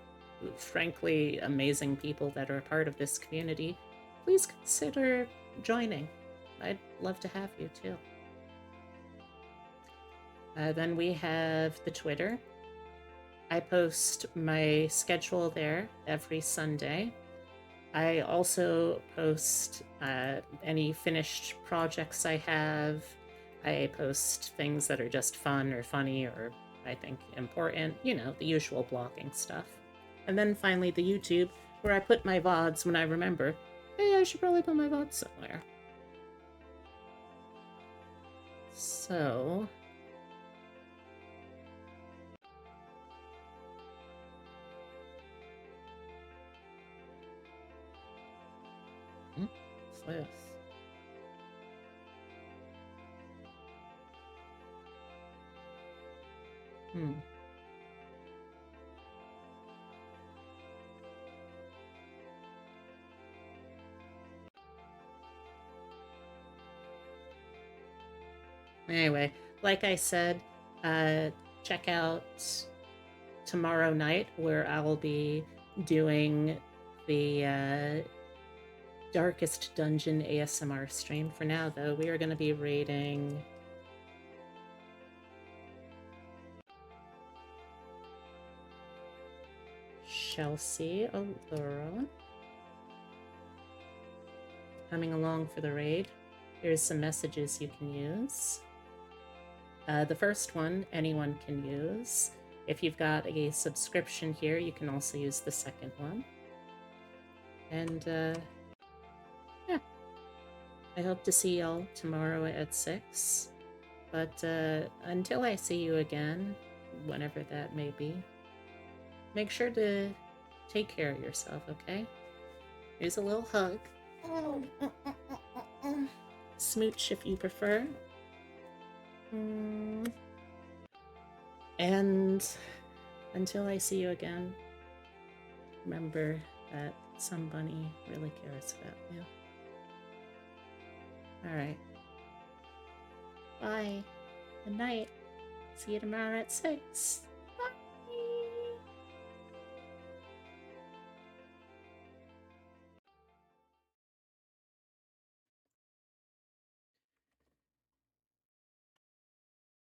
frankly amazing people that are a part of this community, please consider joining. I'd love to have you too. Then we have the Twitter. I post my schedule there every Sunday. I also post any finished projects I have. I post things that are just fun or funny or I think important, you know, the usual blogging stuff. And then finally the YouTube, where I put my VODs when I remember, hey, I should probably put my VODs somewhere. So... what's this? Anyway, like I said, check out tomorrow night where I will be doing the Darkest Dungeon ASMR stream. For now, though, we are going to be raiding... Chelsea Allura. Coming along for the raid. Here's some messages you can use. The first one, anyone can use. If you've got a subscription here, you can also use the second one. And, yeah. I hope to see y'all tomorrow at 6. But, until I see you again, whenever that may be, make sure to take care of yourself, okay? Here's a little hug. Smooch if you prefer. And until I see you again, remember that somebody really cares about you. Alright. Bye. Good night. See you tomorrow at 6.